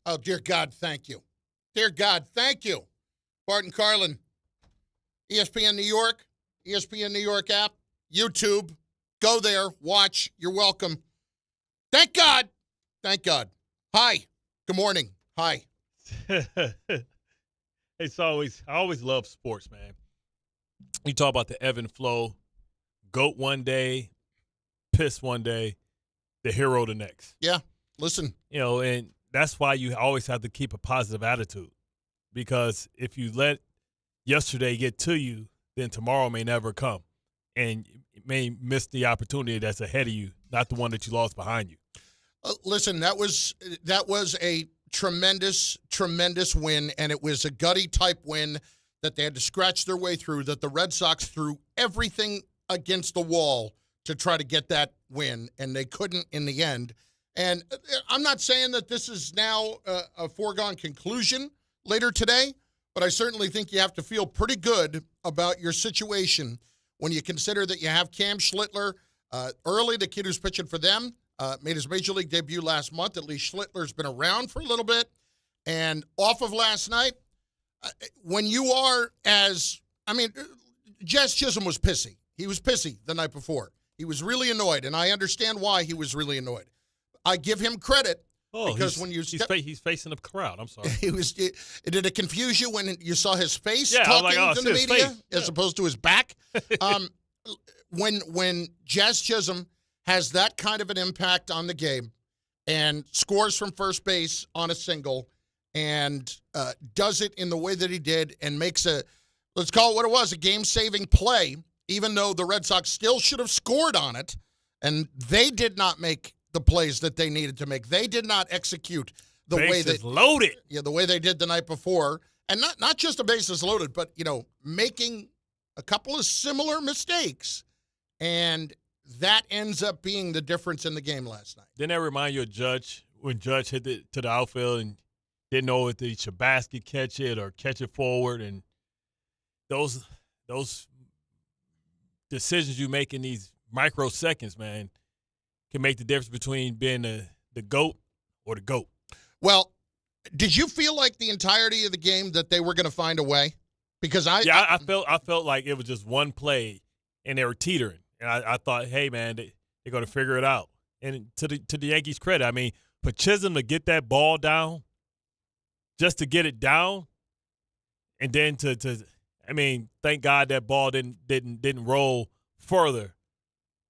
Oh, dear God, thank you. Dear God, thank you. Bart and Carlin, ESPN New York, ESPN New York app, YouTube. Go there, watch. You're welcome. Thank God. Thank God. Hi. Good morning. Hi. I always love sports, man. You talk about the ebb and flow, GOAT one day, piss one day, the hero the next. Yeah, listen. And that's why you always have to keep a positive attitude, because if you let yesterday get to you, then tomorrow may never come, and you may miss the opportunity that's ahead of you, not the one that you lost behind you. Listen, that was a tremendous, tremendous win, and it was a gutty-type win that they had to scratch their way through, that the Red Sox threw everything against the wall to try to get that win, and they couldn't in the end. And I'm not saying that this is now a foregone conclusion later today, but I certainly think you have to feel pretty good about your situation when you consider that you have Cam Schlittler early, the kid who's pitching for them, made his major league debut last month. At least Schlittler's been around for a little bit. And off of last night, when you are Jazz Chisholm was pissy. He was pissy the night before. He was really annoyed, and I understand why he was really annoyed. I give him credit because when he's facing the crowd. I'm sorry. Did it confuse you when you saw his face talking to the media as opposed to his back? When Jazz Chisholm has that kind of an impact on the game and scores from first base on a single and does it in the way that he did and makes let's call it what it was, a game-saving play, even though the Red Sox still should have scored on it, and they did not make the plays that they needed to make. They did not execute the way they loaded. Yeah, the way they did the night before. And not just the bases loaded, but making a couple of similar mistakes. And that ends up being the difference in the game last night. Didn't that remind you of Judge, when Judge hit it to the outfield and didn't know if the Shabasky catch it or catch it forward? And those decisions you make in these microseconds, man, can make the difference between being the GOAT or the GOAT. Well, did you feel like the entirety of the game that they were going to find a way? Because I felt like it was just one play and they were teetering, and I thought, hey man, they're going to figure it out. And to the Yankees' credit, for Chisholm to get that ball down, just to get it down, and then thank God that ball didn't roll further.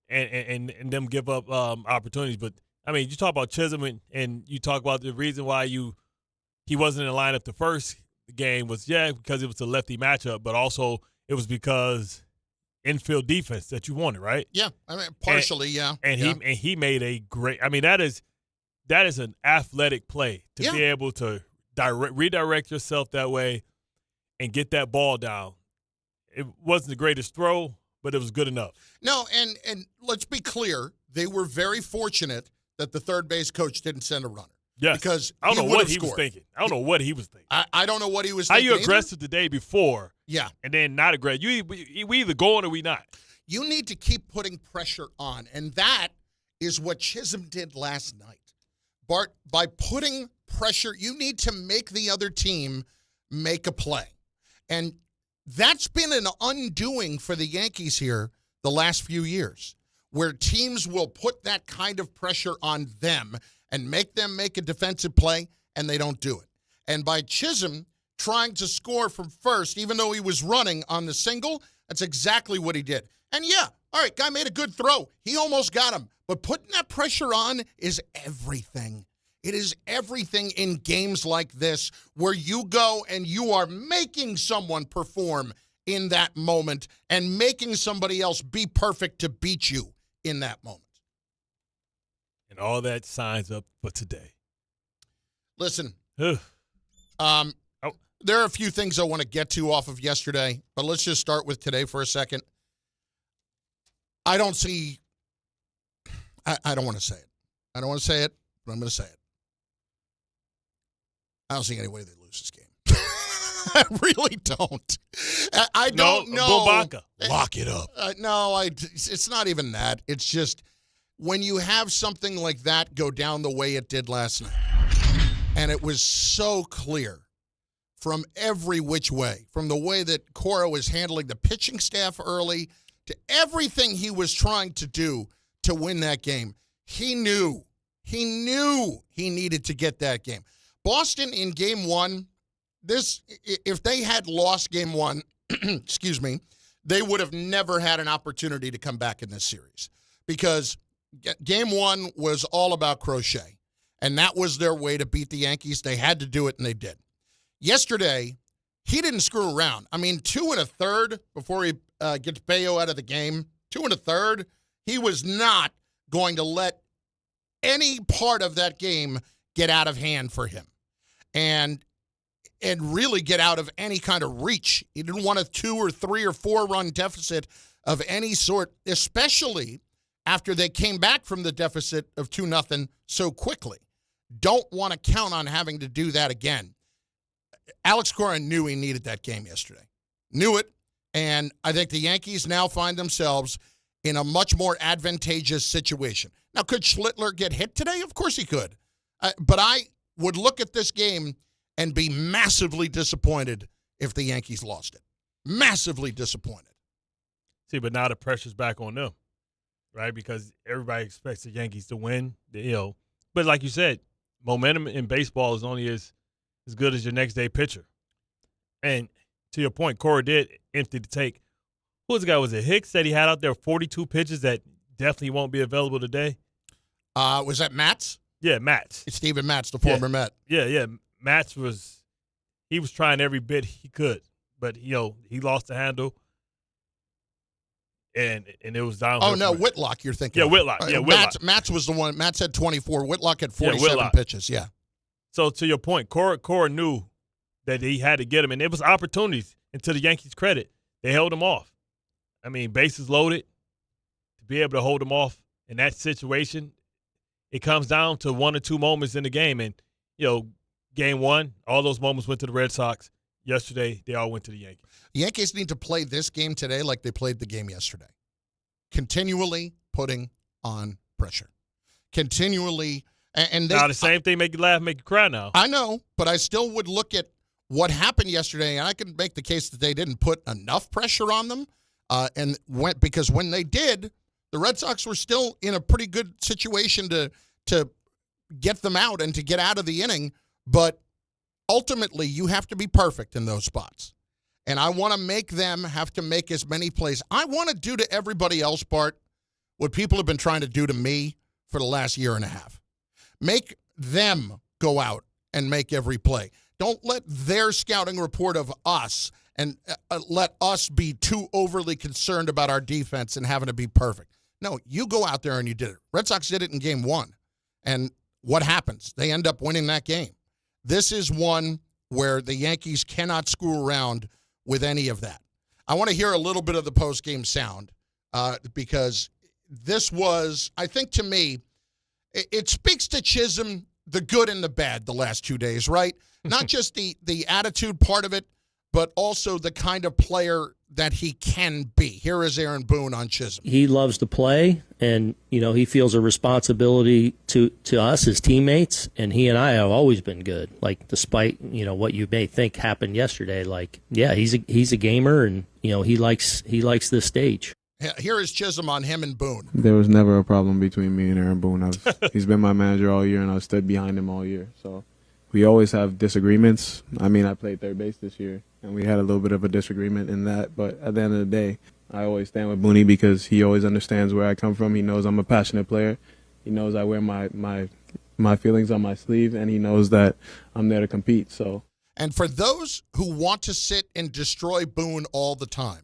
And them give up opportunities. But, you talk about Chisholm and you talk about the reason why he wasn't in the lineup the first game was, because it was a lefty matchup, but also it was because infield defense that you wanted, right? Yeah, partially, yeah. And he made a great – that is an athletic play to be able to redirect yourself that way and get that ball down. It wasn't the greatest throw, but it was good enough. No, and let's be clear. They were very fortunate that the third base coach didn't send a runner. Yes. Because I don't know what he was thinking. I don't know what he was thinking. I don't know what he was thinking. How you aggressive the day before, and then not aggressive. We either going or we not. You need to keep putting pressure on, and that is what Chisholm did last night. Bart, by putting pressure, you need to make the other team make a play. And that's been an undoing for the Yankees here the last few years, where teams will put that kind of pressure on them and make them make a defensive play, and they don't do it. And by Chisholm trying to score from first, even though he was running on the single, that's exactly what he did. And all right, guy made a good throw. He almost got him. But putting that pressure on is everything. It is everything in games like this where you go and you are making someone perform in that moment and making somebody else be perfect to beat you in that moment. And all that signs up for today. Listen, there are a few things I want to get to off of yesterday, but let's just start with today for a second. I don't want to say it. I don't want to say it, but I'm going to say it. I don't see any way they lose this game. I really don't. I don't know. Bobaka, lock it up. It's not even that. It's just when you have something like that go down the way it did last night, And it was so clear from every which way, from the way that Cora was handling the pitching staff early to everything he was trying to do to win that game. He knew he needed to get that game. Boston in game one, if they had lost game one, excuse me, they would have never had an opportunity to come back in this series because game one was all about Crochet, and that was their way to beat the Yankees. They had to do it, and they did. Yesterday, he didn't screw around. I mean, 2 1/3 before he gets Bayo out of the game. 2 1/3. He was not going to let any part of that game get out of hand for him, and really get out of any kind of reach. He didn't want a 2 or 3 or 4 run deficit of any sort, especially after they came back from the deficit of 2-0 so quickly. Don't want to count on having to do that again. Alex Cora knew he needed that game yesterday. Knew it. And I think the Yankees now find themselves in a much more advantageous situation. Now, could Schlittler get hit today? Of course he could. But I would look at this game and be massively disappointed if the Yankees lost it. Massively disappointed. See, but now the pressure's back on them, right? Because everybody expects the Yankees to win. But like you said, momentum in baseball is only as good as your next day pitcher. And to your point, Cora did empty the tank. Who was the guy? Was it Hicks that he had out there 42 pitches that definitely won't be available today? Was that Matz? Yeah, Matz. It's Steven Matz, the former Met. Yeah. Matz was trying every bit he could, but he lost the handle, and it was down. Oh no, Whitlock, you're thinking? Yeah, Whitlock. Whitlock. Matz was the one. Matz had 24. Whitlock had 47 pitches. Yeah. So to your point, Cora knew that he had to get him, and it was opportunities. And to the Yankees' credit, they held him off. I mean, bases loaded. To be able to hold him off in that situation, it comes down to 1 or 2 moments in the game, and game one, all those moments went to the Red Sox. Yesterday, they all went to the Yankees. The Yankees need to play this game today like they played the game yesterday. Continually putting on pressure. Continually. And now the same thing make you laugh, make you cry now. I know, but I still would look at what happened yesterday, and I can make the case that they didn't put enough pressure on them. Because when they did, the Red Sox were still in a pretty good situation to get them out and to get out of the inning. But ultimately, you have to be perfect in those spots. And I want to make them have to make as many plays. I want to do to everybody else, Bart, what people have been trying to do to me for the last year and a half. Make them go out and make every play. Don't let their scouting report of us and let us be too overly concerned about our defense and having to be perfect. No, you go out there and you did it. Red Sox did it in game one. And what happens? They end up winning that game. This is one where the Yankees cannot screw around with any of that. I want to hear a little bit of the post-game sound because this was, I think to me, it speaks to Chisholm, the good and the bad the last 2 days, right? Not just the attitude part of it, but also the kind of player that he can be. Here is Aaron Boone on Chisholm. He loves to play, and he feels a responsibility to us as teammates, and he and I have always been good. Like, despite what you may think happened yesterday, he's a gamer, and he likes this stage. Here is Chisholm on him and Boone. There was never a problem between me and Aaron Boone. He's been my manager all year, and I've stood behind him all year. So we always have disagreements. I mean, I played third base this year, and we had a little bit of a disagreement in that. But at the end of the day, I always stand with Booney because he always understands where I come from. He knows I'm a passionate player. He knows I wear my feelings on my sleeve, and he knows that I'm there to compete. So. And for those who want to sit and destroy Boone all the time,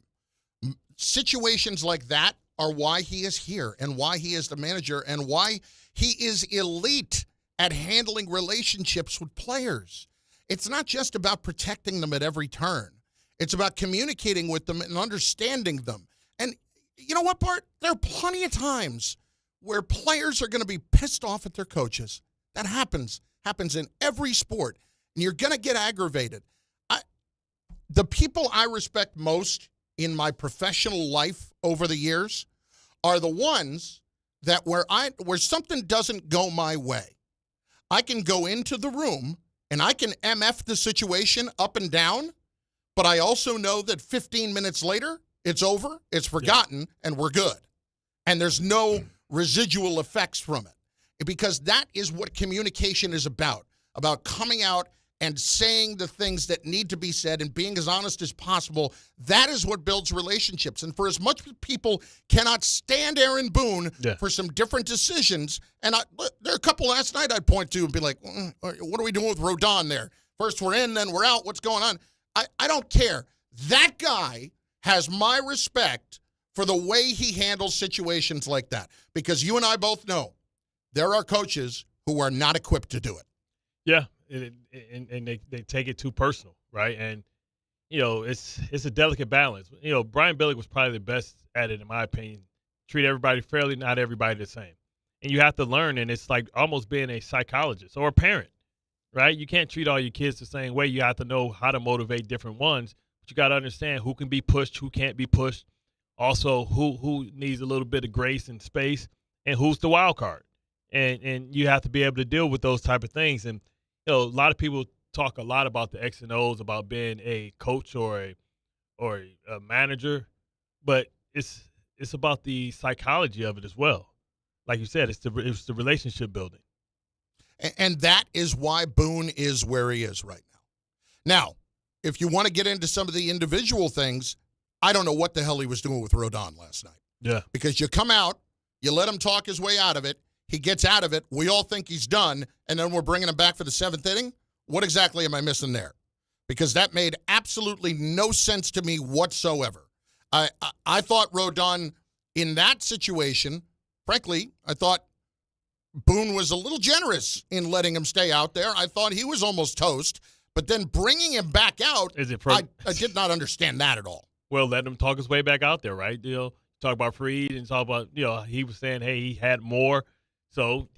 situations like that are why he is here and why he is the manager and why he is elite at handling relationships with players. It's not just about protecting them at every turn. It's about communicating with them and understanding them. And you know what, Bart? There are plenty of times where players are going to be pissed off at their coaches. That happens in every sport. And you're going to get aggravated. The people I respect most in my professional life over the years are the ones that where something doesn't go my way, I can go into the room and I can MF the situation up and down, but I also know that 15 minutes later, it's over, it's forgotten, and we're good. And there's no residual effects from it. Because that is what communication is about coming out and saying the things that need to be said and being as honest as possible. That is what builds relationships. And for as much as people cannot stand Aaron Boone for some different decisions, and there are a couple last night I'd point to and be like, what are we doing with Rodon there? First we're in, then we're out. What's going on? I don't care. That guy has my respect for the way he handles situations like that. Because you and I both know there are coaches who are not equipped to do it. Yeah, and they take it too personal, right? And, it's a delicate balance. Brian Billick was probably the best at it, in my opinion. Treat everybody fairly, not everybody the same. And you have to learn, and it's like almost being a psychologist or a parent, right? You can't treat all your kids the same way. You have to know how to motivate different ones. But you got to understand who can be pushed, who can't be pushed. Also, who needs a little bit of grace and space, and who's the wild card. And you have to be able to deal with those type of things. And, a lot of people talk a lot about the X and O's, about being a coach or a manager, but it's about the psychology of it as well. Like you said, it's the relationship building. And that is why Boone is where he is right now. Now, if you want to get into some of the individual things, I don't know what the hell he was doing with Rodon last night. Yeah. Because you come out, you let him talk his way out of it, he gets out of it, we all think he's done, and then we're bringing him back for the seventh inning? What exactly am I missing there? Because that made absolutely no sense to me whatsoever. I thought Rodon, in that situation, frankly, I thought Boone was a little generous in letting him stay out there. I thought he was almost toast. But then bringing him back out, I did not understand that at all. Well, let him talk his way back out there, right? Talk about Freed and talk about, he was saying, hey, he had more. So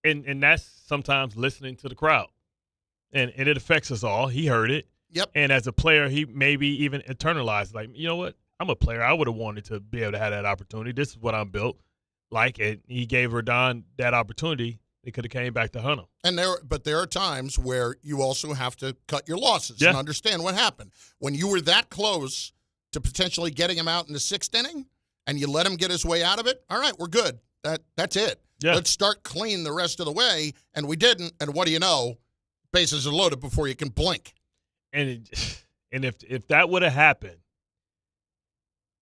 and that's sometimes listening to the crowd. And it affects us all. He heard it. Yep. And as a player, he maybe even internalized, like, you know what? I'm a player. I would have wanted to be able to have that opportunity. This is what I'm built like. And he gave Rodon that opportunity. They could have came back to hunt him. But there are times where you also have to cut your losses and understand what happened. When you were that close to potentially getting him out in the sixth inning and you let him get his way out of it, all right, we're good. That's it. Yeah. Let's start clean the rest of the way. And we didn't. And what do you know? Bases are loaded before you can blink. And if that would have happened,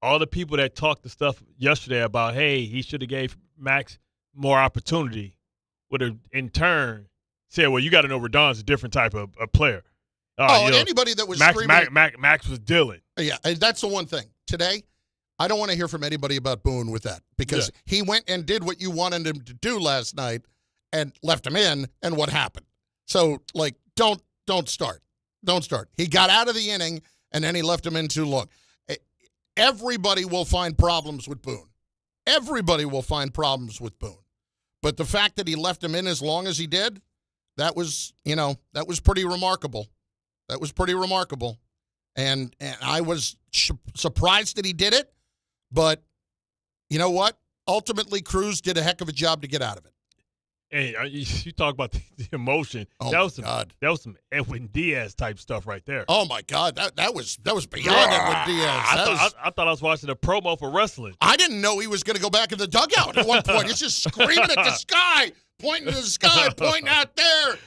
all the people that talked the stuff yesterday about, hey, he should have gave Max more opportunity, would have in turn said, well, you got to know Rodon's a different type of player. Anybody that was screaming. Max was dealing. Yeah, and that's the one thing. Today, I don't want to hear from anybody about Boone with that because he went and did what you wanted him to do last night and left him in, and what happened? So, don't start. Don't start. He got out of the inning, and then he left him in too long. Everybody will find problems with Boone. Everybody will find problems with Boone. But the fact that he left him in as long as he did, that was pretty remarkable. That was pretty remarkable. And I was surprised that he did it. But you know what? Ultimately, Cruz did a heck of a job to get out of it. Hey, you talk about the emotion. Oh, that was some Edwin Diaz type stuff right there. Oh my God, that was beyond Edwin Diaz. I thought I was watching a promo for wrestling. I didn't know he was going to go back in the dugout at one point. He's just screaming at the sky, pointing to the sky, pointing out there,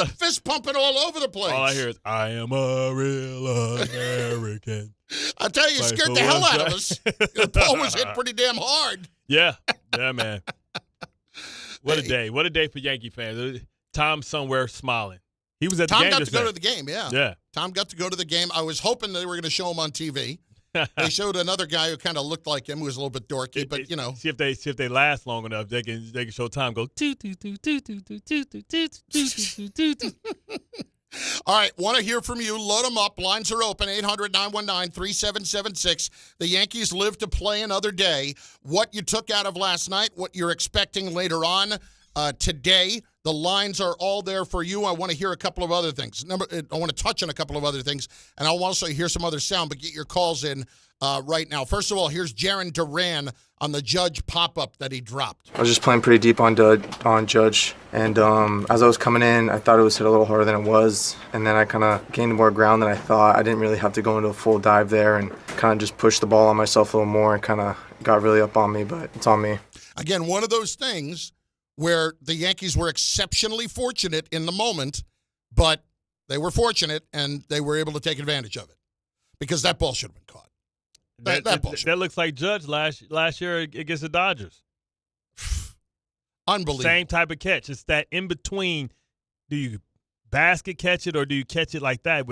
fist pumping all over the place. All I hear is, I am a real American. I tell you, it scared the hell out of us. The ball was hit pretty damn hard. Yeah, man. What a day. What a day for Yankee fans. Tom somewhere smiling. He was at the game. Tom got to go to the game, yeah. Yeah. Tom got to go to the game. I was hoping they were going to show him on TV. They showed another guy who kind of looked like him, who was a little bit dorky, but you know. See if they last long enough, they can show Tom go toot toot toot toot toot toot toot toot toot toot. All right, want to hear from you. Load them up. Lines are open, 800-919-3776. The Yankees live to play another day. What you took out of last night, what you're expecting later on today. The lines are all there for you. I want to hear a couple of other things. I want to touch on a couple of other things, and I'll also hear some other sound, but get your calls in right now. First of all, here's Jaron Duran on the Judge pop-up that he dropped. I was just playing pretty deep on Judge, and as I was coming in, I thought it was hit a little harder than it was, and then I kind of gained more ground than I thought. I didn't really have to go into a full dive there, and kind of just pushed the ball on myself a little more and kind of got really up on me, but it's on me. Again, one of those things where the Yankees were exceptionally fortunate in the moment, but they were fortunate and they were able to take advantage of it because that ball should have been caught. That looks like Judge last year against the Dodgers. Unbelievable. Same type of catch. It's that in between. Do you basket catch it or do you catch it like that?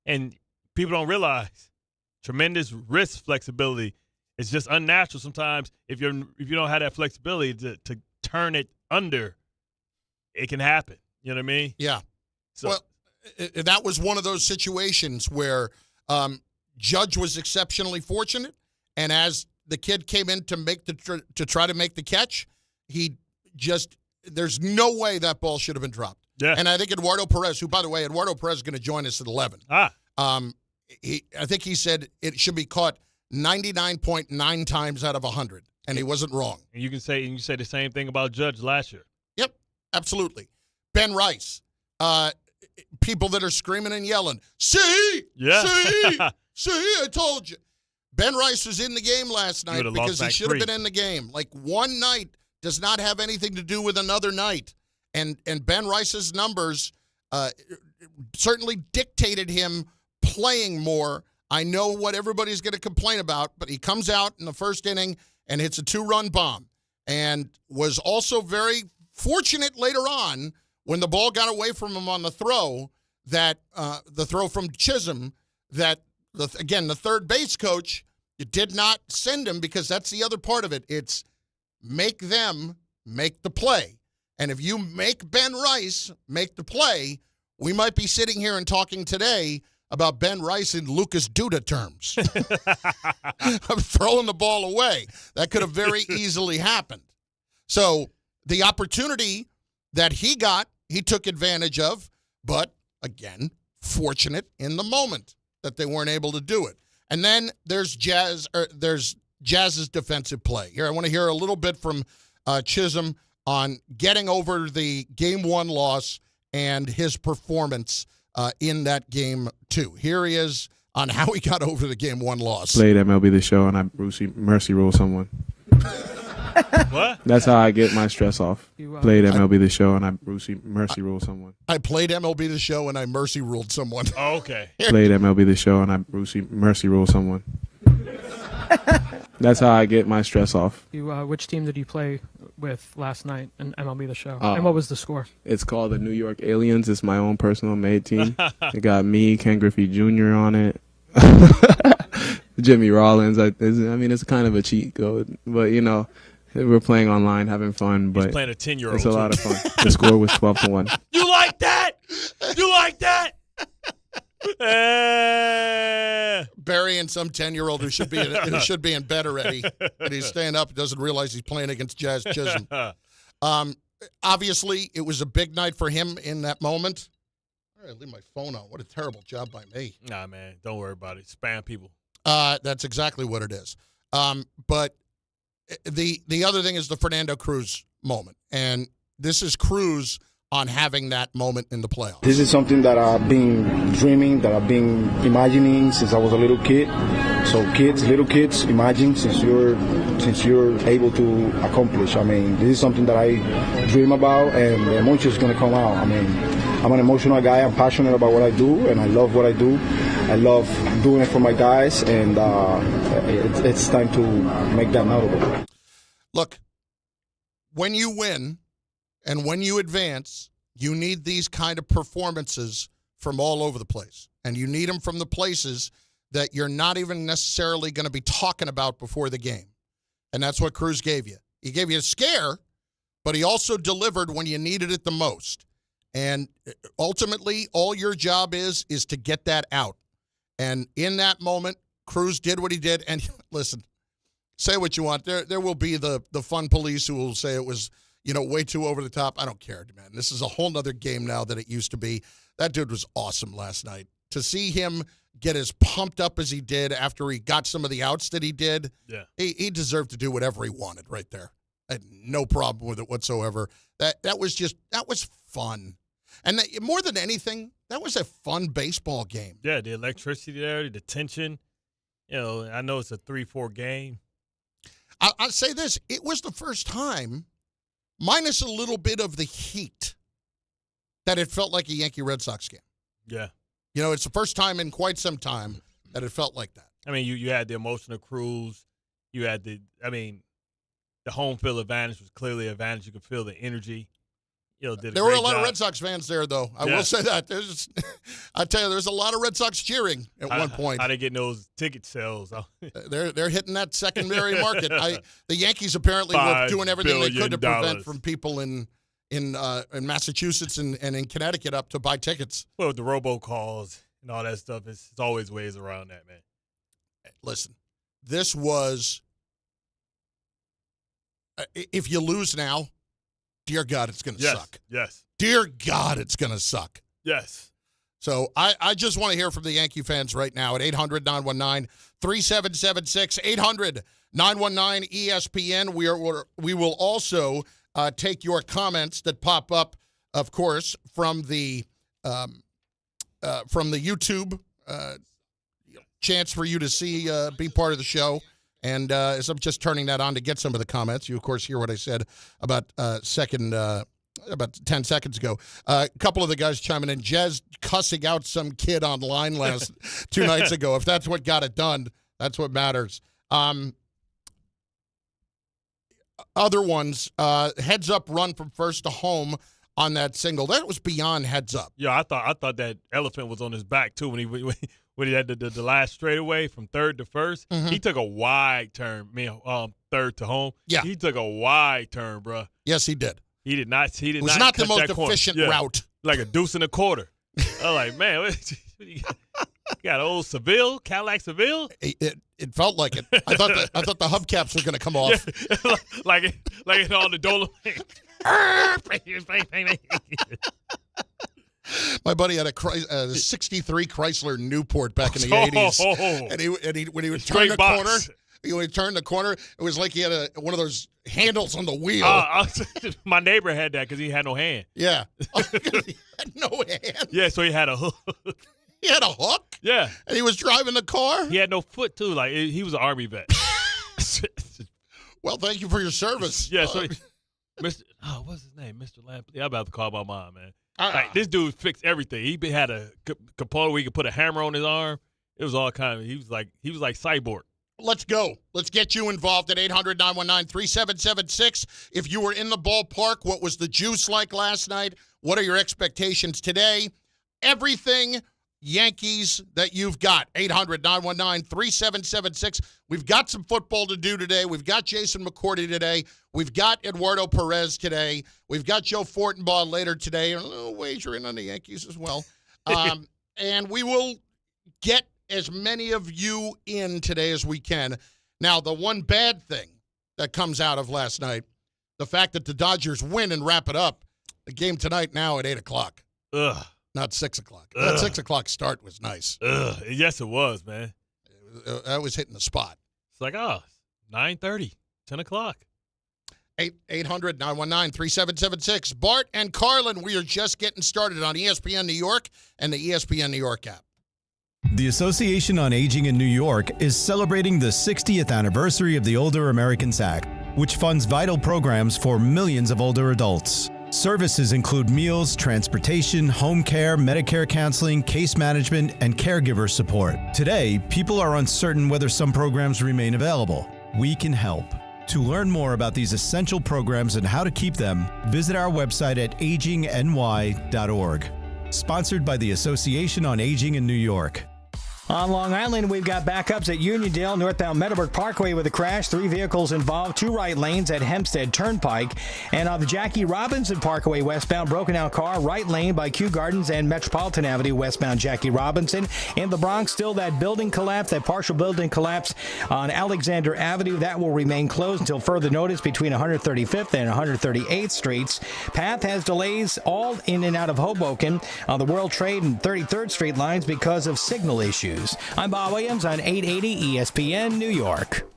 And people don't realize tremendous wrist flexibility. It's just unnatural sometimes if you don't have that flexibility to turn it under. It can happen. You know what I mean? Yeah. So, well, that was one of those situations where Judge was exceptionally fortunate, and as the kid came in to try to make the catch, there's no way that ball should have been dropped. Yeah. And I think Eduardo Perez, who, by the way, Eduardo Perez is going to join us at 11. I think he said it should be caught 99.9 times out of 100, and he wasn't wrong. And you can say the same thing about Judge last year. Yep, absolutely. Ben Rice, people that are screaming and yelling, see, I told you. Ben Rice was in the game last night because he should have been in the game. Like, one night does not have anything to do with another night. And Ben Rice's numbers certainly dictated him playing more. I know what everybody's going to complain about, but he comes out in the first inning and hits a 2-run bomb and was also very fortunate later on when the ball got away from him on the throw, that the throw from Chisholm, that, the third base coach did not send him, because that's the other part of it. It's make them make the play. And if you make Ben Rice make the play, we might be sitting here and talking today about Ben Rice in Lucas Duda terms. I'm throwing the ball away. That could have very easily happened. So the opportunity that he got, he took advantage of, but again, fortunate in the moment that they weren't able to do it. And then there's Jazz's defensive play. Here, I want to hear a little bit from Chisholm on getting over the Game 1 loss and his performance in that Game 2. Here he is on how he got over the Game 1 loss. Played MLB The Show, and I mercy ruled someone. What? That's how I get my stress off. Played MLB The Show, and I mercy ruled someone. I played MLB The Show, and I mercy ruled someone. Oh, okay. Played MLB The Show, and I mercy ruled someone. That's how I get my stress off. Which team did you play with last night in MLB The Show? And what was the score? It's called the New York Aliens. It's my own personal made team. It got me, Ken Griffey Jr. on it. Jimmy Rollins. It's kind of a cheat code, but we're playing online, having fun. But he's playing a 10-year-old. It's a lot of fun. The score was 12-1. You like that? You like that? Burying some 10-year-old who should be in bed already, and he's staying up and doesn't realize he's playing against Jazz Chisholm. Obviously, it was a big night for him in that moment. All right, leave my phone on. What a terrible job by me. Nah, man, don't worry about it. Spam people. That's exactly what it is. But the other thing is the Fernando Cruz moment, and this is Cruz on having that moment in the playoffs. This is something that I've been dreaming, that I've been imagining since I was a little kid. So little kids, imagine since you're able to accomplish. This is something that I dream about, and the emotion is going to come out. I'm an emotional guy. I'm passionate about what I do, and I love what I do. I love doing it for my guys, and it's time to make that notable. Look, when you win and when you advance, you need these kind of performances from all over the place. And you need them from the places that you're not even necessarily going to be talking about before the game. And that's what Cruz gave you. He gave you a scare, but he also delivered when you needed it the most. And ultimately, all your job is to get that out. And in that moment, Cruz did what he did. And listen, say what you want. There will be the fun police who will say it was, way too over the top. I don't care, man. This is a whole nother game now than it used to be. That dude was awesome last night. To see him get as pumped up as he did after he got some of the outs that he did, he deserved to do whatever he wanted right there. I had no problem with it whatsoever. That was fun. And more than anything, that was a fun baseball game. Yeah, the electricity there, the tension. I know it's a 3-4 game. I'll say this. It was the first time, minus a little bit of the heat, that it felt like a Yankee Red Sox game. Yeah. It's the first time in quite some time that it felt like that. I mean, you had the emotional cruise. You had the home field advantage was clearly an advantage. You could feel the energy. There were a lot of Red Sox fans there, though. I will say that. I tell you, there's a lot of Red Sox cheering at one point. How they getting those ticket sales? They're hitting that secondary market. The Yankees apparently were doing everything they could to prevent from people in Massachusetts and in Connecticut up to buy tickets. Well, with the robocalls and all that stuff, it's always ways around that, man. Listen, this was if you lose now, dear God, it's going to suck. Yes. Dear God, it's going to suck. Yes. So I just want to hear from the Yankee fans right now at 800-919-3776, 800-919-ESPN. We will also take your comments that pop up, of course, from the YouTube chance for you to see, be part of the show. And as I'm just turning that on to get some of the comments, you, of course, hear what I said about 10 seconds ago. A couple of the guys chiming in. Jez cussing out some kid online 2 nights ago. If that's what got it done, that's what matters. Other ones, heads up run from first to home on that single. That was beyond heads up. Yeah, I thought that elephant was on his back, too, when he had the last straightaway from third to first. Mm-hmm. He took a wide turn, third to home. Yeah. He took a wide turn, bro. Yes, he did. He did not. It was not the most efficient route. Like a deuce and a quarter. I was like, man, what you got old Seville, Cadillac Seville? It felt like it. I thought the hubcaps were going to come off. Yeah, like it on the Dolomite. My buddy had a 63 Chrysler Newport back in the 80s, and when he would turn the corner, it was like he had one of those handles on the wheel. My neighbor had that because he had no hand. Yeah, he had no hand. Yeah, so he had a hook. He had a hook. Yeah, and he was driving the car. He had no foot too. Like he was an Army vet. Well, thank you for your service. Yeah, so what's his name, Mr. Lampley? I'm about to call my mom, man. Like, this dude fixed everything. He had a component where he could put a hammer on his arm. It was all kind of. He was like Cyborg. Let's go. Let's get you involved at 800-919-3776. If you were in the ballpark, what was the juice like last night? What are your expectations today? Everything Yankees that you've got. 800-919-3776. We've got some football to do today. We've got Jason McCourty today. We've got Eduardo Perez today. We've got Joe Fortenbaugh later today. And a little wagering on the Yankees as well. And we will get as many of you in today as we can. Now, the one bad thing that comes out of last night, the fact that the Dodgers win and wrap it up, the game tonight now at 8 o'clock. Ugh. Not 6 o'clock. That 6 o'clock start was nice. Ugh. Yes, it was, man. That was hitting the spot. It's like, 9:30, 10 o'clock. 800-919-3776. Bart and Carlin, we are just getting started on ESPN New York and the ESPN New York app. The Association on Aging in New York is celebrating the 60th anniversary of the Older Americans Act, which funds vital programs for millions of older adults. Services include meals, transportation, home care, Medicare counseling, case management, and caregiver support. Today, people are uncertain whether some programs remain available. We can help. To learn more about these essential programs and how to keep them, visit our website at agingny.org. Sponsored by the Association on Aging in New York. On Long Island, we've got backups at Uniondale, northbound Meadowbrook Parkway with a crash. 3 vehicles involved, 2 right lanes at Hempstead Turnpike. And on the Jackie Robinson Parkway westbound, broken out car, right lane by Kew Gardens and Metropolitan Avenue westbound Jackie Robinson. In the Bronx, still that building collapse, that partial building collapse on Alexander Avenue. That will remain closed until further notice between 135th and 138th Streets. Path has delays all in and out of Hoboken on the World Trade and 33rd Street lines because of signal issues. I'm Bob Williams on 880 ESPN New York.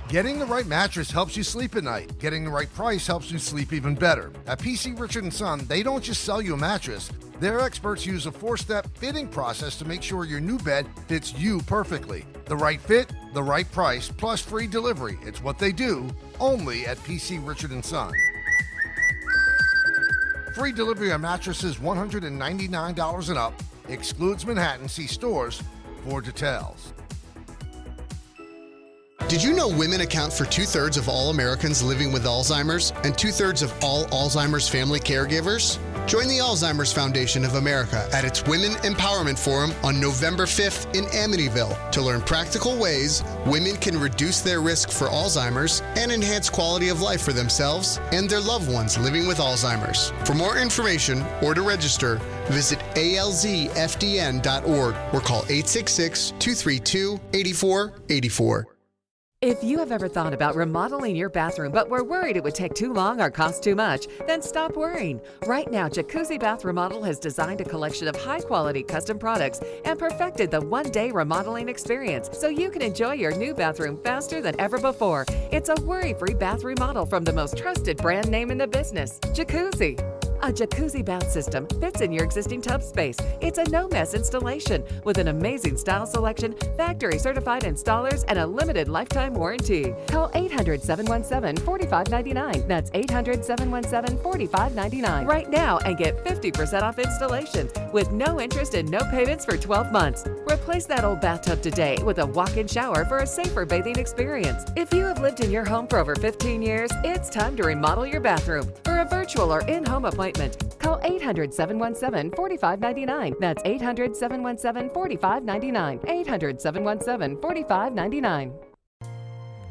Getting the right mattress helps you sleep at night. Getting the right price helps you sleep even better. At PC Richard & Son, they don't just sell you a mattress. Their experts use a 4-step fitting process to make sure your new bed fits you perfectly. The right fit, the right price, plus free delivery. It's what they do, only at PC Richard & Son. Free delivery on mattresses $199 and up. Excludes Manhattan. See stores for details. Did you know women account for 2/3 of all Americans living with Alzheimer's and 2/3 of all Alzheimer's family caregivers? Join the Alzheimer's Foundation of America at its Women Empowerment Forum on November 5th in Amityville to learn practical ways women can reduce their risk for Alzheimer's and enhance quality of life for themselves and their loved ones living with Alzheimer's. For more information or to register, visit alzfdn.org or call 866-232-8484. If you have ever thought about remodeling your bathroom but were worried it would take too long or cost too much, then stop worrying. Right now, Jacuzzi Bath Remodel has designed a collection of high-quality custom products and perfected the one-day remodeling experience so you can enjoy your new bathroom faster than ever before. It's a worry-free bath remodel from the most trusted brand name in the business, Jacuzzi. A jacuzzi bath system fits in your existing tub space. It's a no-mess installation with an amazing style selection, factory-certified installers, and a limited lifetime warranty. Call 800-717-4599. That's 800-717-4599 right now and get 50% off installations with no interest and no payments for 12 months. Replace that old bathtub today with a walk-in shower for a safer bathing experience. If you have lived in your home for over 15 years, it's time to remodel your bathroom. For a virtual or in-home appointment, call 800-717-4599. That's 800-717-4599. 800-717-4599.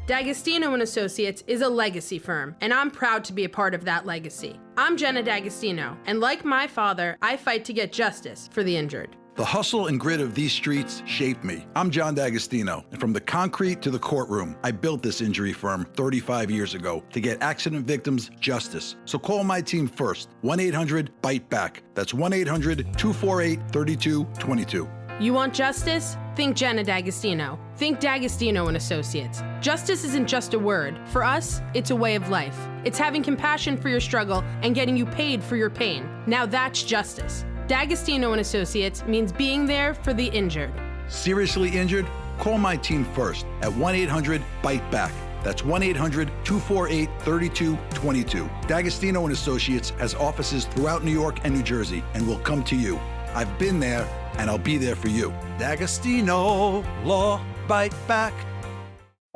D'Agostino & Associates is a legacy firm, and I'm proud to be a part of that legacy. I'm Jenna D'Agostino, and like my father, I fight to get justice for the injured. The hustle and grit of these streets shaped me. I'm John D'Agostino, and from the concrete to the courtroom, I built this injury firm 35 years ago to get accident victims justice. So call my team first, 1-800-BITE-BACK. That's 1-800-248-3222. You want justice? Think Jenna D'Agostino. Think D'Agostino & Associates. Justice isn't just a word. For us, it's a way of life. It's having compassion for your struggle and getting you paid for your pain. Now that's justice. D'Agostino & Associates means being there for the injured. Seriously injured? Call my team first at 1-800-BITE-BACK. That's 1-800-248-3222. D'Agostino & Associates has offices throughout New York and New Jersey and will come to you. I've been there, and I'll be there for you. D'Agostino Law Bite Back.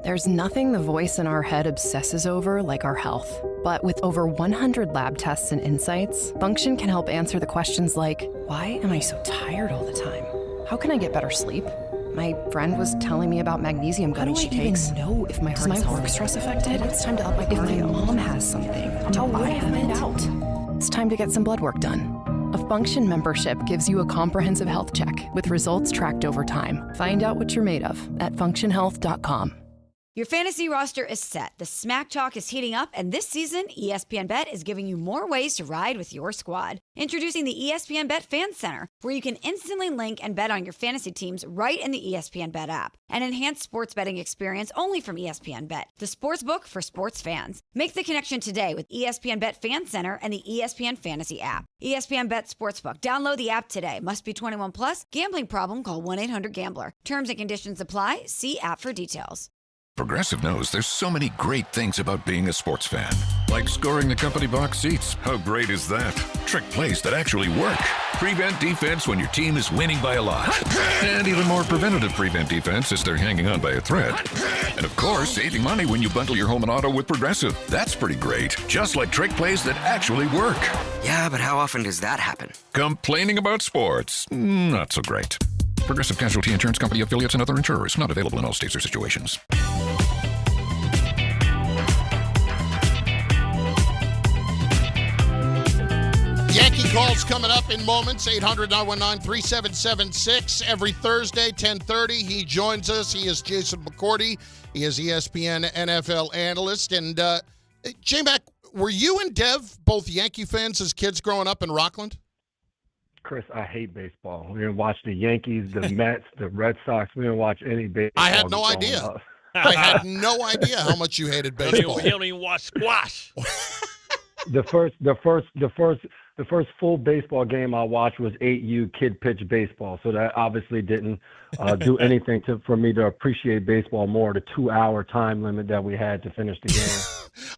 There's nothing the voice in our head obsesses over like our health. But with over 100 lab tests and insights, Function can help answer the questions like, why am I so tired all the time? How can I get better sleep? My friend was telling me about magnesium gummies she takes. How do I even know if my heart is work stress affected? It's time to up my cardio. If my mom has something, how would I find out? It's time to get some blood work done. A Function membership gives you a comprehensive health check with results tracked over time. Find out what you're made of at functionhealth.com. Your fantasy roster is set. The smack talk is heating up, and this season, ESPN Bet is giving you more ways to ride with your squad. Introducing the ESPN Bet Fan Center, where you can instantly link and bet on your fantasy teams right in the ESPN Bet app. An enhanced sports betting experience only from ESPN Bet, the sports book for sports fans. Make the connection today with ESPN Bet Fan Center and the ESPN Fantasy app. ESPN Bet Sportsbook. Download the app today. Must be 21 plus. Gambling problem? Call 1-800-GAMBLER. Terms and conditions apply. See app for details. Progressive knows there's so many great things about being a sports fan. Like scoring the company box seats. How great is that? Trick plays that actually work. Prevent defense when your team is winning by a lot. And even more preventative prevent defense as they're hanging on by a thread. And of course, saving money when you bundle your home and auto with Progressive. That's pretty great. Just like trick plays that actually work. Yeah, but how often does that happen? Complaining about sports, not so great. Progressive Casualty Insurance Company affiliates and other insurers. Not available in all states or situations. Yankee calls coming up in moments. 800-919-3776. Every Thursday, 10:30. He joins us. He is Jason McCourty. He is ESPN NFL analyst. And J-Mac, were you and Dev both Yankee fans as kids growing up in Rockland? Chris, I hate baseball. We didn't watch the Yankees, the Mets, the Red Sox. We didn't watch any baseball. I had no idea. I had no idea how much you hated baseball. He don't even watch squash. The first full baseball game I watched was 8U kid pitch baseball. So that obviously didn't do anything for me to appreciate baseball more. The 2-hour time limit that we had to finish the game.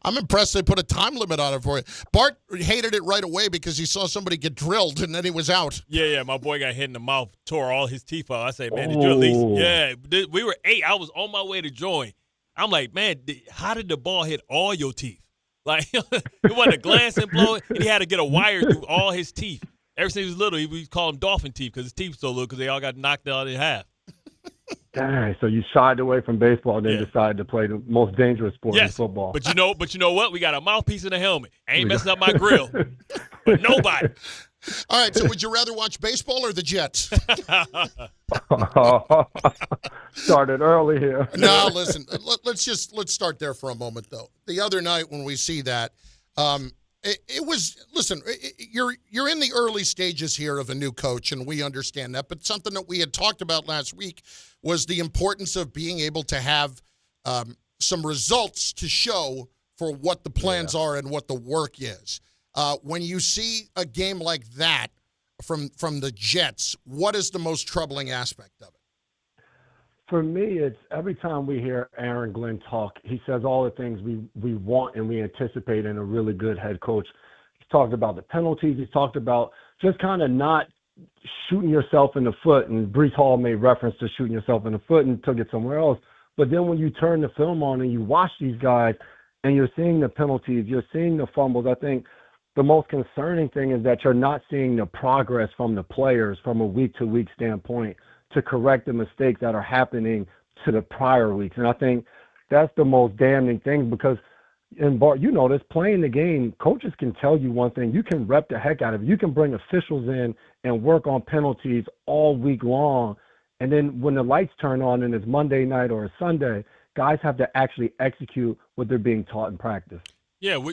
I'm impressed they put a time limit on it for you. Bart hated it right away because he saw somebody get drilled and then he was out. Yeah. My boy got hit in the mouth, tore all his teeth out. I said, man, did you at least? Yeah, we were 8. I was on my way to join. I'm like, man, how did the ball hit all your teeth? Like, it wasn't a glancing blow. And he had to get a wire through all his teeth. Ever since he was little, we called him dolphin teeth because his teeth were so little because they all got knocked out in half. Dang, so you shied away from baseball and then decided to play the most dangerous sport in football. But you know what? We got a mouthpiece and a helmet. I ain't messing up my grill. But nobody. All right, so would you rather watch baseball or the Jets? Started early here. No, listen, let's start there for a moment, though. The other night when we see that, it was, listen, you're in the early stages here of a new coach, and we understand that, but something that we had talked about last week was the importance of being able to have some results to show for what the plans are and what the work is. When you see a game like that from the Jets, what is the most troubling aspect of it? For me, it's every time we hear Aaron Glenn talk, he says all the things we want and we anticipate in a really good head coach. He's talked about the penalties. He's talked about just kind of not shooting yourself in the foot. And Breece Hall made reference to shooting yourself in the foot and took it somewhere else. But then when you turn the film on and you watch these guys and you're seeing the penalties, you're seeing the fumbles, I think the most concerning thing is that you're not seeing the progress from the players from a week-to-week standpoint to correct the mistakes that are happening to the prior weeks. And I think that's the most damning thing because, and Bart, you know this, playing the game, coaches can tell you one thing. You can rep the heck out of it. You can bring officials in and work on penalties all week long. And then when the lights turn on and it's Monday night or a Sunday, guys have to actually execute what they're being taught in practice. Yeah,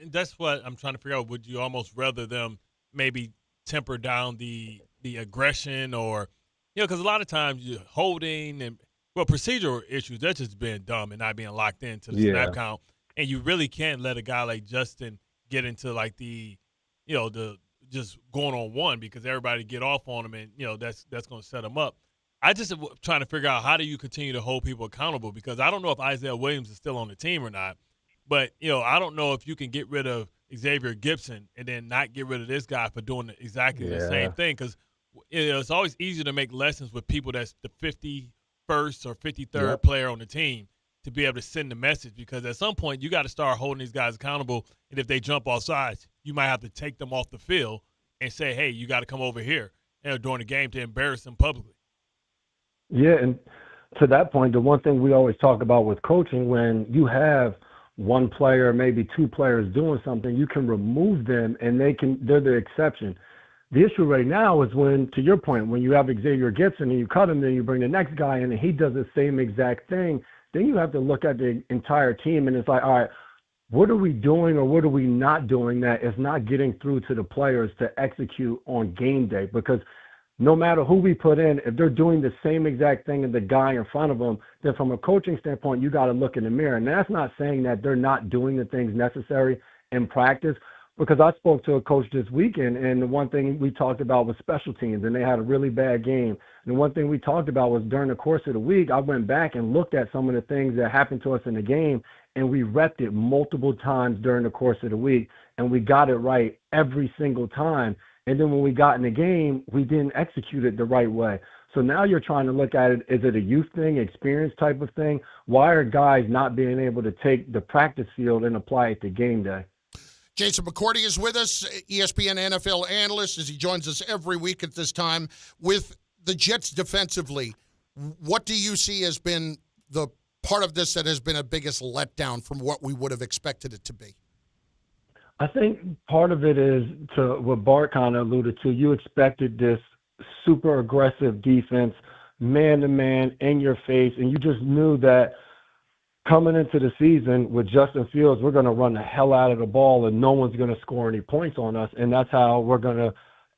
that's what I'm trying to figure out. Would you almost rather them maybe temper down the aggression or, because a lot of times you're holding and, procedural issues, that's just being dumb and not being locked into the snap count. And you really can't let a guy like Justin get into like the just going on one because everybody get off on him and, that's going to set him up. I just am trying to figure out how do you continue to hold people accountable because I don't know if Isaiah Williams is still on the team or not. But, I don't know if you can get rid of Xavier Gibson and then not get rid of this guy for doing exactly the same thing because it's always easier to make lessons with people that's the 51st or 53rd player on the team to be able to send the message because at some point you got to start holding these guys accountable. And if they jump off sides, you might have to take them off the field and say, hey, you got to come over here during the game to embarrass them publicly. Yeah, and to that point, the one thing we always talk about with coaching, when you have one player, maybe two players doing something, you can remove them and they're the exception. The issue right now is when, to your point, when you have Xavier Gibson and you cut him, then you bring the next guy in and he does the same exact thing, then you have to look at the entire team and it's like, all right, what are we doing or what are we not doing that is not getting through to the players to execute on game day? Because no matter who we put in, if they're doing the same exact thing as the guy in front of them, then from a coaching standpoint, you got to look in the mirror. And that's not saying that they're not doing the things necessary in practice, because I spoke to a coach this weekend, and the one thing we talked about was special teams, and they had a really bad game. And the one thing we talked about was during the course of the week, I went back and looked at some of the things that happened to us in the game, and we repped it multiple times during the course of the week, and we got it right every single time. And then when we got in the game, we didn't execute it the right way. So now you're trying to look at it, is it a youth thing, experience type of thing? Why are guys not being able to take the practice field and apply it to game day? Jason McCourty is with us, ESPN NFL analyst, as he joins us every week at this time with the Jets defensively, what do you see as been the part of this that has been a biggest letdown from what we would have expected it to be? I think part of it is to what Bart kind of alluded to. You expected this super aggressive defense, man-to-man, in your face, and you just knew that coming into the season with Justin Fields, we're going to run the hell out of the ball and no one's going to score any points on us, and that's how we're going to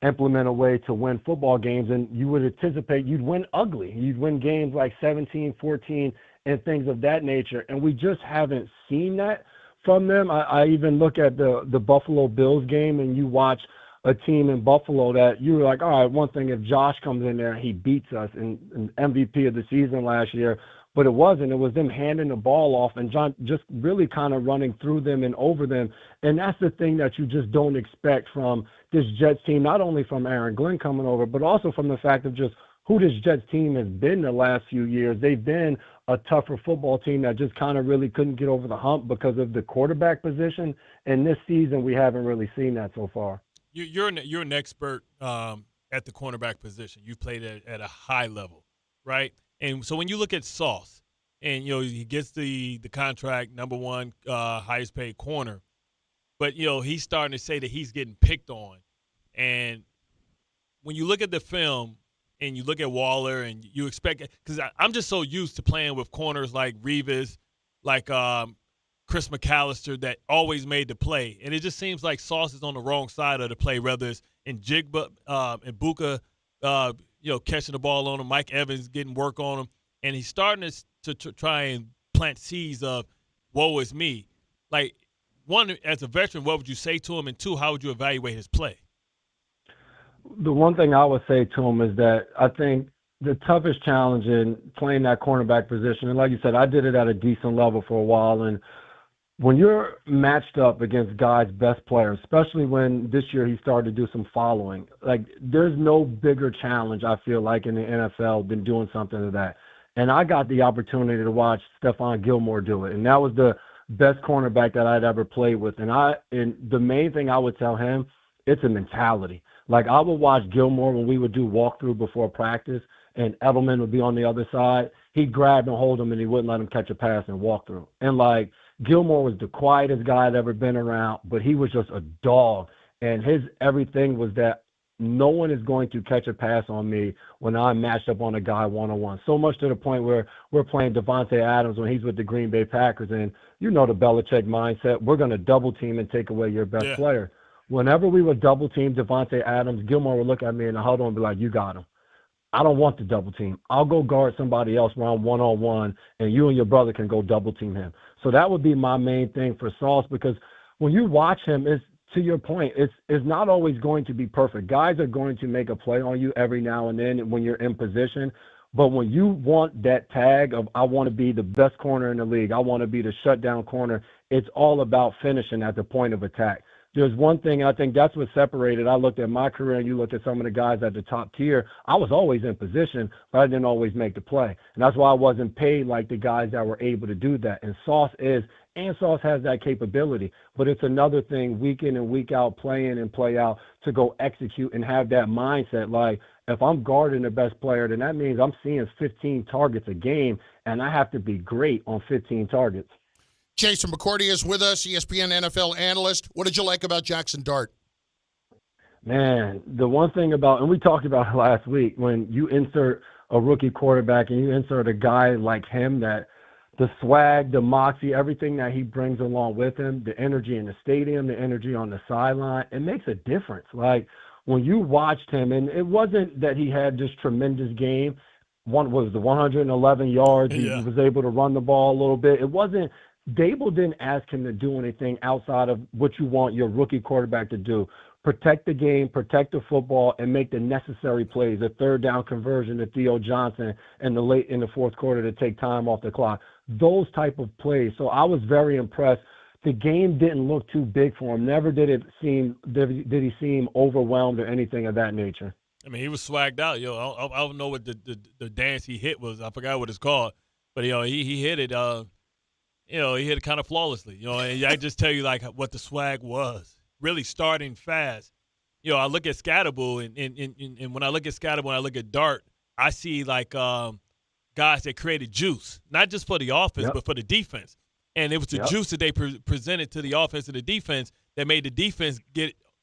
implement a way to win football games. And you would anticipate you'd win ugly. You'd win games like 17-14 and things of that nature, and we just haven't seen that from them. I even look at the Buffalo Bills game, and you watch a team in Buffalo that you were like, all right, one thing if Josh comes in there and he beats us in MVP of the season last year, but it wasn't. It was them handing the ball off and John just really kind of running through them and over them. And that's the thing that you just don't expect from this Jets team, not only from Aaron Glenn coming over, but also from the fact of just who this Jets team has been the last few years. They've been a tougher football team that just kind of really couldn't get over the hump because of the quarterback position. And this season, we haven't really seen that so far. You're an expert at the cornerback position. You've played at a high level, right? And so when you look at Sauce, and he gets the contract, number one highest paid corner, but he's starting to say that he's getting picked on. And when you look at the film and you look at Waller and you expect, because I'm just so used to playing with corners like Revis, like Chris McAllister that always made the play. And it just seems like Sauce is on the wrong side of the play, whether it's in Jigba and Buka, catching the ball on him, Mike Evans getting work on him. And he's starting to try and plant seeds of, woe is me. Like, one, as a veteran, what would you say to him? And two, how would you evaluate his play? The one thing I would say to him is that I think the toughest challenge in playing that cornerback position, and like you said, I did it at a decent level for a while, and when you're matched up against guys' best players, especially when this year he started to do some following, like there's no bigger challenge, I feel like, in the NFL than doing something to that. And I got the opportunity to watch Stephon Gilmore do it, and that was the best cornerback that I'd ever played with. And the main thing I would tell him, it's a mentality. Like, I would watch Gilmore when we would do walkthrough before practice, and Edelman would be on the other side. He'd grab and hold him, and he wouldn't let him catch a pass and walk through. And, like, Gilmore was the quietest guy I'd ever been around, but he was just a dog. And his everything was that no one is going to catch a pass on me when I'm matched up on a guy one-on-one. So much to the point where we're playing Devontae Adams when he's with the Green Bay Packers, and you know the Belichick mindset, we're going to double team and take away your best player. Whenever we would double team Devontae Adams, Gilmore would look at me in the huddle and be like, you got him. I don't want the double team. I'll go guard somebody else around one-on-one, and you and your brother can go double team him. So that would be my main thing for Sauce, because when you watch him, it's, to your point, it's not always going to be perfect. Guys are going to make a play on you every now and then when you're in position. But when you want that tag of, I want to be the best corner in the league, I want to be the shutdown corner, it's all about finishing at the point of attack. There's one thing, I think that's what separated. I looked at my career and you looked at some of the guys at the top tier. I was always in position, but I didn't always make the play. And that's why I wasn't paid like the guys that were able to do that. And Sauce has that capability. But it's another thing week in and week out, play in and play out, to go execute and have that mindset. Like, if I'm guarding the best player, then that means I'm seeing 15 targets a game, and I have to be great on 15 targets. Jason McCourty is with us, ESPN NFL analyst. What did you like about Jackson Dart? Man, the one thing about, and we talked about it last week, when you insert a rookie quarterback and you insert a guy like him, that the swag, the moxie, everything that he brings along with him, the energy in the stadium, the energy on the sideline, it makes a difference. Like, when you watched him, and it wasn't that he had this tremendous game. One was the 111 yards. He was able to run the ball a little bit. It wasn't, Dable didn't ask him to do anything outside of what you want your rookie quarterback to do. Protect the game, protect the football, and make the necessary plays. A third down conversion to Theo Johnson in the fourth quarter to take time off the clock. Those type of plays. So I was very impressed. The game didn't look too big for him. Never did he seem overwhelmed or anything of that nature. I mean, he was swagged out. I don't know what the dance he hit was. I forgot what it's called. But, he hit it. He hit it kind of flawlessly. And I just tell you, like, what the swag was. Really starting fast. I look at Scatterbull, and when I look at Scatterbull and I look at Dart, I see like guys that created juice, not just for the offense, but for the defense. And it was the juice that they presented to the offense and the defense that made the defense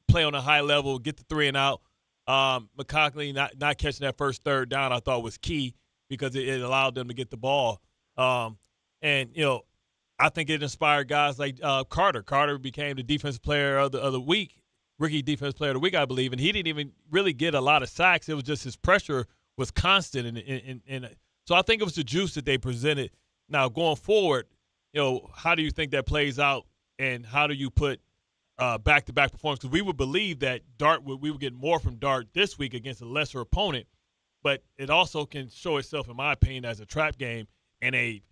play on a high level, get the 3 and out. McConkley not catching that first third down I thought was key because it allowed them to get the ball. And, I think it inspired guys like Carter. Carter became the defensive player of the week, rookie defensive player of the week, I believe. And he didn't even really get a lot of sacks. It was just his pressure was constant. And so I think it was the juice that they presented. Now, going forward, how do you think that plays out, and how do you put back-to-back performance? Because we would believe that we would get more from Dart this week against a lesser opponent, but it also can show itself, in my opinion, as a trap game in a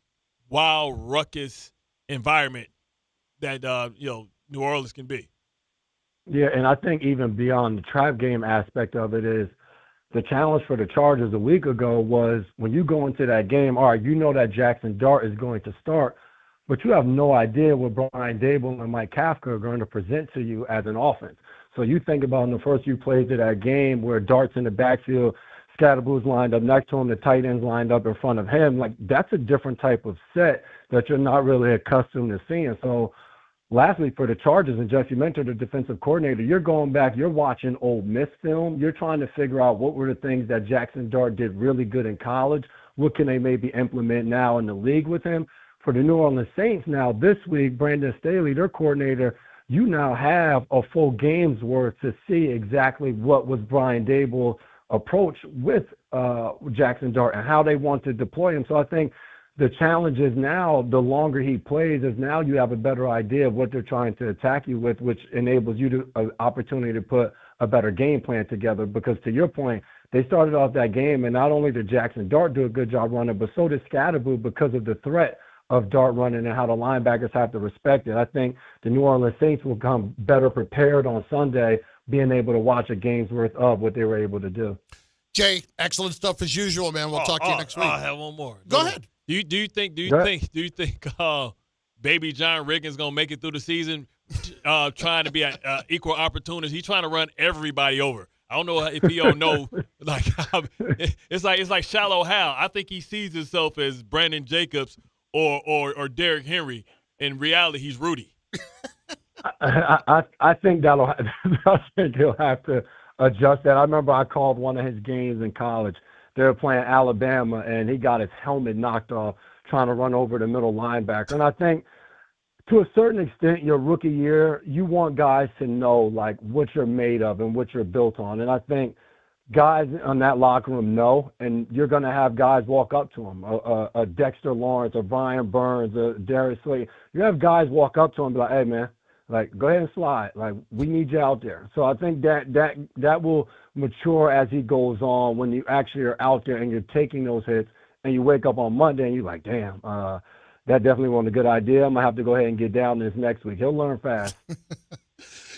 wild, ruckus environment that New Orleans can be. Yeah, and I think even beyond the trap game aspect of it is the challenge for the Chargers a week ago was when you go into that game, all right, you know that Jackson Dart is going to start, but you have no idea what Brian Dable and Mike Kafka are going to present to you as an offense. So you think about in the first few plays of that game where Dart's in the backfield, Scatterboo's lined up next to him, the tight end's lined up in front of him. Like, that's a different type of set that you're not really accustomed to seeing. So lastly, for the Chargers, and Jeff, you mentioned the defensive coordinator, you're going back, you're watching Ole Miss film, you're trying to figure out what were the things that Jackson Dart did really good in college, what can they maybe implement now in the league with him. For the New Orleans Saints now this week, Brandon Staley, their coordinator, you now have a full game's worth to see exactly what was Brian Dable's approach with Jackson Dart and how they want to deploy him. So I think the challenge is now, the longer he plays, is now you have a better idea of what they're trying to attack you with, which enables you to an opportunity to put a better game plan together. Because to your point, they started off that game, and not only did Jackson Dart do a good job running, but so did Scatterboo because of the threat of Dart running and how the linebackers have to respect it. I think the New Orleans Saints will come better prepared on Sunday, being able to watch a game's worth of what they were able to do. Jay, excellent stuff as usual, man. We'll talk to you next week. I have one more. Go ahead. Do you think Baby John Riggins gonna make it through the season trying to be an equal opportunist? He's trying to run everybody over. I don't know if he don't know. Like it's like Shallow Hal. I think he sees himself as Brandon Jacobs or Derrick Henry. In reality, he's Rudy. I think I think he'll have to adjust that. I remember I called one of his games in college. They were playing Alabama, and he got his helmet knocked off trying to run over the middle linebacker. And I think to a certain extent, your rookie year, you want guys to know, like, what you're made of and what you're built on. And I think guys in that locker room know, and you're going to have guys walk up to him, a Dexter Lawrence, a Brian Burns, a Darius Slade. You have guys walk up to him and be like, hey, man, like, go ahead and slide. Like, we need you out there. So I think that will mature as he goes on when you actually are out there and you're taking those hits and you wake up on Monday and you're like, damn, that definitely wasn't a good idea. I'm going to have to go ahead and get down this next week. He'll learn fast.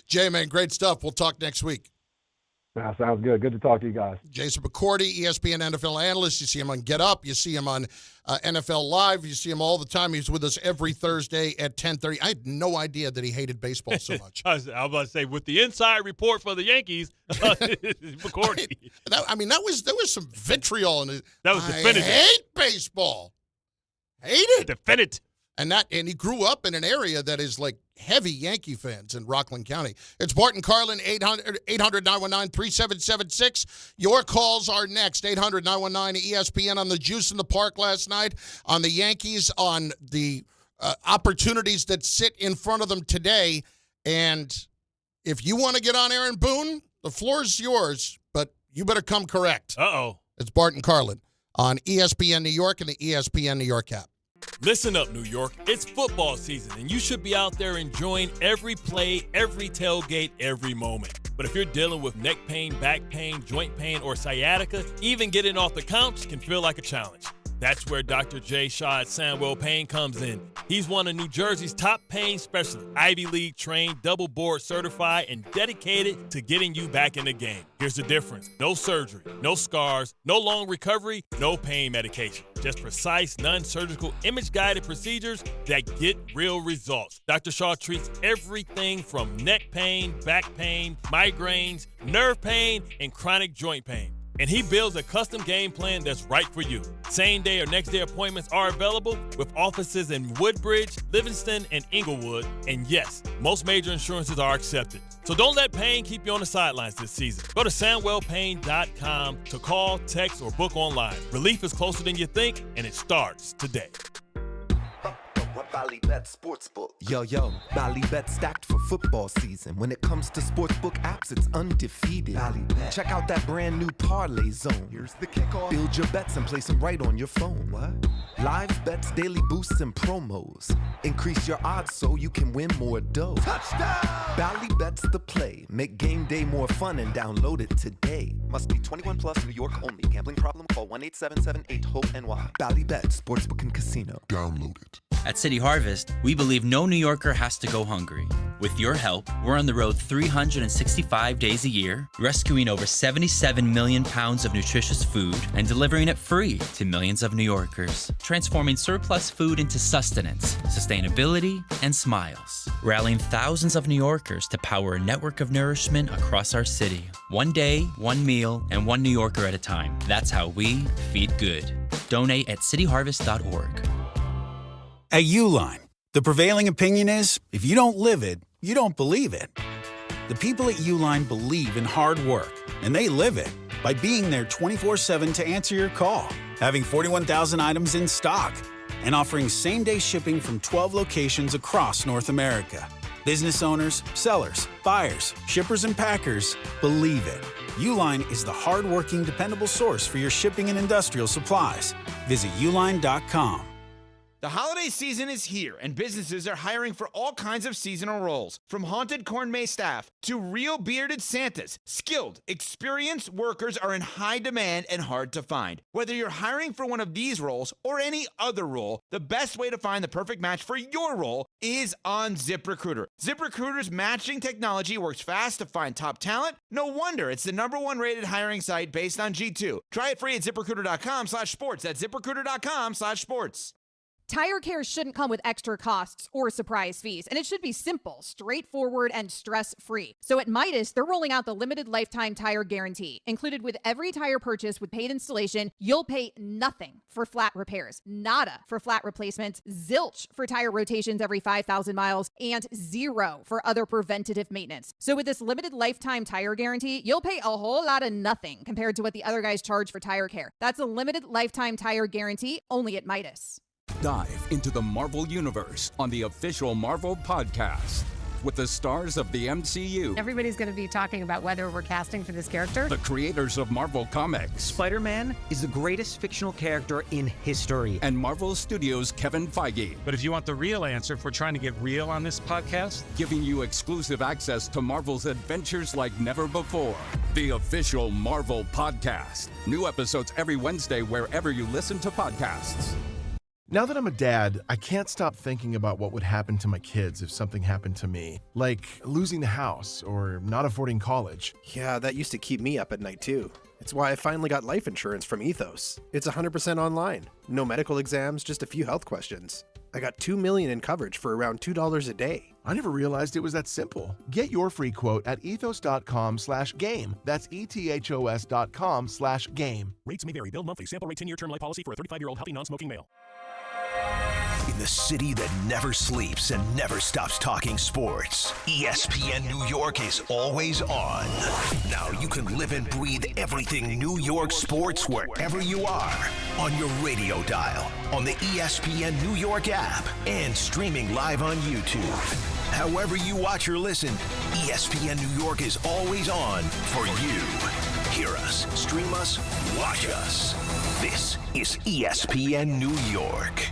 Jay, man, great stuff. We'll talk next week. That sounds good. Good to talk to you guys. Jason McCourty, ESPN NFL analyst. You see him on Get Up. You see him on NFL Live. You see him all the time. He's with us every Thursday at 10:30. I had no idea that he hated baseball so much. I was about to say, with the inside report for the Yankees, McCourty. There was some vitriol in it. That was definitive. I hate baseball. Hate it. Definitive. And he grew up in an area that is like heavy Yankee fans in Rockland County. It's Bart and Carlin, 800-919-3776. Your calls are next, 800-919-ESPN on the juice in the park last night, on the Yankees, on the opportunities that sit in front of them today. And if you want to get on Aaron Boone, the floor is yours, but you better come correct. Uh-oh. It's Bart and Carlin on ESPN New York and the ESPN New York app. Listen up, New York. It's football season, and you should be out there enjoying every play, every tailgate, every moment. But if you're dealing with neck pain, back pain, joint pain, or sciatica, even getting off the couch can feel like a challenge. That's where Dr. J. Shaw at Sandwell Pain comes in. He's one of New Jersey's top pain specialists, Ivy League trained, double board certified, and dedicated to getting you back in the game. Here's the difference. No surgery, no scars, no long recovery, no pain medication. Just precise, non-surgical, image-guided procedures that get real results. Dr. Shaw treats everything from neck pain, back pain, migraines, nerve pain, and chronic joint pain. And he builds a custom game plan that's right for you. Same-day or next-day appointments are available with offices in Woodbridge, Livingston, and Inglewood. And yes, most major insurances are accepted. So don't let pain keep you on the sidelines this season. Go to SamwellPain.com to call, text, or book online. Relief is closer than you think, and it starts today. Ballybet Sportsbook. Yo, Ballybet stacked for football season. When it comes to sportsbook apps, it's undefeated. Ballybet. Check out that brand new parlay zone. Here's the kickoff. Build your bets and place them right on your phone. What? Live bets, daily boosts, and promos. Increase your odds so you can win more dough. Touchdown! Ballybet's the play. Make game day more fun and download it today. Must be 21 plus, New York only. Gambling problem? Call 1-877-8-HOPE-NY. Ballybet Sportsbook and Casino. Download it. At City Harvest, we believe no New Yorker has to go hungry. With your help, we're on the road 365 days a year, rescuing over 77 million pounds of nutritious food and delivering it free to millions of New Yorkers, transforming surplus food into sustenance, sustainability, and smiles, rallying thousands of New Yorkers to power a network of nourishment across our city. One day, one meal, and one New Yorker at a time. That's how we feed good. Donate at cityharvest.org. At Uline, the prevailing opinion is, if you don't live it, you don't believe it. The people at Uline believe in hard work, and they live it by being there 24/7 to answer your call, having 41,000 items in stock, and offering same-day shipping from 12 locations across North America. Business owners, sellers, buyers, shippers, and packers believe it. Uline is the hard-working, dependable source for your shipping and industrial supplies. Visit uline.com. The holiday season is here, and businesses are hiring for all kinds of seasonal roles. From haunted corn maze staff to real bearded Santas, skilled, experienced workers are in high demand and hard to find. Whether you're hiring for one of these roles or any other role, the best way to find the perfect match for your role is on ZipRecruiter. ZipRecruiter's matching technology works fast to find top talent. No wonder it's the #1 rated hiring site based on G2. Try it free at ZipRecruiter.com/sports. That's ZipRecruiter.com/sports. Tire care shouldn't come with extra costs or surprise fees, and it should be simple, straightforward, and stress-free. So at Midas, they're rolling out the limited lifetime tire guarantee. Included with every tire purchase with paid installation, you'll pay nothing for flat repairs, nada for flat replacements, zilch for tire rotations every 5,000 miles, and zero for other preventative maintenance. So with this limited lifetime tire guarantee, you'll pay a whole lot of nothing compared to what the other guys charge for tire care. That's a limited lifetime tire guarantee only at Midas. Dive into the Marvel Universe on the official Marvel Podcast with the stars of the MCU. Everybody's going to be talking about whether we're casting for this character. The creators of Marvel Comics. Spider-Man is the greatest fictional character in history. And Marvel Studios' Kevin Feige. But if you want the real answer, if we're trying to get real on this podcast, giving you exclusive access to Marvel's adventures like never before. The official Marvel Podcast. New episodes every Wednesday wherever you listen to podcasts. Now that I'm a dad, I can't stop thinking about what would happen to my kids if something happened to me, like losing the house or not affording college. Yeah, that used to keep me up at night too. It's why I finally got life insurance from Ethos. It's 100% online. No medical exams, just a few health questions. I got $2 million in coverage for around $2 a day. I never realized it was that simple. Get your free quote at ethos.com/game. That's ethos.com/game. Rates may vary. Bill monthly. Sample rate 10-year term life policy for a 35-year-old healthy non-smoking male. In the city that never sleeps and never stops talking sports, ESPN New York is always on. Now you can live and breathe everything New York sports wherever you are. On your radio dial, on the ESPN New York app, and streaming live on YouTube. However you watch or listen, ESPN New York is always on for you. Hear us, stream us, watch us. This is ESPN New York.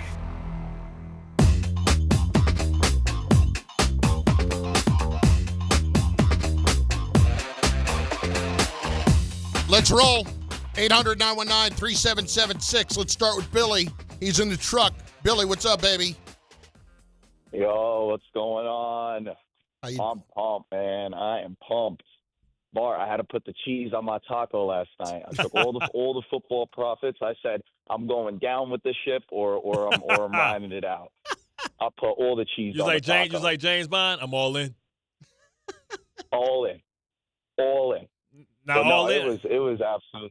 Let's roll. 800-919-3776. Let's start with Billy. He's in the truck. Billy, what's up, baby? Yo, what's going on? I'm pumped, man. I am pumped. Bart, I had to put the cheese on my taco last night. I took all the football profits. I said, I'm going down with the ship or I'm riding it out. I put all the cheese on the taco. Just like James Bond, I'm all in. All in. Now, all in. It was absolute.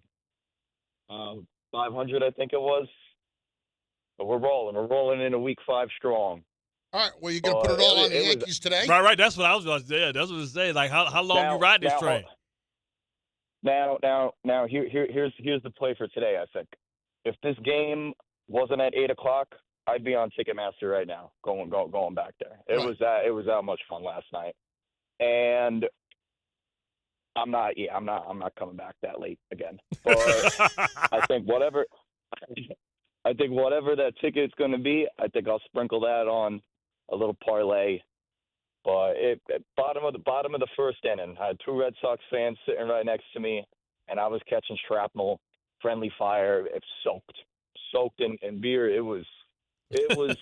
500, I think it was. But we're rolling. We're rolling into week 5 strong. All right. Well, you're going to put it all on the Yankees today? Right. That's what I was going to say. That's what I was saying. Like, how long you ride this train? Now, here's the play for today, I think. If this game wasn't at 8 o'clock, I'd be on Ticketmaster right now, going back there. It was that much fun last night, and I'm not coming back that late again. But I think whatever that ticket's going to be, I think I'll sprinkle that on a little parlay. But bottom of the first inning, I had 2 Red Sox fans sitting right next to me, and I was catching shrapnel, friendly fire. It's soaked in beer. It was. Wait, what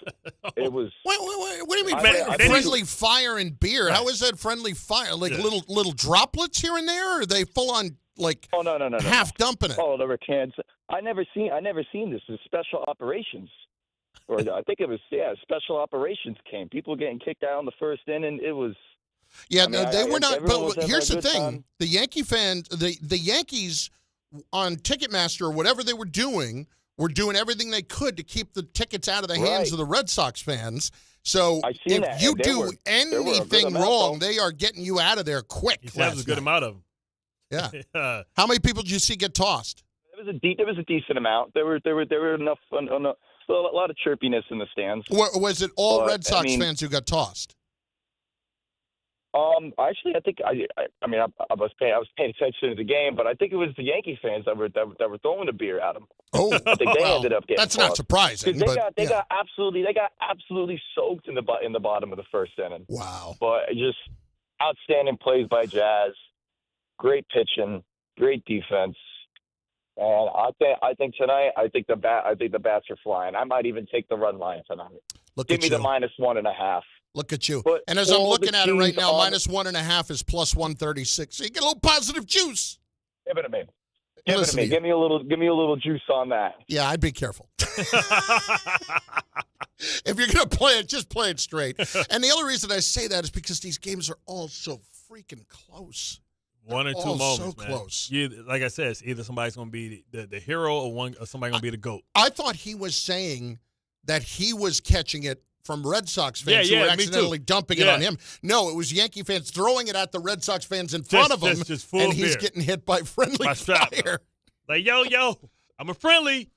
do you mean friendly fire and beer? Right. How is that friendly fire? Like little droplets here and there, or are they full on like no. half dumping it? Oh, there were cans. I never seen this. It's special operations. Or I think it was special operations came. People getting kicked out in the first inning. It was they were not. But here's the thing: time. The Yankee fans, the Yankees on Ticketmaster or whatever they were doing everything they could to keep the tickets out of the hands of the Red Sox fans. So if you do anything wrong, they are getting you out of there quick. That was a good amount of them. Yeah. How many people did you see get tossed? There was a decent amount. There were enough. A lot of chirpiness in the stands. Was it all Red Sox fans who got tossed? Actually, I think I was paying attention to the game, but I think it was the Yankee fans that were throwing the beer at them. Oh, I think they ended up getting. That's not surprising. They got absolutely soaked in the bottom of the first inning. Wow! But just outstanding plays by Jazz, great pitching, great defense, and I think tonight the bats are flying. I might even take the run line tonight. Give me the -1.5. Look at you. And as I'm looking at it right now, -1.5 is +136. So you get a little positive juice. Give it to me. Give me a little juice on that. Yeah, I'd be careful. If you're going to play it, just play it straight. And the other reason I say that is because these games are all so freaking close. One or two moments, so close. Like I said, it's either somebody's going to be the hero or somebody's going to be the GOAT. I thought he was saying that he was catching it from Red Sox fans who were accidentally dumping it on him. No, it was Yankee fans throwing it at the Red Sox fans in front of him, and he's getting hit by friendly fire. Like, yo, I'm a friendly.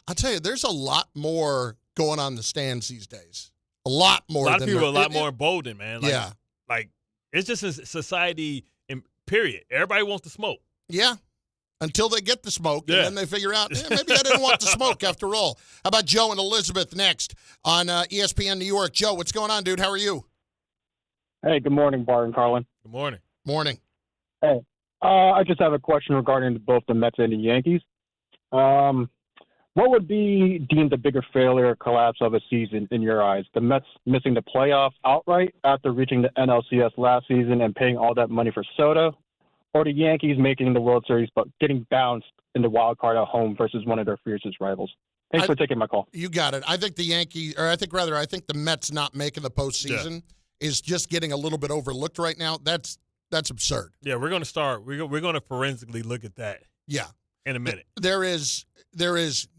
I'll tell you, there's a lot more going on in the stands these days. A lot more. A lot of people are a lot more emboldened, man. Like, yeah. Like, it's just a society, period. Everybody wants to smoke. Yeah. Until they get the smoke, and then they figure out, maybe I didn't want the smoke after all. How about Joe and Elizabeth next on ESPN New York? Joe, what's going on, dude? How are you? Hey, good morning, Bart and Carlin. Good morning. Morning. Hey, I just have a question regarding both the Mets and the Yankees. What would be deemed the bigger failure or collapse of a season in your eyes? The Mets missing the playoffs outright after reaching the NLCS last season and paying all that money for Soto? Or the Yankees making the World Series but getting bounced in the wild card at home versus one of their fiercest rivals? Thanks for taking my call. You got it. I think I think the Mets not making the postseason is just getting a little bit overlooked right now. That's absurd. Yeah, we're going to start. We're going to forensically look at that. Yeah, in a minute. There is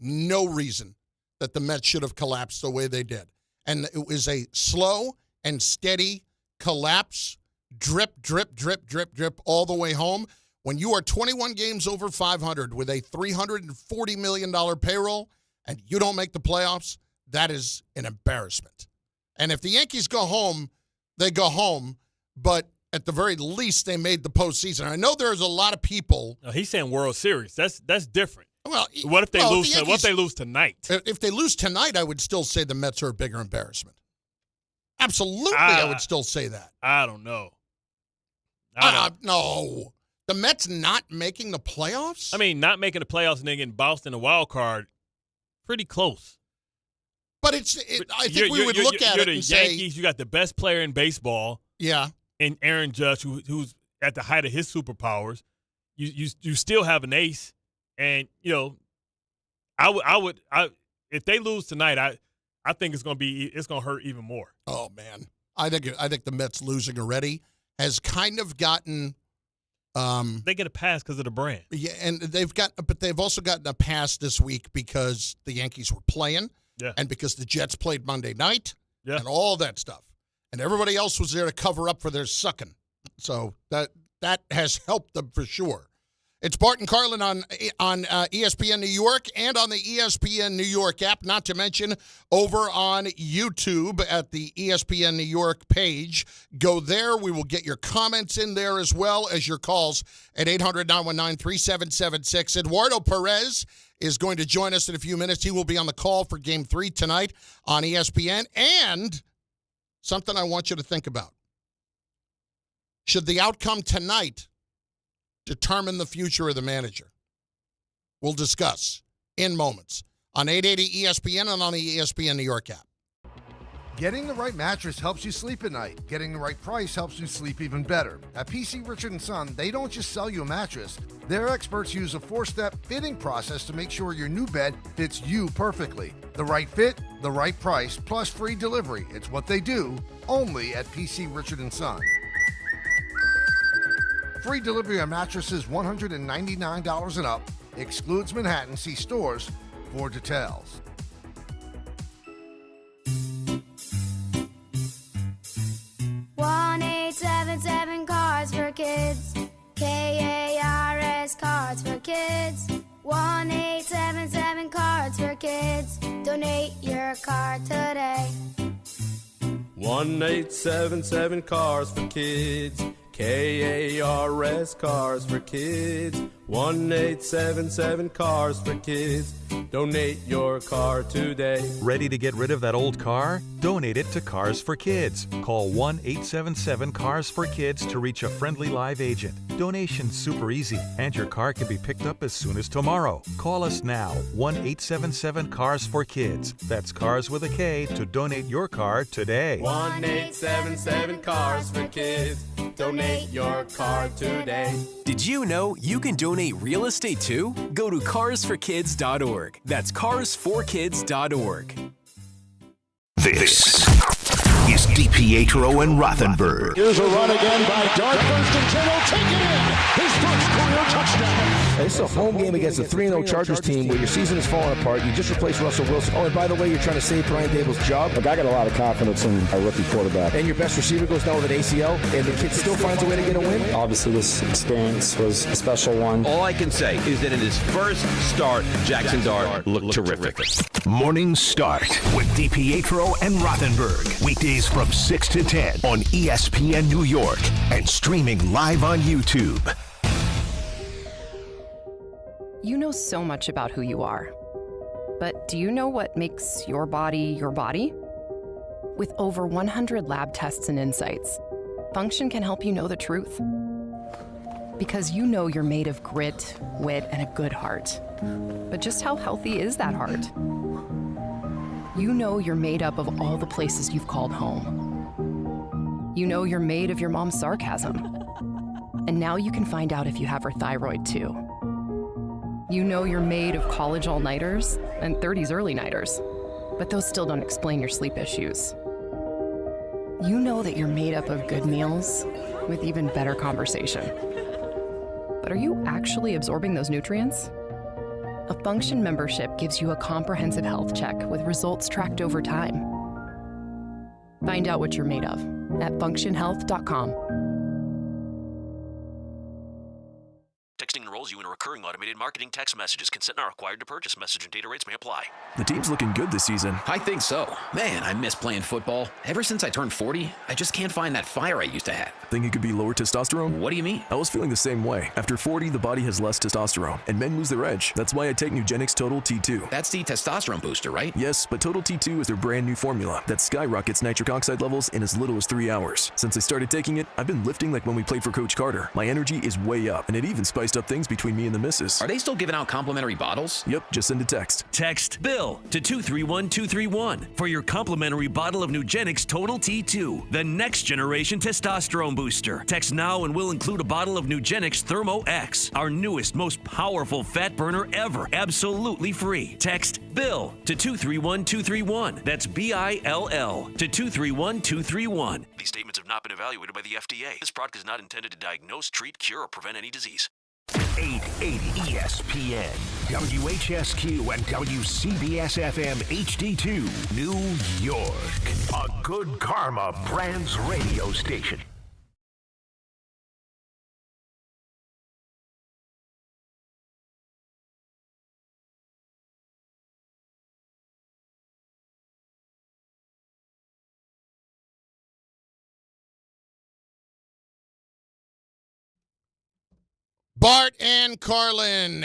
no reason that the Mets should have collapsed the way they did, and it was a slow and steady collapse. Drip, drip, drip, drip, drip all the way home. When you are 21 games over 500 with a $340 million payroll and you don't make the playoffs, that is an embarrassment. And if the Yankees go home, they go home, but at the very least they made the postseason. I know there's a lot of people. No, he's saying World Series. That's different. Well, what if they lose? What if they lose tonight? If they lose tonight, I would still say the Mets are a bigger embarrassment. Absolutely, I would still say that. I don't know. No. The Mets not making the playoffs? I mean, not making the playoffs and then getting bounced in the wild card, pretty close. But I think we would look at it and say, Yankees, you got the best player in baseball. Yeah. And Aaron Judge, who's at the height of his superpowers. You still have an ace. And, I would if they lose tonight, I think it's going to hurt even more. Oh, man. I think the Mets losing already has kind of gotten They get a pass because of the brand. Yeah, and they've also gotten a pass this week because the Yankees were playing, and because the Jets played Monday night, and all that stuff, and everybody else was there to cover up for their sucking. So that has helped them for sure. It's Bart and Carlin on ESPN New York and on the ESPN New York app, not to mention over on YouTube at the ESPN New York page. Go there. We will get your comments in there as well as your calls at 800-919-3776. Eduardo Perez is going to join us in a few minutes. He will be on the call for Game 3 tonight on ESPN. And something I want you to think about. Should the outcome tonight determine the future of the manager? We'll discuss in moments on 880 ESPN and on the ESPN New York app. Getting the right mattress helps you sleep at night. Getting the right price helps you sleep even better. At PC Richard & Son, they don't just sell you a mattress. Their experts use a 4-step fitting process to make sure your new bed fits you perfectly. The right fit, the right price, plus free delivery. It's what they do, only at PC Richard & Son. Free delivery on mattresses $199 and up. Excludes Manhattan. See stores for details. One 877 Cards for Kids. KARS Cards for Kids. 1-877 Cards for Kids. Donate your card today. 1-877 Cars for Kids. KARS Cars for Kids. 1-877 Cars for Kids. Donate your car today. Ready to get rid of that old car? Donate it to Cars for Kids. Call 1-877-CARS-FOR-KIDS to reach a friendly live agent. Donation's super easy, and your car can be picked up as soon as tomorrow. Call us now, 1-877-CARS-FOR-KIDS. That's Cars with a K to donate your car today. 1-877 Cars for Kids. Donate your car today. Did you know you can donate real estate too? Go to carsforkids.org. That's carsforkids.org. This is DiPietro and Rothenberg. Here's a run again by Dart. First and 10 will take it in. His first career touchdown. It's a home game against a 3-0 Chargers team where your season is falling apart. You just replaced Russell Wilson. Oh, and by the way, you're trying to save Brian Dable's job. Look, I got a lot of confidence in our rookie quarterback. And your best receiver goes down with an ACL, and the kid still finds a way to get a win? Obviously, this experience was a special one. All I can say is that in his first start, Jackson Dart looked terrific. Morning Start with DiPietro and Rothenberg. Weekdays from 6 to 10 on ESPN New York and streaming live on YouTube. You know so much about who you are. But do you know what makes your body your body? With over 100 lab tests and insights, Function can help you know the truth. Because you know you're made of grit, wit, and a good heart. But just how healthy is that heart? You know you're made up of all the places you've called home. You know you're made of your mom's sarcasm. And now you can find out if you have her thyroid too. You know you're made of college all-nighters and 30s early-nighters, but those still don't explain your sleep issues. You know that you're made up of good meals with even better conversation. But are you actually absorbing those nutrients? A Function membership gives you a comprehensive health check with results tracked over time. Find out what you're made of at functionhealth.com. Texting enrolls you in a recurring automated marketing text messages. Consent not required to purchase. Message and data rates may apply. The team's looking good this season. I think so. Man, I miss playing football. Ever since I turned 40, I just can't find that fire I used to have. Think it could be lower testosterone? What do you mean? I was feeling the same way. After 40, the body has less testosterone, and men lose their edge. That's why I take Nugenix Total T2. That's the testosterone booster, right? Yes, but Total T2 is their brand new formula that skyrockets nitric oxide levels in as little as 3 hours. Since I started taking it, I've been lifting like when we played for Coach Carter. My energy is way up, and it even spiced up things between me and the missus. Are they still giving out complimentary bottles? Yep, just send a text. Text BILL to 231231 for your complimentary bottle of Nugenix Total T2, the next generation testosterone booster. Text now and we'll include a bottle of Nugenix Thermo X, our newest, most powerful fat burner ever, absolutely free. Text BILL to 231231. That's BILL to 231231. These statements have not been evaluated by the FDA. This product is not intended to diagnose, treat, cure, or prevent any disease. 880 ESPN, WHSQ, and WCBS FM HD2, New York. A Good Karma Brands radio station. Bart and Carlin,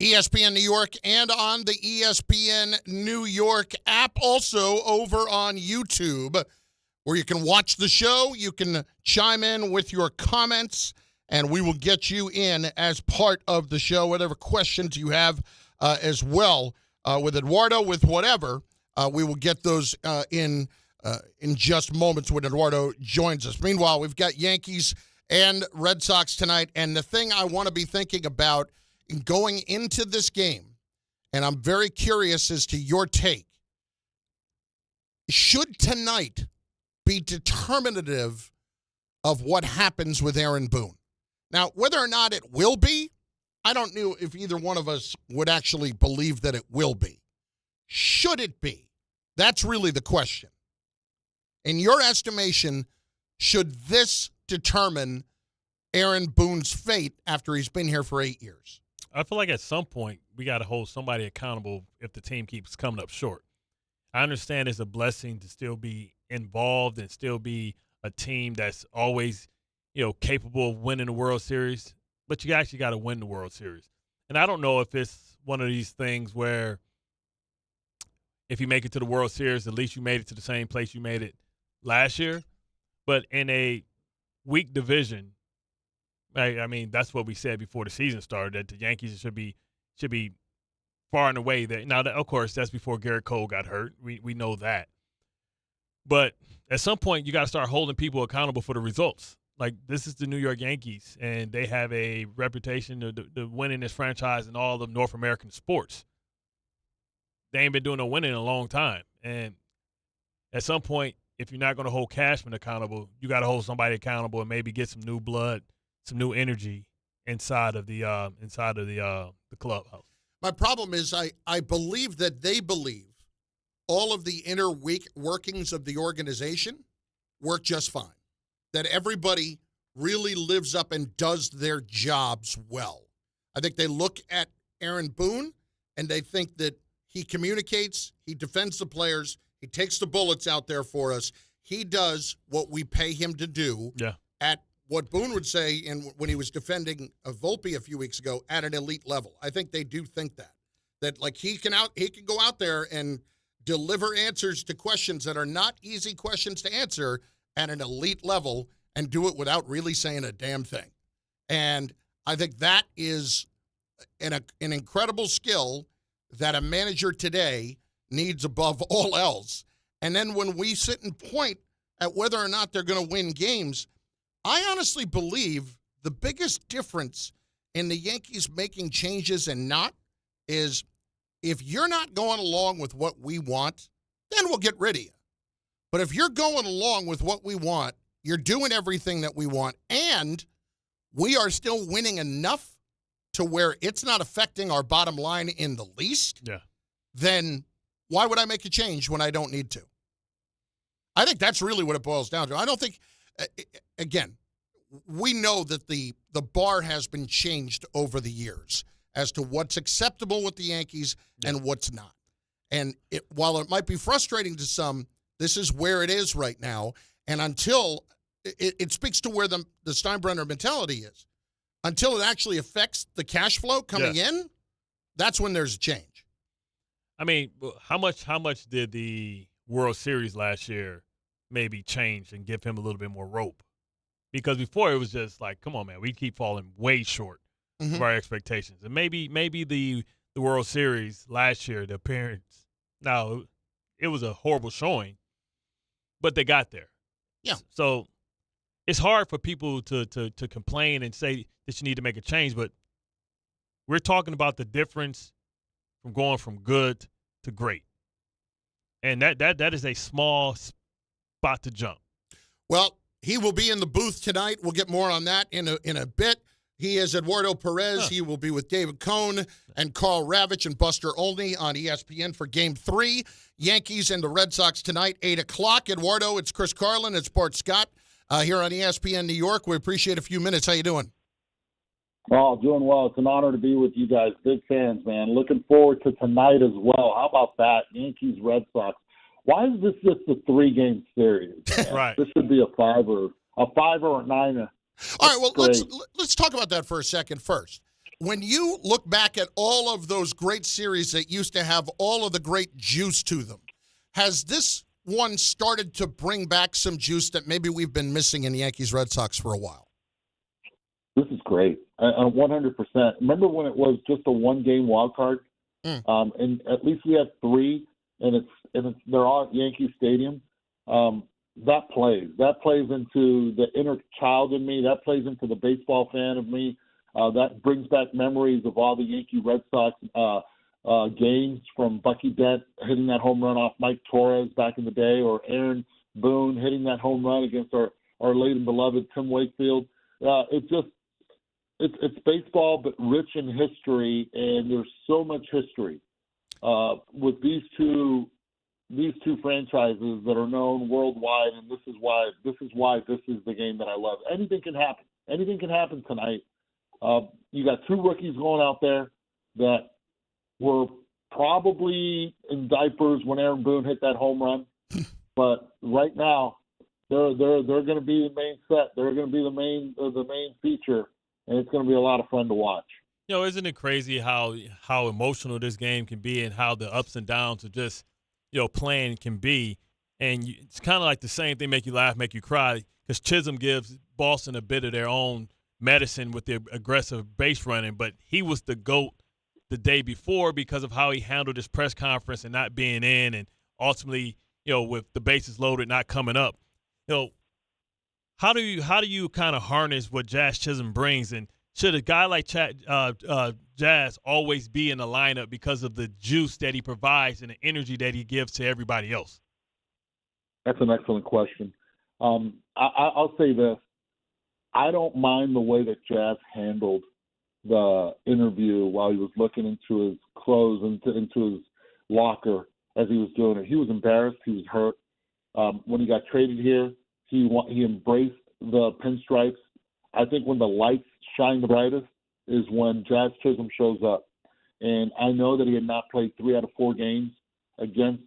ESPN New York, and on the ESPN New York app, also over on YouTube, where you can watch the show. You can chime in with your comments, and we will get you in as part of the show. Whatever questions you have as well with Eduardo, with whatever, we will get those in just moments when Eduardo joins us. Meanwhile, we've got Yankees and Red Sox tonight, and the thing I want to be thinking about in going into this game, and I'm very curious as to your take, should tonight be determinative of what happens with Aaron Boone? Now, whether or not it will be, I don't know if either one of us would actually believe that it will be. Should it be? That's really the question. In your estimation, should this determine Aaron Boone's fate after he's been here for 8 years? I feel like at some point we got to hold somebody accountable if the team keeps coming up short. I understand it's a blessing to still be involved and still be a team that's always, capable of winning the World Series, but you actually got to win the World Series. And I don't know if it's one of these things where if you make it to the World Series, at least you made it to the same place you made it last year. But in a weak division, I mean, that's what we said before the season started, that the Yankees should be far and away there. Now, of course, that's before Garrett Cole got hurt. We know that. But at some point, you got to start holding people accountable for the results. Like, this is the New York Yankees, and they have a reputation of the winningest franchise in all of North American sports. They ain't been doing no winning in a long time. And at some point, if you're not going to hold Cashman accountable, you got to hold somebody accountable and maybe get some new blood, some new energy inside of the clubhouse. My problem is I believe that they believe all of the inner workings of the organization work just fine, that everybody really lives up and does their jobs well. I think they look at Aaron Boone and they think that he communicates, he defends the players, he takes the bullets out there for us. He does what we pay him to do at what Boone would say when he was defending Volpe a few weeks ago, at an elite level. I think they do think that like he can go out there and deliver answers to questions that are not easy questions to answer at an elite level and do it without really saying a damn thing. And I think that is an incredible skill that a manager today needs above all else. And then when we sit and point at whether or not they're going to win games, I honestly believe the biggest difference in the Yankees making changes and not is if you're not going along with what we want, then we'll get rid of you. But if you're going along with what we want, you're doing everything that we want, and we are still winning enough to where it's not affecting our bottom line in the least, then why would I make a change when I don't need to? I think that's really what it boils down to. I don't think, again, we know that the bar has been changed over the years as to what's acceptable with the Yankees and what's not. And while it might be frustrating to some, this is where it is right now. And until it speaks to where the Steinbrenner mentality is. Until it actually affects the cash flow coming in, that's when there's a change. I mean, how much did the World Series last year maybe change and give him a little bit more rope? Because before it was just like, come on, man, we keep falling way short of our expectations. And maybe the World Series last year, the appearance. Now, it was a horrible showing, but they got there. Yeah. So it's hard for people to complain and say that you need to make a change, but we're talking about the difference from going from good to great. And that is a small spot to jump. Well, he will be in the booth tonight. We'll get more on that in a bit. He is Eduardo Perez. He will be with David Cohn and Carl Ravitch and Buster Olney on ESPN for Game 3. Yankees and the Red Sox tonight, 8 o'clock. Eduardo, it's Chris Carlin. It's Bart Scott here on ESPN New York. We appreciate a few minutes. How you doing? Oh, doing well. It's an honor to be with you guys. Big fans, man. Looking forward to tonight as well. How about that? Yankees, Red Sox. Why is this just a 3-game series? Right. This should be a 5-er or a 9-er. All right, well, let's talk about that for a second first. When you look back at all of those great series that used to have all of the great juice to them, has this one started to bring back some juice that maybe we've been missing in the Yankees-Red Sox for a while? This is great. 100%. Remember when it was just a 1-game wild card? And at least we have 3, and they're all at Yankee Stadium. That plays into the inner child in me. That plays into the baseball fan of me. That brings back memories of all the Yankee Red Sox games, from Bucky Dent hitting that home run off Mike Torres back in the day, or Aaron Boone hitting that home run against our late and beloved Tim Wakefield. It's baseball, but rich in history, and there's so much history with these two franchises that are known worldwide, and this is why this is the game that I love. Anything can happen. Anything can happen tonight. You got 2 rookies going out there that were probably in diapers when Aaron Boone hit that home run, but right now they're going to be the main set. They're going to be the main feature, and it's going to be a lot of fun to watch. You know, isn't it crazy how emotional this game can be, and how the ups and downs of just playing can be? And it's kind of like the same thing, make you laugh, make you cry, because Chisholm gives Boston a bit of their own medicine with the aggressive base running, but he was the GOAT the day before because of how he handled his press conference and not being in, and ultimately, with the bases loaded, not coming up. How do you kind of harness what Jazz Chisholm brings, and should a guy like Jazz always be in the lineup because of the juice that he provides and the energy that he gives to everybody else? That's an excellent question. I'll say this. I don't mind the way that Jazz handled the interview while he was looking into his clothes, into his locker as he was doing it. He was embarrassed. He was hurt. When he got traded here, he embraced the pinstripes. I think when the lights shine the brightest is when Jazz Chisholm shows up. And I know that he had not played 3 out of 4 games against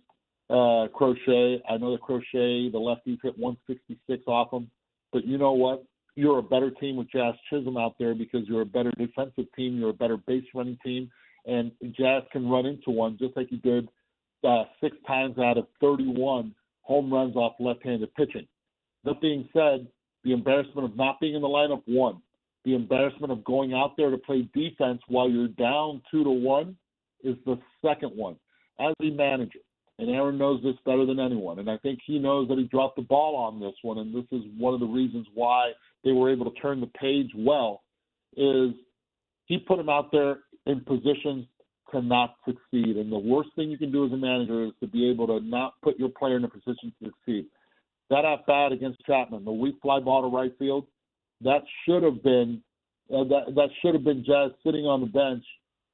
Crochet. I know that Crochet, the lefties, hit 166 off him. But you know what? You're a better team with Jazz Chisholm out there because you're a better defensive team. You're a better base running team. And Jazz can run into one just like he did 6 times out of 31 home runs off left-handed pitching. That being said, the embarrassment of not being in the lineup, 1. The embarrassment of going out there to play defense while you're down 2-1 is the second one. As a manager, and Aaron knows this better than anyone, and I think he knows that he dropped the ball on this one, and this is one of the reasons why they were able to turn the page well, is he put him out there in positions to not succeed. And the worst thing you can do as a manager is to be able to not put your player in a position to succeed. That at-bat against Chapman, the weak fly ball to right field, that should have been Jazz sitting on the bench,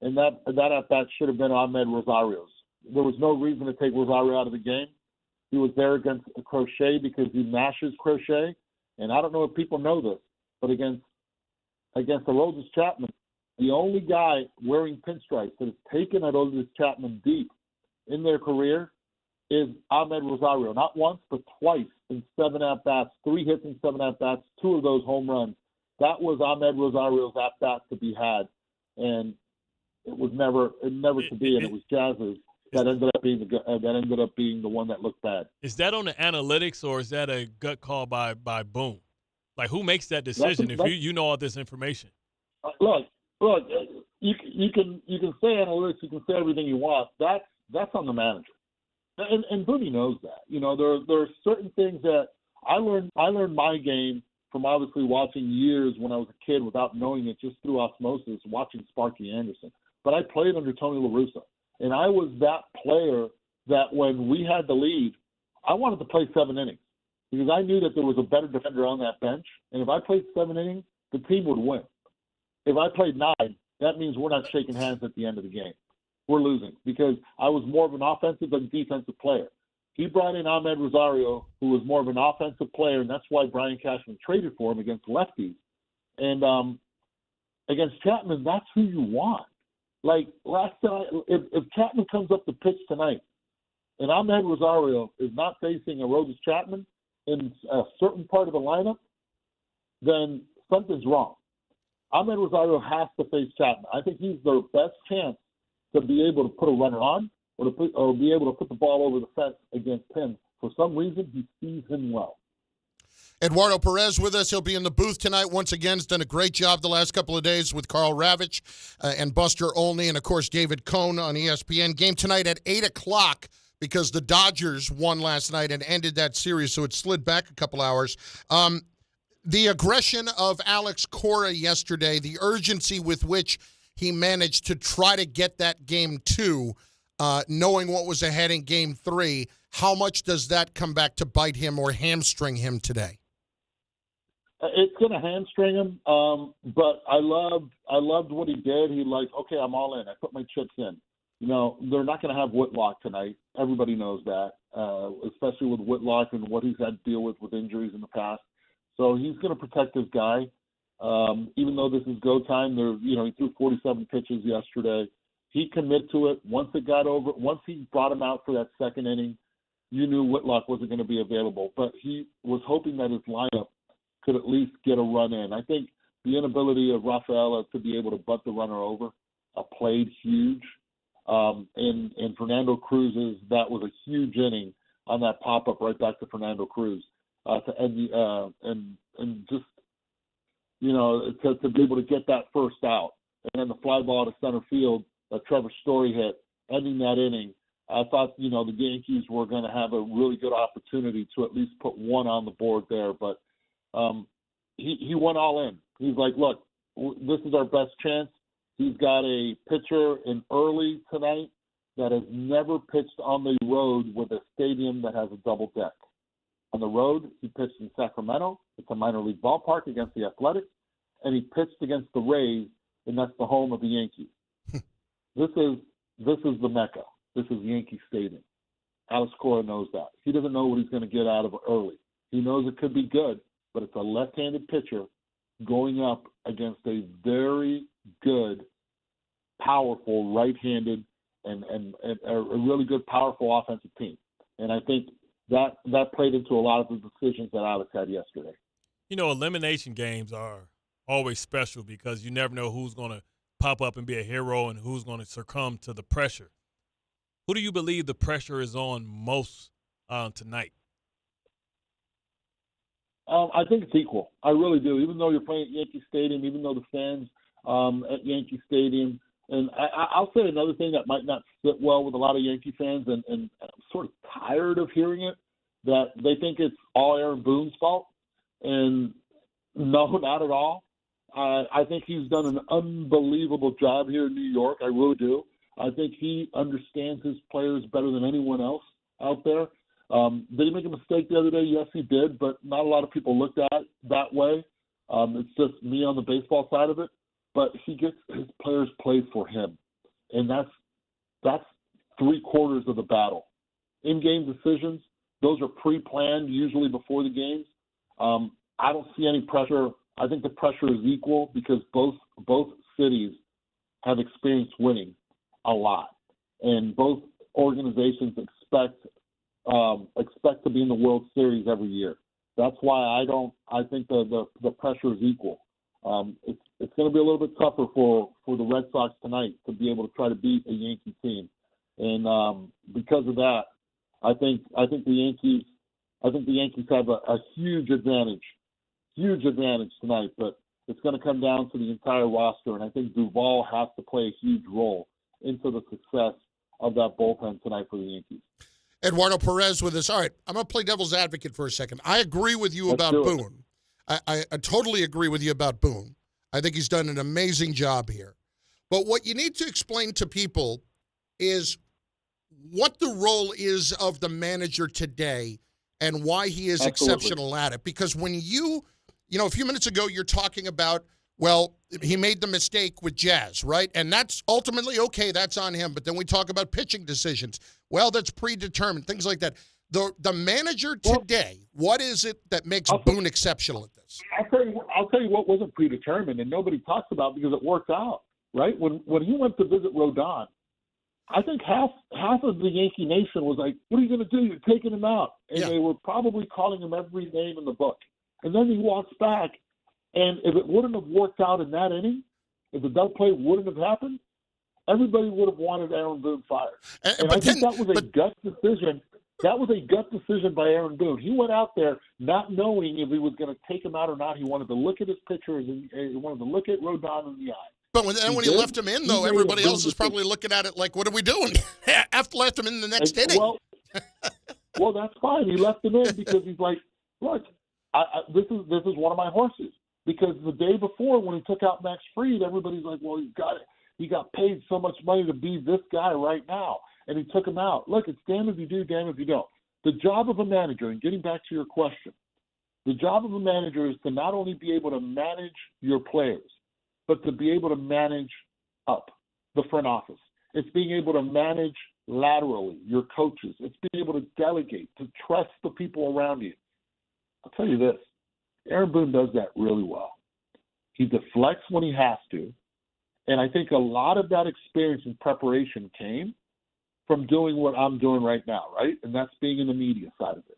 and that at-bat should have been Ahmed Rosario's. There was no reason to take Rosario out of the game. He was there against Crochet because he mashes Crochet. And I don't know if people know this, but against Aroldis Chapman, the only guy wearing pinstripes that has taken Aroldis Chapman deep in their career is Ahmed Rosario. Not once, but twice in 7 at-bats, 3 hits in 7 at-bats, 2 of those home runs. That was Ahmed Rosario's at-bat to be had. And it was never to be, and it was Jazz's. That ended up being the one that looked bad. Is that on the analytics, or is that a gut call by Boone? Like, who makes that decision if you know all this information? Look, Look, you can say analytics, you can say everything you want. That's on the manager, and Boone knows that. You know, there are certain things that I learned my game from obviously watching years when I was a kid without knowing it, just through osmosis, watching Sparky Anderson. But I played under Tony La Russa, and I was that player that when we had the lead, I wanted to play 7 innings because I knew that there was a better defender on that bench, and if I played 7 innings, the team would win. If I played 9, that means we're not shaking hands at the end of the game. We're losing because I was more of an offensive than defensive player. He brought in Ahmed Rosario, who was more of an offensive player, and that's why Brian Cashman traded for him against lefties. And against Chapman, that's who you want. Like last time, if Chapman comes up to pitch tonight, and Ahmed Rosario is not facing Aroldis Chapman in a certain part of the lineup, then something's wrong. Ahmed Rosario has to face Chapman. I think he's their best chance to be able to put a runner on or be able to put the ball over the fence against him. For some reason, he sees him well. Eduardo Perez with us. He'll be in the booth tonight. Once again, has done a great job the last couple of days with Carl Ravitch and Buster Olney and, of course, David Cohn on ESPN. Game tonight at 8 o'clock because the Dodgers won last night and ended that series, so it slid back a couple hours. The aggression of Alex Cora yesterday, the urgency with which he managed to try to get that Game 2, knowing what was ahead in Game 3, how much does that come back to bite him or hamstring him today? It's going to hamstring him, but I loved what he did. He okay, I'm all in. I put my chips in. You know, they're not going to have Whitlock tonight. Everybody knows that, especially with Whitlock and what he's had to deal with injuries in the past. So he's going to protect his guy. Even though this is go time, he threw 47 pitches yesterday. He committed to it. Once he brought him out for that second inning, you knew Whitlock wasn't going to be available. But he was hoping that his lineup could at least get a run in. I think the inability of Rafaela to be able to butt the runner over played huge. And Fernando Cruz's, that was a huge inning on that pop-up right back to Fernando Cruz to end the and just, to be able to get that first out. And then the fly ball to center field that Trevor Story hit, ending that inning. I thought, the Yankees were going to have a really good opportunity to at least put one on the board there. But he went all in. He's like, look, this is our best chance. He's got a pitcher in early tonight that has never pitched on the road with a stadium that has a double deck. On the road, he pitched in Sacramento. It's a minor league ballpark against the Athletics. And he pitched against the Rays, and that's the home of the Yankees. This is the Mecca. This is Yankee Stadium. Alex Cora knows that. He doesn't know what he's going to get out of it early. He knows it could be good, but it's a left-handed pitcher going up against a very good, powerful right-handed and a really good, powerful offensive team. And I think that played into a lot of the decisions that Alex had yesterday. Elimination games are always special because you never know who's going to pop up and be a hero and who's going to succumb to the pressure. Who do you believe the pressure is on most tonight? I think it's equal. I really do. Even though you're playing at Yankee Stadium, even though the fans at Yankee Stadium, and I'll say another thing that might not sit well with a lot of Yankee fans, and I'm sort of tired of hearing it, that they think it's all Aaron Boone's fault. And no, not at all. I think he's done an unbelievable job here in New York. I really do. I think he understands his players better than anyone else out there. Did he make a mistake the other day? Yes, he did, but not a lot of people looked at it that way. It's just me on the baseball side of it. But he gets his players play for him, and that's 3/4 of the battle. In-game decisions, those are pre-planned, usually before the games. I don't see any pressure. I think the pressure is equal because both cities have experienced winning a lot, and both organizations expect to be in the World Series every year. That's why I think the pressure is equal. It's going to be a little bit tougher for the Red Sox tonight to be able to try to beat a Yankee team, and because of that, I think the Yankees have a huge advantage tonight. But It's going to come down to the entire roster, and I think Duvall has to play a huge role into the success of that bullpen tonight for the Yankees. Eduardo Perez with us. All right, I'm going to play devil's advocate for a second. I agree with you about Boone. I totally agree with you about Boone. I think he's done an amazing job here. But what you need to explain to people is what the role is of the manager today and why he is exceptional at it. Because when you know, a few minutes ago, you're talking about, well, he made the mistake with Jazz, right? And that's ultimately, okay, that's on him. But then we talk about pitching decisions. Well, that's predetermined, things like that. The manager today, what is it that makes Boone exceptional at this? I'll tell you what wasn't predetermined, and nobody talks about because it worked out, right? When he went to visit Rodon, I think half of the Yankee Nation was like, what are you going to do? You're taking him out. And they were probably calling him every name in the book. And then he walks back, and if it wouldn't have worked out in that inning, if the double play wouldn't have happened, everybody would have wanted Aaron Boone fired. And I think that was a gut decision. That was a gut decision by Aaron Boone. He went out there not knowing if he was going to take him out or not. He wanted to look at his pitchers, and he wanted to look at Rodon in the eye. But when he left him in, though, everybody else is probably looking at it like, what are we doing? After left him in the next inning. Well, that's fine. He left him in because he's like, look, this is one of my horses. Because the day before when he took out Max Fried, everybody's like, well, he got paid so much money to be this guy right now. And he took him out. Look, it's damn if you do, damn if you don't. The job of a manager, and getting back to your question, the job of a manager is to not only be able to manage your players, but to be able to manage up the front office. It's being able to manage laterally your coaches. It's being able to delegate, to trust the people around you. I'll tell you this, Aaron Boone does that really well. He deflects when he has to, and I think a lot of that experience and preparation came from doing what I'm doing right now, right? And that's being in the media side of it.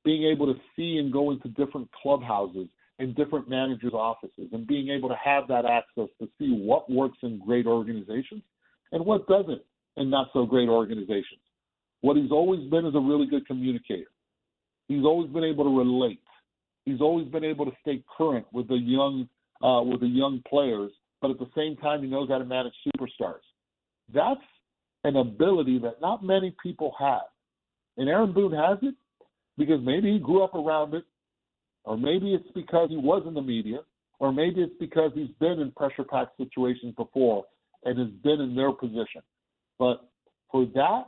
Being able to see and go into different clubhouses and different managers' offices and being able to have that access to see what works in great organizations and what doesn't in not so great organizations. What he's always been is a really good communicator. He's always been able to relate. He's always been able to stay current with the young players, but at the same time he knows how to manage superstars. That's an ability that not many people have. And Aaron Boone has it because maybe he grew up around it, or maybe it's because he was in the media, or maybe it's because he's been in pressure-packed situations before and has been in their position. But for that,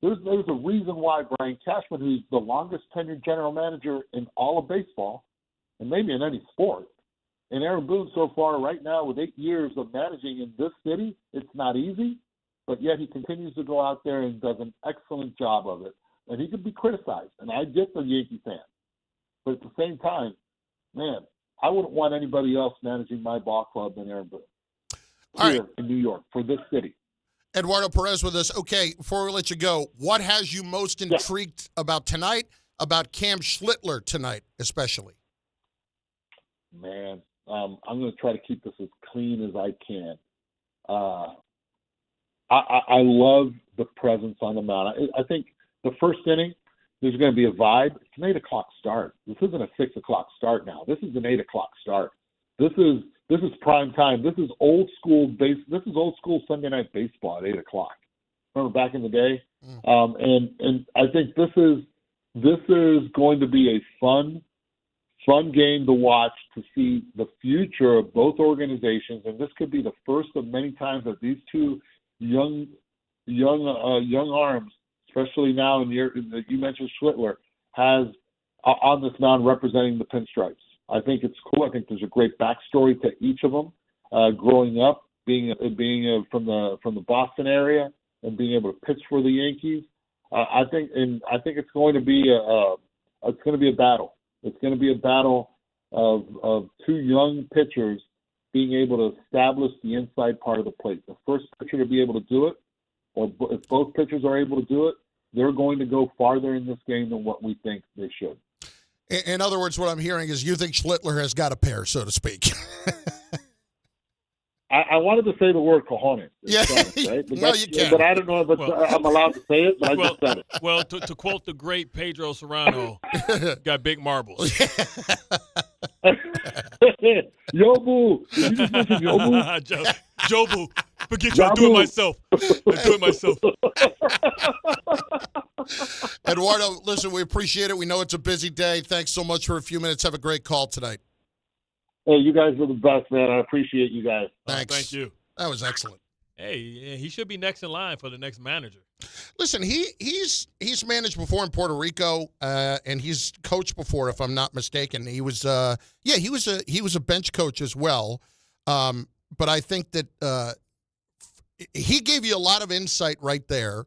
there's a reason why Brian Cashman, who's the longest tenured general manager in all of baseball, and maybe in any sport, and Aaron Boone so far right now with 8 years of managing in this city, it's not easy, but yet he continues to go out there and does an excellent job of it. And he could be criticized, and I get the Yankee fan. But at the same time, man, I wouldn't want anybody else managing my ball club than Aaron Boone here in New York for this city. Eduardo Perez with us. Okay, before we let you go, what has you most intrigued about tonight, about Cam Schlittler tonight especially? Man, I'm going to try to keep this as clean as I can. I love the presence on the mound. I think the first inning, there's going to be a vibe. It's an 8 o'clock start. This isn't a 6 o'clock start now. This is an 8 o'clock start. This is prime time. This is old school This is old school Sunday night baseball at 8 o'clock. Remember back in the day? And I think this is going to be a fun game to watch, to see the future of both organizations. And this could be the first of many times that these two young arms, especially now you mentioned Schlittler, has on this mound representing the pinstripes. I think it's cool. I think there's a great backstory to each of them. Growing up, being from the Boston area and being able to pitch for the Yankees, I think it's going to be a battle. It's going to be a battle of two young pitchers being able to establish the inside part of the plate. The first pitcher to be able to do it, or if both pitchers are able to do it, they're going to go farther in this game than what we think they should. In other words, what I'm hearing is you think Schlittler has got a pair, so to speak. I wanted to say the word cojones. Yeah, right? But you can. But I don't know if I'm allowed to say it, but I just said it. Well, to quote the great Pedro Serrano, got big marbles. Yobu. Did you just mention Yobu? Jobu. Forget you. I'll do it myself. Eduardo, listen, we appreciate it. We know it's a busy day. Thanks so much for a few minutes. Have a great call tonight. Hey, you guys are the best, man. I appreciate you guys. Thanks. Thank you. That was excellent. Hey, he should be next in line for the next manager. Listen, he's managed before in Puerto Rico, and he's coached before, if I'm not mistaken. He was he was a bench coach as well. But I think that he gave you a lot of insight right there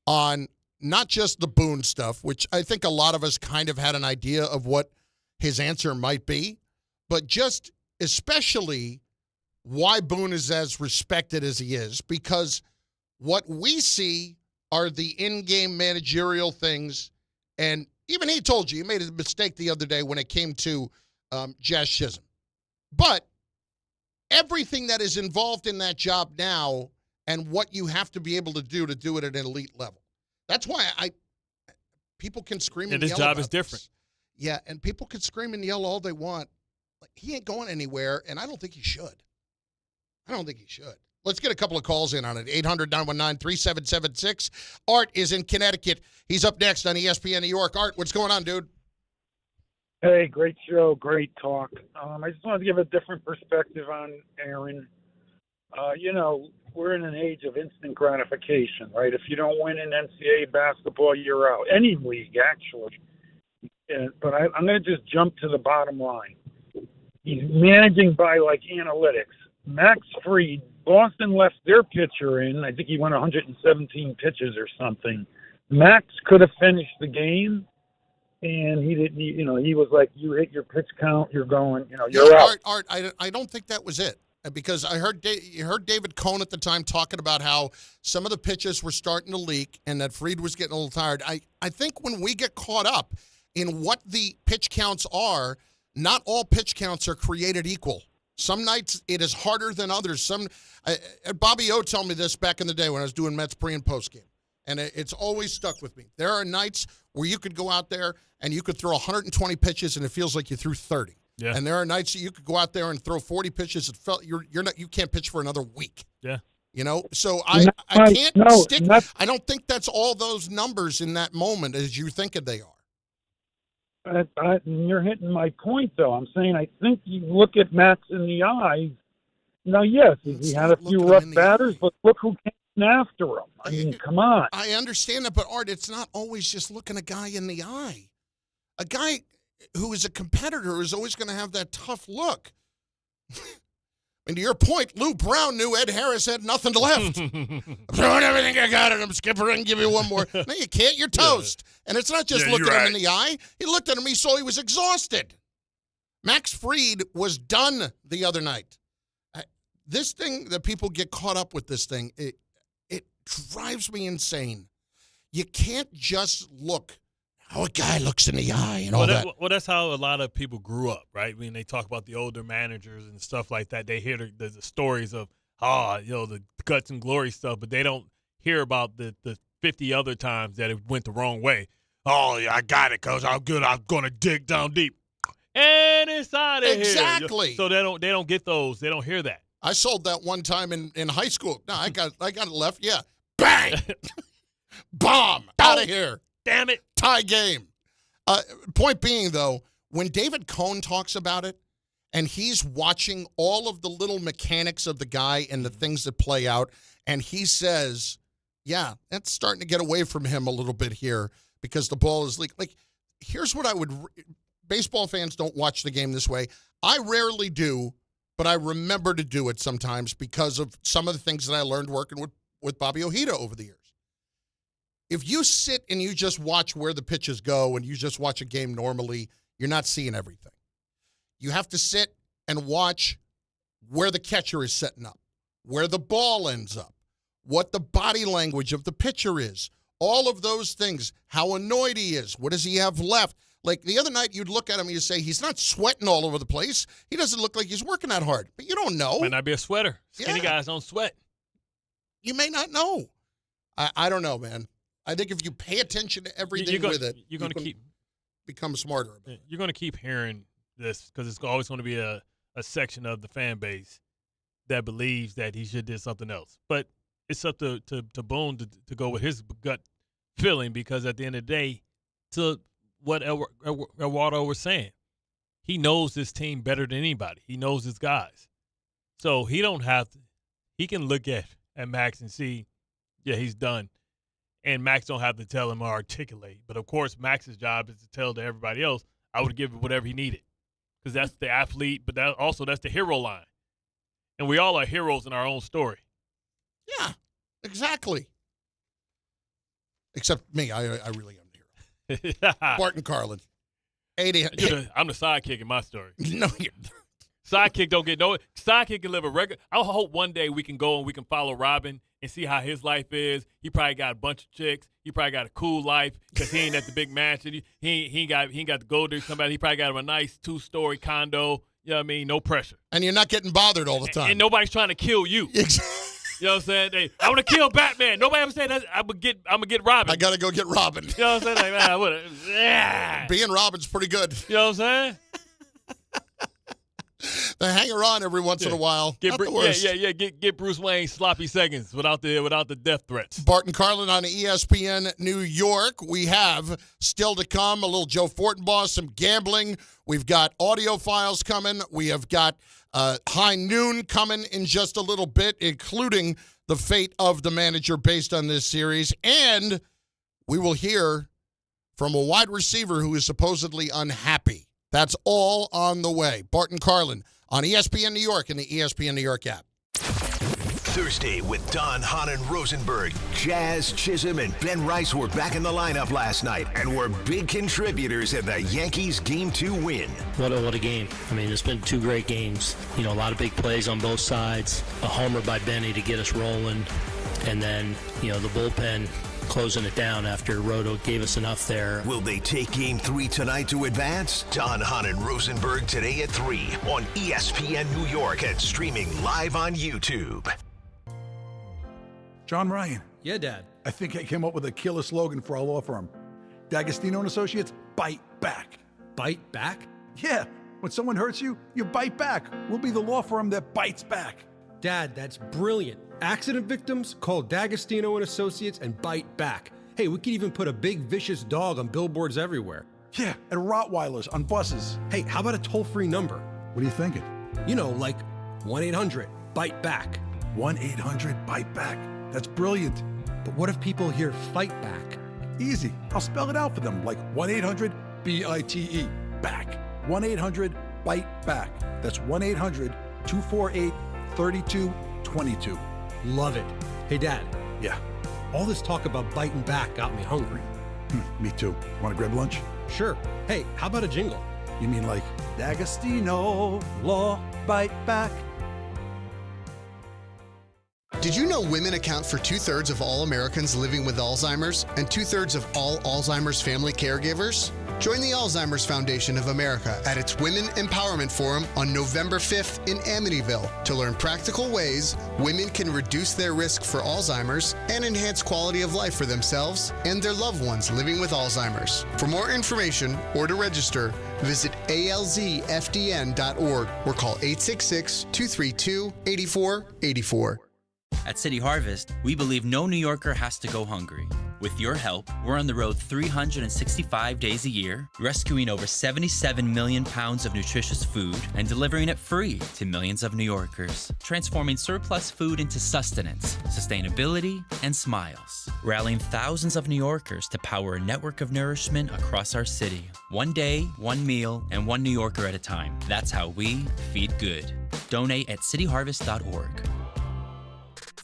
on not just the Boone stuff, which I think a lot of us kind of had an idea of what his answer might be, but just especially why Boone is as respected as he is, because what we see are the in-game managerial things, and even he told you, he made a mistake the other day when it came to Jazz Chisholm. But everything that is involved in that job now and what you have to be able to do it at an elite level. That's why people can scream and yell. And his job is different. Yeah, and people can scream and yell all they want. He ain't going anywhere, and I don't think he should. Let's get a couple of calls in on it. 800-919-3776. Art is in Connecticut. He's up next on ESPN New York. Art, what's going on, dude? Hey, great show, great talk. I just wanted to give a different perspective on Aaron. We're in an age of instant gratification, right? If you don't win in NCAA basketball, you're out. Any league, actually. But I'm going to just jump to the bottom line. He's managing by, analytics. Max Fried, Boston left their pitcher in. I think he went 117 pitches or something. Max could have finished the game, and he didn't. He was like, "You hit your pitch count, you're going. You're out." Art, I don't think that was it, because I heard David Cohn at the time talking about how some of the pitches were starting to leak and that Fried was getting a little tired. I think when we get caught up in what the pitch counts are, not all pitch counts are created equal. Some nights it is harder than others. Bobby O told me this back in the day when I was doing Mets pre- and post-game, and it's always stuck with me. There are nights where you could go out there and you could throw 120 pitches and it feels like you threw 30. Yeah. And there are nights that you could go out there and throw 40 pitches. It felt you can't pitch for another week. Yeah. So I can't stick. I don't think that's all those numbers in that moment as you think they are. You're hitting my point, though. I'm saying I think you look at Max in the eyes. Now, yes, he had a few rough batters, but look who came after him. I mean, come on. I understand that, but, Art, it's not always just looking a guy in the eye. A guy who is a competitor is always going to have that tough look. And to your point, Lou Brown knew Ed Harris had nothing left. I'm throwing everything I got at him, Skipper, and give you one more. No, you can't. You're toast. Yeah. And it's not just looking at him in the eye. He looked at him. He saw he was exhausted. Max Fried was done the other night. This thing that people get caught up with this thing, it drives me insane. You can't just look how a guy looks in the eye and all that. Well, that's how a lot of people grew up, right? When they talk about the older managers and stuff like that, they hear the stories of, the guts and glory stuff, but they don't hear about the 50 other times that it went the wrong way. Oh, yeah, I got it, Coach. I'm good. I'm going to dig down deep. And it's out of here. Exactly. So they don't get those. They don't hear that. I sold that one time in high school. No, I got it left. Yeah. Bang! Bomb! Out of here. Damn it. Tie game. Point being, though, when David Cohn talks about it, and he's watching all of the little mechanics of the guy and the things that play out, and he says, yeah, that's starting to get away from him a little bit here because the ball is like here's what I would – baseball fans don't watch the game this way. I rarely do, but I remember to do it sometimes because of some of the things that I learned working with Bobby Ojeda over the years. If you sit and you just watch where the pitches go and you just watch a game normally, you're not seeing everything. You have to sit and watch where the catcher is setting up, where the ball ends up, what the body language of the pitcher is, all of those things, how annoyed he is, what does he have left. Like the other night, you'd look at him and you say, he's not sweating all over the place. He doesn't look like he's working that hard. But you don't know. Might not be a sweater. Skinny guys don't sweat. You may not know. I don't know, man. I think if you pay attention to everything with it, you're going to keep become smarter. You're going to keep hearing this because it's always going to be a section of the fan base that believes that he should do something else. But it's up to Boone to go with his gut feeling, because at the end of the day, to what Eduardo was saying, he knows this team better than anybody. He knows his guys. So he don't have to – he can look at Max and see, yeah, he's done. And Max don't have to tell him or articulate. But, of course, Max's job is to tell to everybody else, I would give him whatever he needed, because that's the athlete, but that's the hero line. And we all are heroes in our own story. Yeah, exactly. Except me, I really am the hero. Bart and Carlin. I'm the sidekick in my story. No, you're not. Sidekick don't get no. Sidekick can live a regular. I hope one day we can go and we can follow Robin and see how his life is. He probably got a bunch of chicks. He probably got a cool life because he ain't at the big mansion. He ain't got to go to somebody. He probably got a nice 2-story condo. You know what I mean? No pressure. And you're not getting bothered all the time. And nobody's trying to kill you. You know what I'm saying? I want to kill Batman. Nobody ever said that. I'm gonna get Robin. I gotta go get Robin. You know what I'm saying? Like, being Robin's pretty good. You know what I'm saying? They hang around every once in a while. Get Bruce Wayne sloppy seconds without the death threats. Bart and Carlin on ESPN New York. We have still to come a little Joe Fortenbaugh, some gambling. We've got audio files coming. We have got High Noon coming in just a little bit, including the fate of the manager based on this series. And we will hear from a wide receiver who is supposedly unhappy. That's all on the way. Bart and Carlin on ESPN New York and the ESPN New York app. Thursday with Don, Hahn, and Rosenberg. Jazz, Chisholm, and Ben Rice were back in the lineup last night and were big contributors in the Yankees' Game 2 win. What a game. I mean, it's been 2 great games. You know, a lot of big plays on both sides. A homer by Benny to get us rolling. And then, you know, the bullpen closing it down after Roto gave us enough there. Will they take Game 3 tonight to advance? Don, Hahn, and Rosenberg today at 3 on ESPN New York and streaming live on YouTube. John Ryan. Yeah, Dad. I think I came up with a killer slogan for our law firm. D'Agostino and Associates, bite back. Bite back? Yeah. When someone hurts you, you bite back. We'll be the law firm that bites back. Dad, that's brilliant. Accident victims, call D'Agostino and Associates and bite back. Hey, we could even put a big vicious dog on billboards everywhere. Yeah, and Rottweilers on buses. Hey, how about a toll-free number? What are you thinking? You know, like 1-800-BITE-BACK. 1-800-BITE-BACK. That's brilliant. But what if people hear fight back? Easy. I'll spell it out for them, like 1-800-BITE, back. 1-800-BITE-BACK. That's 1-800-248-3222. Love it. Hey, Dad. Yeah? All this talk about biting back got me hungry. Me too. Want to grab lunch? Sure. Hey, how about a jingle? You mean like, D'Agostino, law, bite back? Did you know women account for 2/3 of all Americans living with Alzheimer's and 2/3 of all Alzheimer's family caregivers? Join the Alzheimer's Foundation of America at its Women Empowerment Forum on November 5th in Amityville to learn practical ways women can reduce their risk for Alzheimer's and enhance quality of life for themselves and their loved ones living with Alzheimer's. For more information or to register, visit alzfdn.org or call 866-232-8484. At City Harvest, we believe no New Yorker has to go hungry. With your help, we're on the road 365 days a year, rescuing over 77 million pounds of nutritious food and delivering it free to millions of New Yorkers, transforming surplus food into sustenance, sustainability, and smiles, rallying thousands of New Yorkers to power a network of nourishment across our city. One day, one meal, and one New Yorker at a time. That's how we feed good. Donate at cityharvest.org.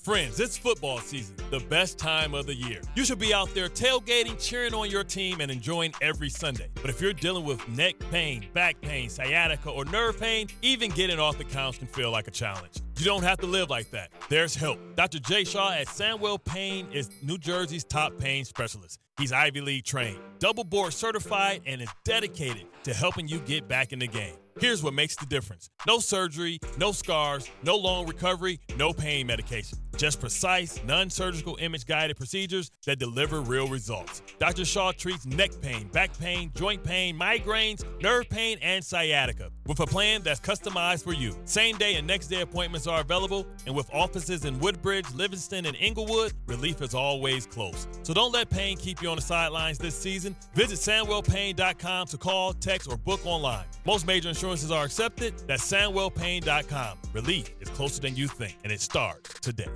Friends, it's football season, the best time of the year. You should be out there tailgating, cheering on your team, and enjoying every Sunday. But if you're dealing with neck pain, back pain, sciatica, or nerve pain, even getting off the couch can feel like a challenge. You don't have to live like that. There's help. Dr. Jay Shaw at Sandwell Pain is New Jersey's top pain specialist. He's Ivy League trained, double board certified, and is dedicated to helping you get back in the game. Here's what makes the difference. No surgery, no scars, no long recovery, no pain medication. Just precise, non-surgical image-guided procedures that deliver real results. Dr. Shaw treats neck pain, back pain, joint pain, migraines, nerve pain, and sciatica with a plan that's customized for you. Same-day and next-day appointments are available, and with offices in Woodbridge, Livingston, and Inglewood, relief is always close. So don't let pain keep you on the sidelines this season. Visit SandwellPain.com to call, text, or book online. Most major insurances are accepted. That's SandwellPain.com. Relief is closer than you think, and it starts today.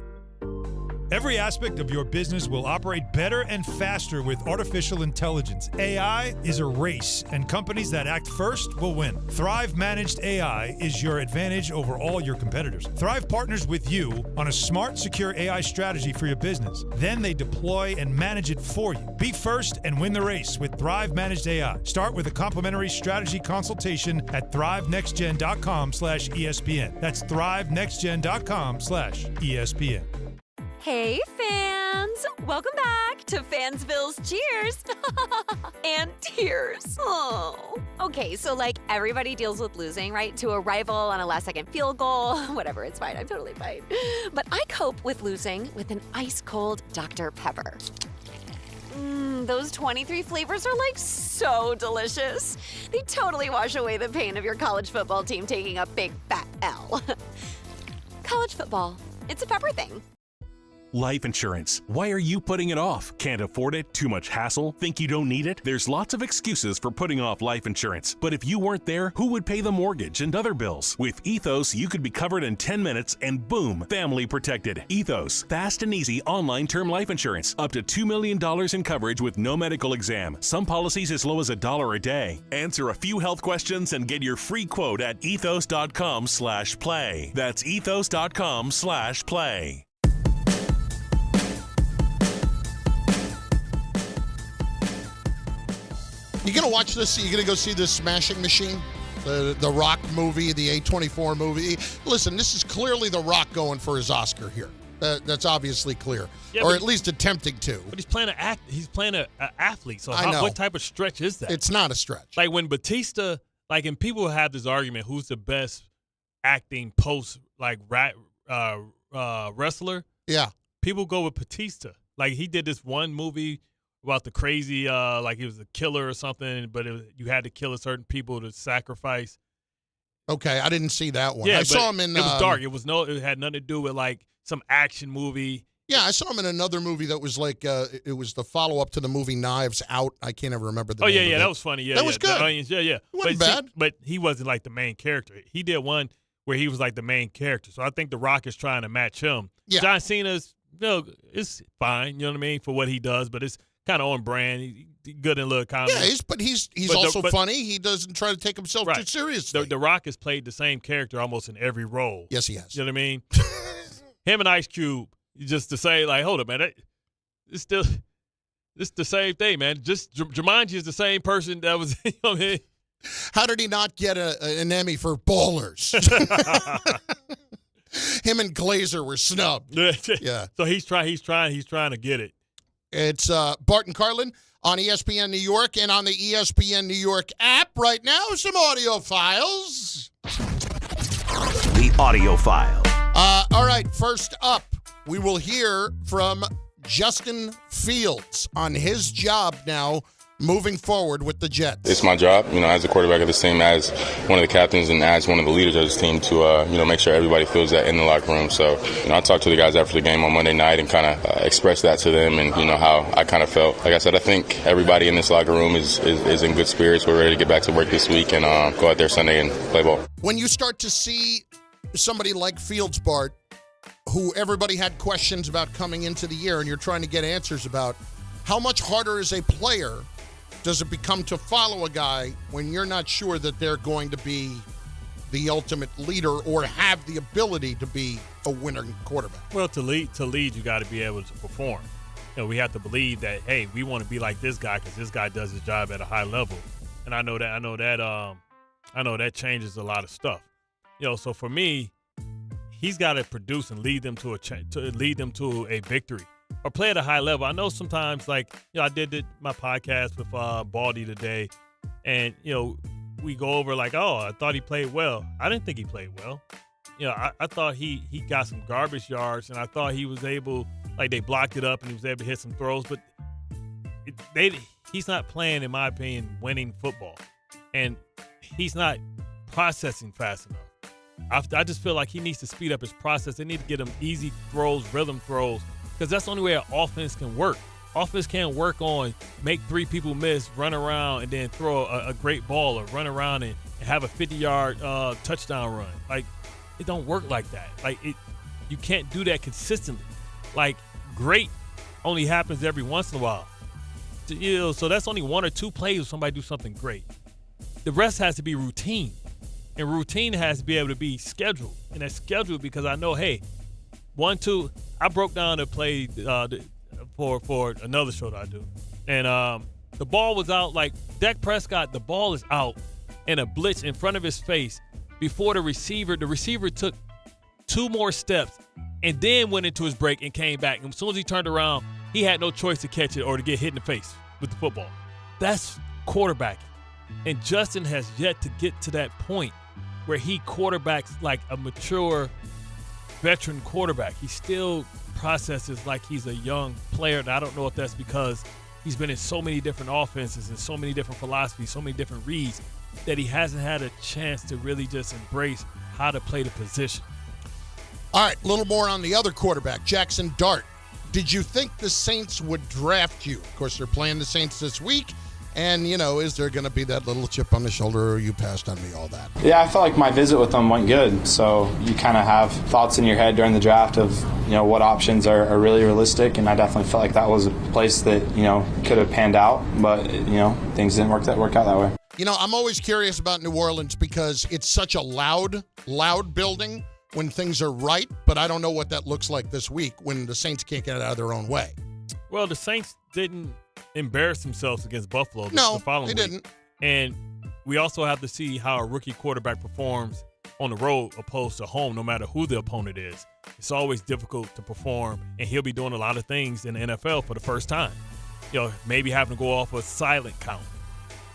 Every aspect of your business will operate better and faster with artificial intelligence. AI is a race, and companies that act first will win. Thrive Managed AI is your advantage over all your competitors. Thrive partners with you on a smart, secure AI strategy for your business. Then they deploy and manage it for you. Be first and win the race with Thrive Managed AI. Start with a complimentary strategy consultation at thrivenextgen.com/ESPN. That's thrivenextgen.com/ESPN. Hey, fans! Welcome back to Fansville's Cheers and Tears. Oh. Okay, so like everybody deals with losing, right? To a rival on a last-second field goal. Whatever, it's fine. I'm totally fine. But I cope with losing with an ice-cold Dr. Pepper. Those 23 flavors are like so delicious. They totally wash away the pain of your college football team taking a big fat L. College football, it's a pepper thing. Life insurance. Why are you putting it off? Can't afford it? Too much hassle? Think you don't need it? There's lots of excuses for putting off life insurance. But if you weren't there, who would pay the mortgage and other bills? With Ethos, you could be covered in 10 minutes and boom, family protected. Ethos, fast and easy online term life insurance. Up to $2 million in coverage with no medical exam. Some policies as low as $1 a day. Answer a few health questions and get your free quote at ethos.com/play. That's ethos.com/play. You gonna watch this? You gonna go see this Smashing Machine, the Rock movie, the A24 movie? Listen, this is clearly the Rock going for his Oscar here. That's obviously clear, yeah, or at least attempting to. But he's playing He's playing an athlete. So I know. What type of stretch is that? It's not a stretch. Like when Batista, and people have this argument, who's the best acting post wrestler? Yeah, people go with Batista. Like he did this one movie about the crazy, like he was a killer or something, but you had to kill a certain people to sacrifice. Okay, I didn't see that one. Yeah, I saw him in. It was dark. It had nothing to do with like some action movie. Yeah, I saw him in another movie that was like it was the follow up to the movie Knives Out. I can't ever remember the name of it. That was funny. Yeah, that was good. Yeah. It wasn't bad. But he wasn't like the main character. He did one where he was like the main character. So I think The Rock is trying to match him. Yeah. John Cena's, it's fine. You know what I mean, for what he does, but it's kind of on brand. He's good in a little comedy. Yeah, he's also funny. He doesn't try to take himself too seriously. The Rock has played the same character almost in every role. Yes, he has. You know what I mean? Him and Ice Cube, just to say, like, hold up, man, it's the same thing, man. Just Jumanji is the same person that was. You know what I mean? How did he not get an Emmy for Ballers? Him and Glazer were snubbed. Yeah. So he's trying to get it. It's Bart and Carlin on ESPN New York and on the ESPN New York app right now. Some audio files. The audio file. All right, first up, we will hear from Justin Fields on his job now moving forward with the Jets. It's my job, as a quarterback of this team, as one of the captains and as one of the leaders of this team to, make sure everybody feels that in the locker room. So, I talked to the guys after the game on Monday night and kind of expressed that to them and, how I kind of felt. Like I said, I think everybody in this locker room is in good spirits. We're ready to get back to work this week and go out there Sunday and play ball. When you start to see somebody like Fields, Bart, who everybody had questions about coming into the year and you're trying to get answers about, how much harder as a player does it become to follow a guy when you're not sure that they're going to be the ultimate leader or have the ability to be a winning quarterback? Well, to lead, you got to be able to perform. We have to believe that, hey, we want to be like this guy because this guy does his job at a high level, and I know that changes a lot of stuff. So for me, he's got to produce and lead them to a victory or play at a high level. I know sometimes, like, I did my podcast with Baldy today, and we go over like, oh, I thought he played well. I didn't think he played well. I thought he got some garbage yards, and I thought he was able, like, they blocked it up and he was able to hit some throws, but he's not playing, in my opinion, winning football, and he's not processing fast enough. I just feel like he needs to speed up his process. They need to get him easy throws, rhythm throws, because that's the only way an offense can work. Offense can't work on make 3 people miss, run around, and then throw a great ball, or run around and have a 50-yard touchdown run. Like, it don't work like that. Like, you can't do that consistently. Like, great only happens every once in a while. So that's only 1 or 2 plays if somebody do something great. The rest has to be routine. And routine has to be able to be scheduled. And that's scheduled because I know, hey, 1, 2, I broke down the play for another show that I do. And the ball was out. Like, Dak Prescott, the ball is out and a blitz in front of his face before the receiver. The receiver took 2 more steps and then went into his break and came back. And as soon as he turned around, he had no choice to catch it or to get hit in the face with the football. That's quarterbacking. And Justin has yet to get to that point where he quarterbacks like a mature veteran quarterback. He still processes like he's a young player. And I don't know if that's because he's been in so many different offenses and so many different philosophies, so many different reads, that he hasn't had a chance to really just embrace how to play the position. All right, a little more on the other quarterback, Jackson Dart. Did you think the Saints would draft you? Of course, they're playing the Saints this week. And, is there going to be that little chip on the shoulder, or you passed on me, all that? Yeah, I felt like my visit with them went good. So you kind of have thoughts in your head during the draft of, what options are really realistic. And I definitely felt like that was a place that, could have panned out. But, things didn't work out that way. I'm always curious about New Orleans because it's such a loud building when things are right. But I don't know what that looks like this week when the Saints can't get out of their own way. Well, the Saints didn't embarrass themselves against Buffalo the following week. Didn't. And we also have to see how a rookie quarterback performs on the road opposed to home, no matter who the opponent is. It's always difficult to perform, and he'll be doing a lot of things in the NFL for the first time. Maybe having to go off a silent count.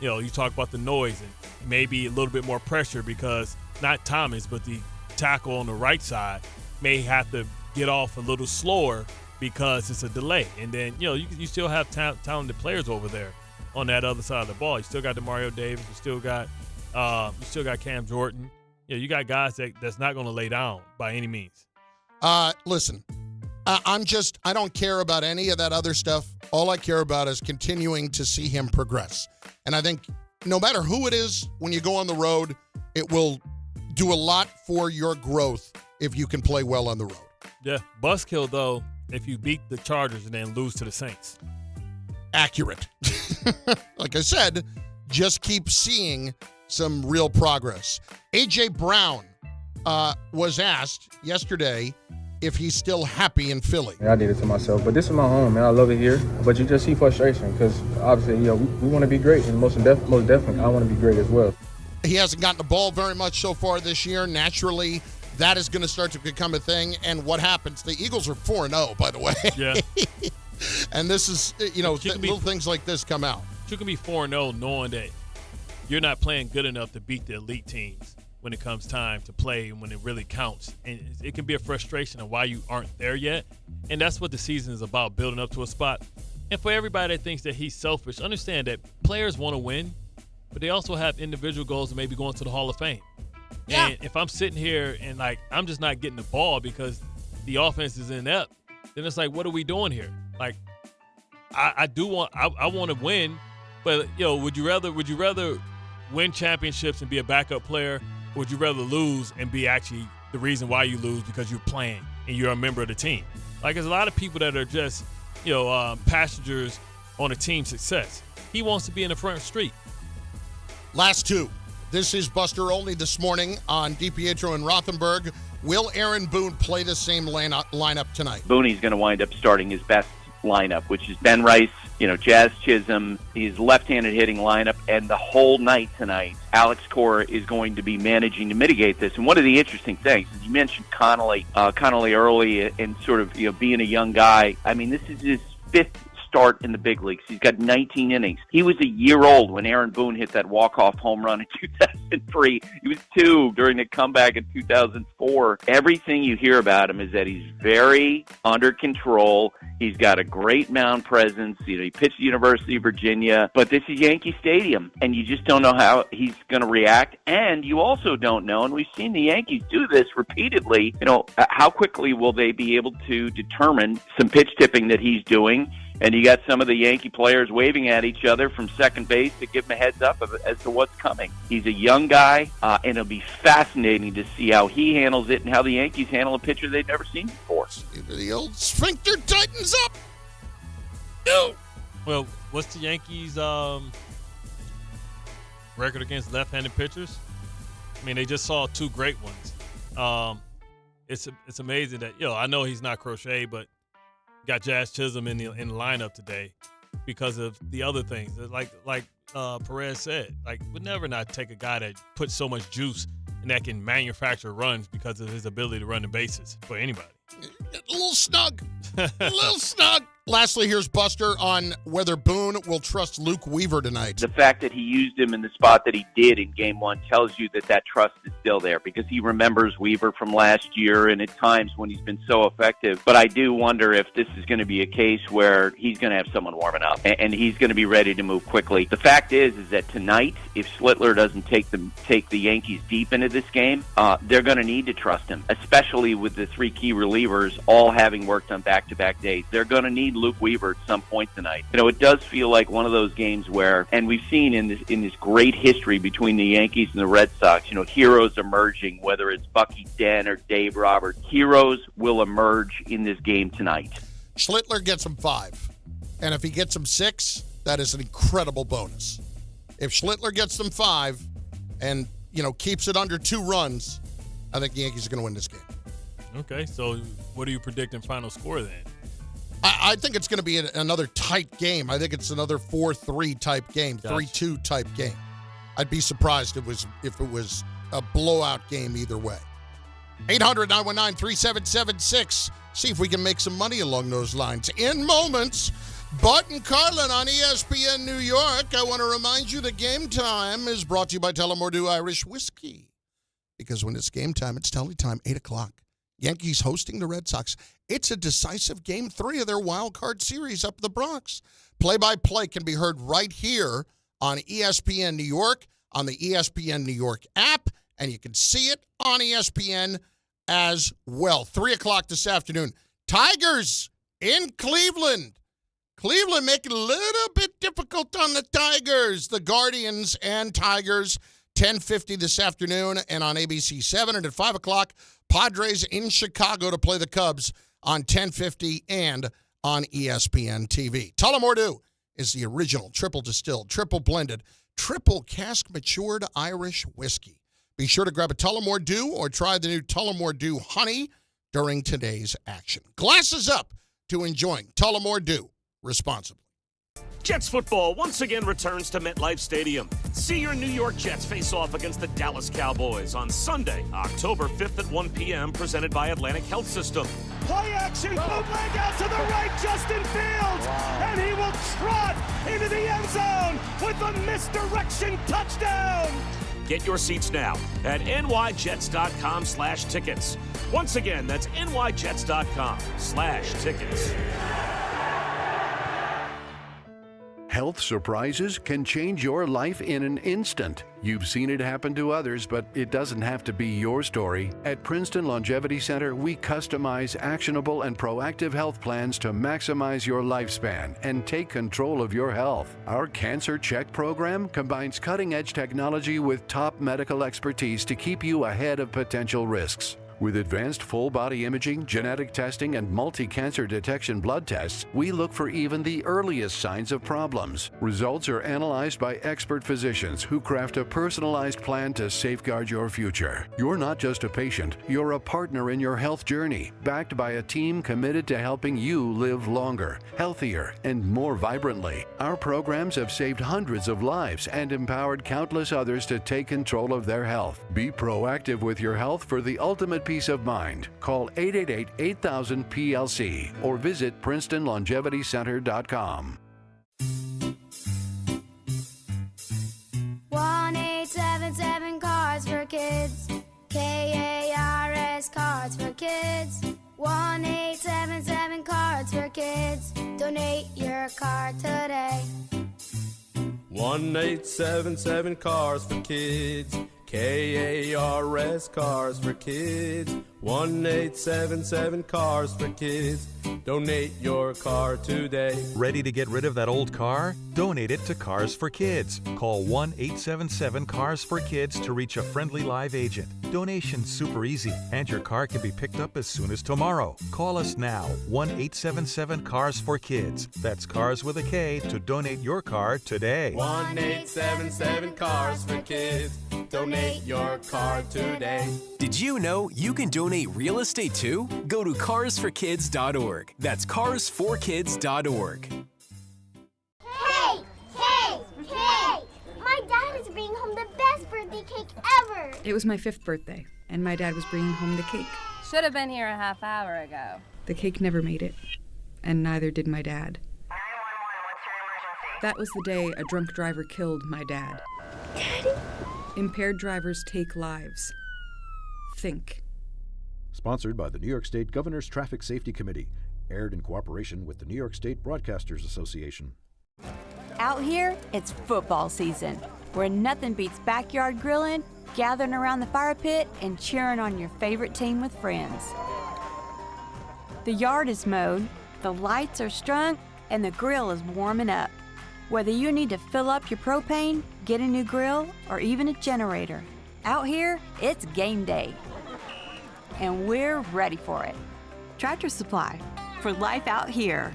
You talk about the noise and maybe a little bit more pressure because not Thomas, but the tackle on the right side may have to get off a little slower because it's a delay. And then, you still have talented players over there on that other side of the ball. You still got DeMario Davis. You still got Cam Jordan. You got guys that's not going to lay down by any means. Listen, I don't care about any of that other stuff. All I care about is continuing to see him progress. And I think no matter who it is, when you go on the road, it will do a lot for your growth if you can play well on the road. Yeah. Buzzkill, though, if you beat the Chargers and then lose to the Saints. Accurate. Like I said, just keep seeing some real progress. A.J. Brown was asked yesterday if he's still happy in Philly. I did it to myself, but this is my home, man. I love it here. But you just see frustration because obviously, we want to be great, and most definitely, I want to be great as well. He hasn't gotten the ball very much so far this year. Naturally, that is going to start to become a thing. And what happens? The Eagles are 4-0, by the way. Yeah. And this is, little things like this come out. You can be 4-0 knowing that you're not playing good enough to beat the elite teams when it comes time to play and when it really counts. And it can be a frustration of why you aren't there yet. And that's what the season is about, building up to a spot. And for everybody that thinks that he's selfish, understand that players want to win, but they also have individual goals of maybe going to the Hall of Fame. Yeah. And if I'm sitting here and, I'm just not getting the ball because the offense is inept, then it's like, what are we doing here? Like, I want to win, but, would you rather win championships and be a backup player, or would you rather lose and be actually the reason why you lose because you're playing and you're a member of the team? Like, there's a lot of people that are just, passengers on a team's success. He wants to be in the front street. Last two. This is Buster Olney this morning on DiPietro and Rothenberg. Will Aaron Boone play the same lineup tonight? Boone's going to wind up starting his best lineup, which is Ben Rice, Jazz Chisholm, his left-handed hitting lineup, and the whole night tonight, Alex Cora is going to be managing to mitigate this. And one of the interesting things, is you mentioned Connolly early and sort of being a young guy. I mean, this is his 5th start in the big leagues. He's got 19 innings. He was a year old when Aaron Boone hit that walk-off home run in 2003. He was 2 during the comeback in 2004. Everything you hear about him is that he's very under control. He's got a great mound presence. He pitched at the University of Virginia, but this is Yankee Stadium, and you just don't know how he's going to react. And you also don't know, and we've seen the Yankees do this repeatedly, how quickly will they be able to determine some pitch tipping that he's doing. And you got some of the Yankee players waving at each other from second base to give him a heads up as to what's coming. He's a young guy, and it'll be fascinating to see how he handles it and how the Yankees handle a pitcher they've never seen before. The old sphincter tightens up. No. Well, what's the Yankees' record against left-handed pitchers? I mean, they just saw 2 great ones. It's amazing that I know he's not Crochet, but got Jazz Chisholm in the lineup today because of the other things. Like Perez said, would never not take a guy that puts so much juice and that can manufacture runs because of his ability to run the bases for anybody. A little snug. Lastly, here's Buster on whether Boone will trust Luke Weaver tonight. The fact that he used him in the spot that he did in Game 1 tells you that trust is still there because he remembers Weaver from last year and at times when he's been so effective. But I do wonder if this is going to be a case where he's going to have someone warming up and he's going to be ready to move quickly. The fact is that tonight, if Schlittler doesn't take the Yankees deep into this game, they're going to need to trust him, especially with the 3 key relievers all having worked on back-to-back days. They're going to need Luke Weaver at some point tonight. It does feel like one of those games where, and we've seen in this great history between the Yankees and the Red Sox, heroes emerging, whether it's Bucky Dent or Dave Roberts. Heroes will emerge in this game tonight. Schlittler gets him 5. And if he gets him 6, that is an incredible bonus. If Schlittler gets them 5 and, keeps it under 2 runs, I think the Yankees are going to win this game. Okay, so what are you predicting final score then? I think it's going to be another tight game. I think it's another 4-3 type game, 3-2 type game. I'd be surprised if it was a blowout game either way. 800-919-3776. See if we can make some money along those lines. In moments, Bart and Carlin on ESPN New York. I want to remind you that Game Time is brought to you by Tullamore Irish Whiskey. Because when it's game time, it's tally time, 8 o'clock. Yankees hosting the Red Sox. It's a decisive Game 3 of their wild card series up the Bronx. Play-by-play can be heard right here on ESPN New York, on the ESPN New York app, and you can see it on ESPN as well. 3 o'clock this afternoon. Tigers in Cleveland. Cleveland making it a little bit difficult on the Tigers. The Guardians and Tigers, 10:50 this afternoon, and on ABC 7. And at 5 o'clock, Padres in Chicago to play the Cubs on 10:50 and on ESPN TV. Tullamore Dew is the original triple distilled, triple blended, triple cask matured Irish whiskey. Be sure to grab a Tullamore Dew or try the new Tullamore Dew Honey during today's action. Glasses up to enjoying Tullamore Dew responsibly. Jets football once again returns to MetLife Stadium. See your New York Jets face off against the Dallas Cowboys on Sunday, October 5th at 1 p.m., presented by Atlantic Health System. Play action, bootleg out to the right, Justin Fields, and he will trot into the end zone with a misdirection touchdown. Get your seats now at nyjets.com/tickets. Once again, that's nyjets.com/tickets. Health surprises can change your life in an instant. You've seen it happen to others, but it doesn't have to be your story. At Princeton Longevity Center, we customize actionable and proactive health plans to maximize your lifespan and take control of your health. Our Cancer Check program combines cutting-edge technology with top medical expertise to keep you ahead of potential risks. With advanced full-body imaging, genetic testing, and multi-cancer detection blood tests, we look for even the earliest signs of problems. Results are analyzed by expert physicians who craft a personalized plan to safeguard your future. You're not just a patient, you're a partner in your health journey, backed by a team committed to helping you live longer, healthier, and more vibrantly. Our programs have saved hundreds of lives and empowered countless others to take control of their health. Be proactive with your health for the ultimate peace of mind. Call 888-8000-PLC or visit PrincetonLongevityCenter.com. 1-877 Cards for Kids. KARS Cards for Kids. 1-877 Cards for Kids. Donate your card today. 1-877 Cars for Kids. KARS Cars for Kids. 1-877 Cars for Kids. Donate your car today. Ready to get rid of that old car? Donate it to Cars for Kids. Call 1-877-CARS-FOR-KIDS to reach a friendly live agent. Donation's super easy, and your car can be picked up as soon as tomorrow. Call us now, 1-877-CARS-FOR-KIDS. That's Cars with a K to donate your car today. 1-877 Cars for Kids. Donate your car today. Did you know you can donate real estate too? Go to carsforkids.org. That's carsforkids.org. Hey! My dad is bringing home the best birthday cake ever! It was my 5th birthday, and my dad was bringing home the cake. Should have been here a half hour ago. The cake never made it, and neither did my dad. That was the day a drunk driver killed my dad. Daddy? Impaired drivers take lives. Think. Sponsored by the New York State Governor's Traffic Safety Committee. Aired in cooperation with the New York State Broadcasters Association. Out here, it's football season, where nothing beats backyard grilling, gathering around the fire pit, and cheering on your favorite team with friends. The yard is mowed, the lights are strung, and the grill is warming up. Whether you need to fill up your propane, get a new grill, or even a generator, out here, it's game day. And we're ready for it. Tractor Supply, for life out here.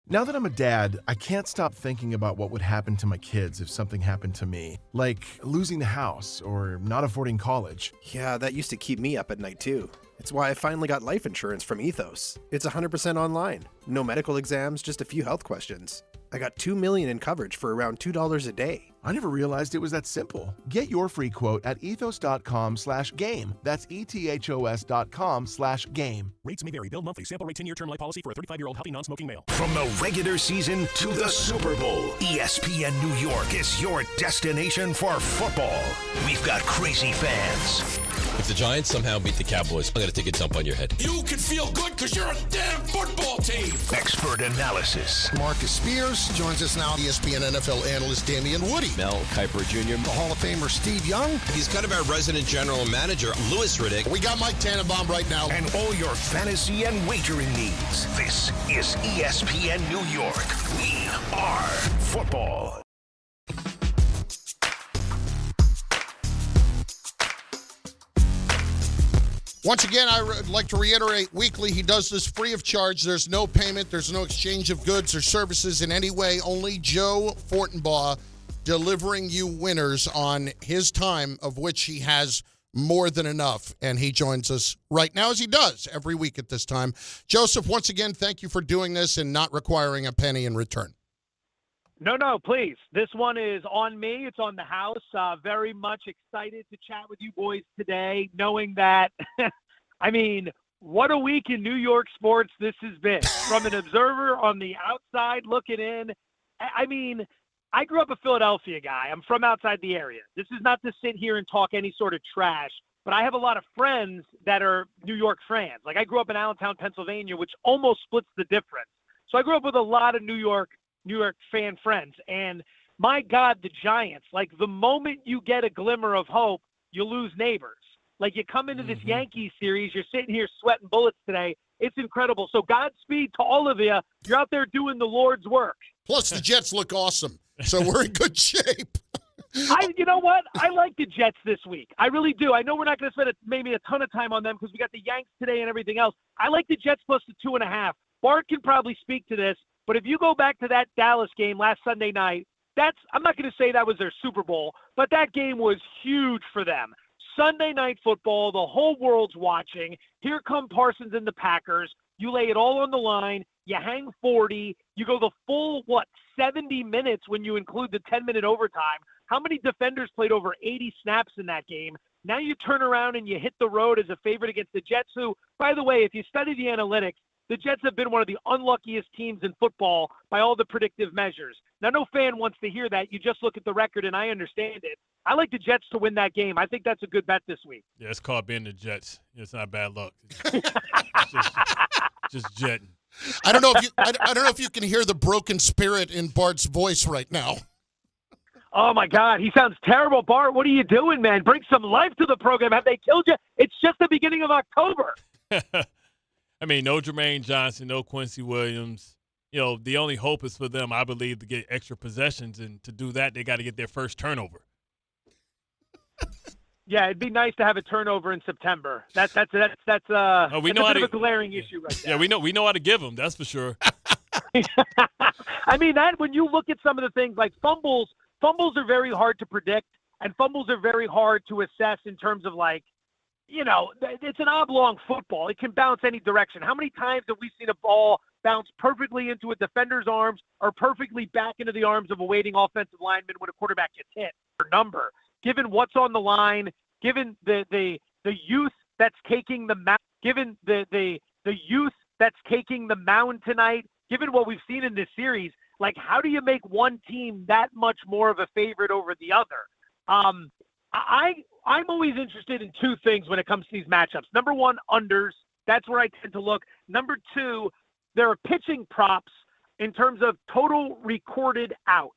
Now that I'm a dad, I can't stop thinking about what would happen to my kids if something happened to me, like losing the house or not affording college. Yeah, that used to keep me up at night too. It's why I finally got life insurance from Ethos. It's 100% online. No medical exams, just a few health questions. I got $2 million in coverage for around $2 a day. I never realized it was that simple. Get your free quote at ethos.com/game. That's ethos.com/game. Rates may vary. Bill monthly. Sample rate 10-year term life policy for a 35-year-old healthy non-smoking male. From the regular season to the Super Bowl, ESPN New York is your destination for football. We've got crazy fans. If the Giants somehow beat the Cowboys, I'm going to take a dump on your head. You can feel good because you're a damn football team. Expert analysis. Marcus Spears joins us now. ESPN NFL analyst Damian Woody. Mel Kiper Jr. The Hall of Famer Steve Young. He's kind of our resident general manager, Louis Riddick. We got Mike Tannenbaum right now. And all your fantasy and wagering needs. This is ESPN New York. We are football. Once again, I would like to reiterate, weekly, he does this free of charge. There's no payment. There's no exchange of goods or services in any way. Only Joe Fortenbaugh delivering you winners on his time, of which he has more than enough. And he joins us right now, as he does every week at this time. Joseph, once again, thank you for doing this and not requiring a penny in return. No, please. This one is on me. It's on the house. Very much excited to chat with you boys today, knowing that, I mean, what a week in New York sports this has been. From an observer on the outside looking in, I mean, I grew up a Philadelphia guy. I'm from outside the area. This is not to sit here and talk any sort of trash, but I have a lot of friends that are New York fans. Like, I grew up in Allentown, Pennsylvania, which almost splits the difference. So I grew up with a lot of New York fan friends. And my God, the Giants, like the moment you get a glimmer of hope, you lose neighbors. Like you come into this Yankees series, you're sitting here sweating bullets today. It's incredible. So Godspeed to all of you. You're out there doing the Lord's work. Plus, the Jets look awesome. So we're in good shape. You know what? I like the Jets this week. I really do. I know we're not going to spend maybe a ton of time on them because we got the Yanks today and everything else. I like the Jets plus the 2.5. Bart can probably speak to this, but if you go back to that Dallas game last Sunday night, I'm not going to say that was their Super Bowl, but that game was huge for them. Sunday night football, the whole world's watching. Here come Parsons and the Packers. You lay it all on the line. You hang 40. You go the full, 70 minutes when you include the 10-minute overtime. How many defenders played over 80 snaps in that game? Now you turn around and you hit the road as a favorite against the Jets, who, by the way, if you study the analytics, the Jets have been one of the unluckiest teams in football by all the predictive measures. Now, no fan wants to hear that. You just look at the record, and I understand it. I like the Jets to win that game. I think that's a good bet this week. Yeah, it's called being the Jets. It's not bad luck. Just jetting. I don't know if you can hear the broken spirit in Bart's voice right now. Oh, my God. He sounds terrible. Bart, what are you doing, man? Bring some life to the program. Have they killed you? It's just the beginning of October. I mean, no Jermaine Johnson, no Quincy Williams. You know, the only hope is for them, I believe, to get extra possessions. And to do that, they got to get their first turnover. Yeah, it'd be nice to have a turnover in September. That's a bit of a glaring issue right there. Yeah, we know how to give them. That's for sure. I mean, when you look at some of the things like fumbles are very hard to predict, and fumbles are very hard to assess in terms of it's an oblong football. It can bounce any direction. How many times have we seen a ball bounce perfectly into a defender's arms or perfectly back into the arms of a waiting offensive lineman when a quarterback gets hit? Number. Given what's on the line, given the youth that's taking the mound, given the youth that's taking the mound tonight, given what we've seen in this series, how do you make one team that much more of a favorite over the other? I'm always interested in two things when it comes to these matchups. Number one, unders. That's where I tend to look. Number two, there are pitching props in terms of total recorded outs,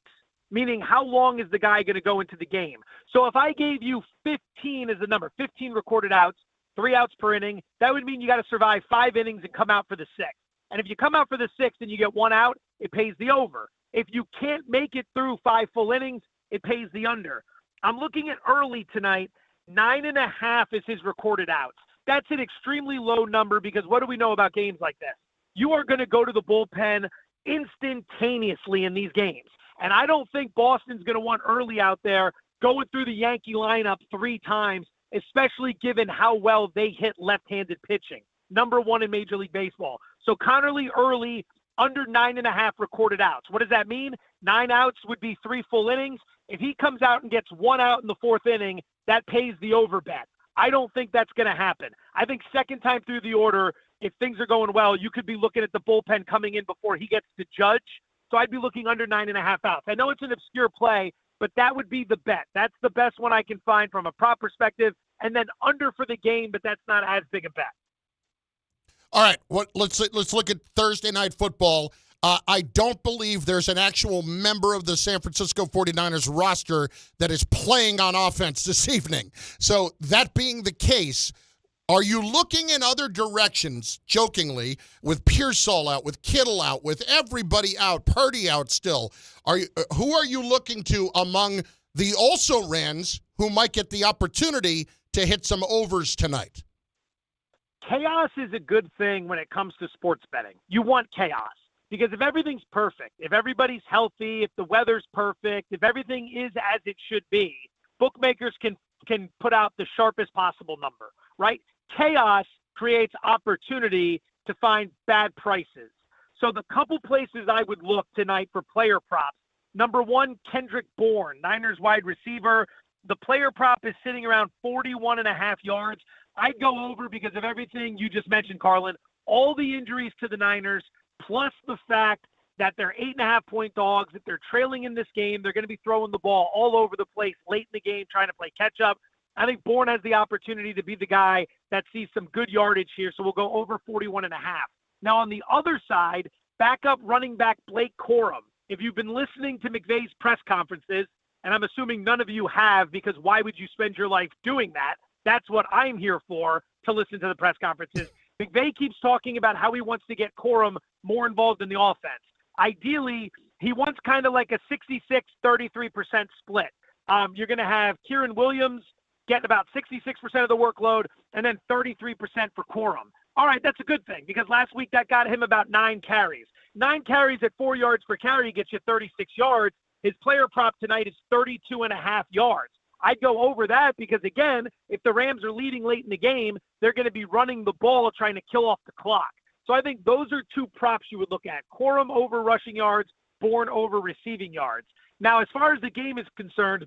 meaning how long is the guy going to go into the game. So if I gave you 15 as the number, 15 recorded outs, 3 outs per inning, that would mean you got to survive 5 innings and come out for the 6th. And if you come out for the 6th and you get 1 out, it pays the over. If you can't make it through 5 full innings, it pays the under. I'm looking at early tonight. 9.5 is his recorded outs. That's an extremely low number because what do we know about games like this? You are going to go to the bullpen instantaneously in these games. And I don't think Boston's going to want early out there going through the Yankee lineup 3 times, especially given how well they hit left-handed pitching. Number 1 in Major League Baseball. So Connerly early, under 9.5 recorded outs. What does that mean? 9 outs would be 3 full innings. If he comes out and gets 1 out in the 4th inning, that pays the over bet. I don't think that's going to happen. I think second time through the order, if things are going well, you could be looking at the bullpen coming in before he gets to Judge. So I'd be looking under 9.5 outs. I know it's an obscure play, but that would be the bet. That's the best one I can find from a prop perspective. And then under for the game, but that's not as big a bet. All right, let's look at Thursday Night Football. I don't believe there's an actual member of the San Francisco 49ers roster that is playing on offense this evening. So that being the case, are you looking in other directions, jokingly, with Pearsall out, with Kittle out, with everybody out, Purdy out still? Who are you looking to among the also-rans who might get the opportunity to hit some overs tonight? Chaos is a good thing when it comes to sports betting. You want chaos. Because if everything's perfect, if everybody's healthy, if the weather's perfect, if everything is as it should be, bookmakers can put out the sharpest possible number, right? Chaos creates opportunity to find bad prices. So the couple places I would look tonight for player props, number 1, Kendrick Bourne, Niners wide receiver. The player prop is sitting around 41.5 yards. I'd go over because of everything you just mentioned, Carlin, all the injuries to the Niners, plus the fact that they're 8.5-point dogs, that they're trailing in this game. They're going to be throwing the ball all over the place late in the game, trying to play catch up. I think Bourne has the opportunity to be the guy that sees some good yardage here, so we'll go over 41.5. Now, on the other side, backup running back Blake Corum. If you've been listening to McVay's press conferences, and I'm assuming none of you have because why would you spend your life doing that? That's what I'm here for, to listen to the press conferences. McVay keeps talking about how he wants to get Corum more involved in the offense. Ideally, he wants kind of like a 66-33% split. You're going to have Kieran Williams getting about 66% of the workload and then 33% for Corum. All right, that's a good thing because last week that got him about 9 carries. 9 carries at 4 yards per carry gets you 36 yards. His player prop tonight is 32.5 yards. I'd go over that because, again, if the Rams are leading late in the game, they're going to be running the ball trying to kill off the clock. So I think those are 2 props you would look at. Corum over rushing yards, Bourne over receiving yards. Now, as far as the game is concerned,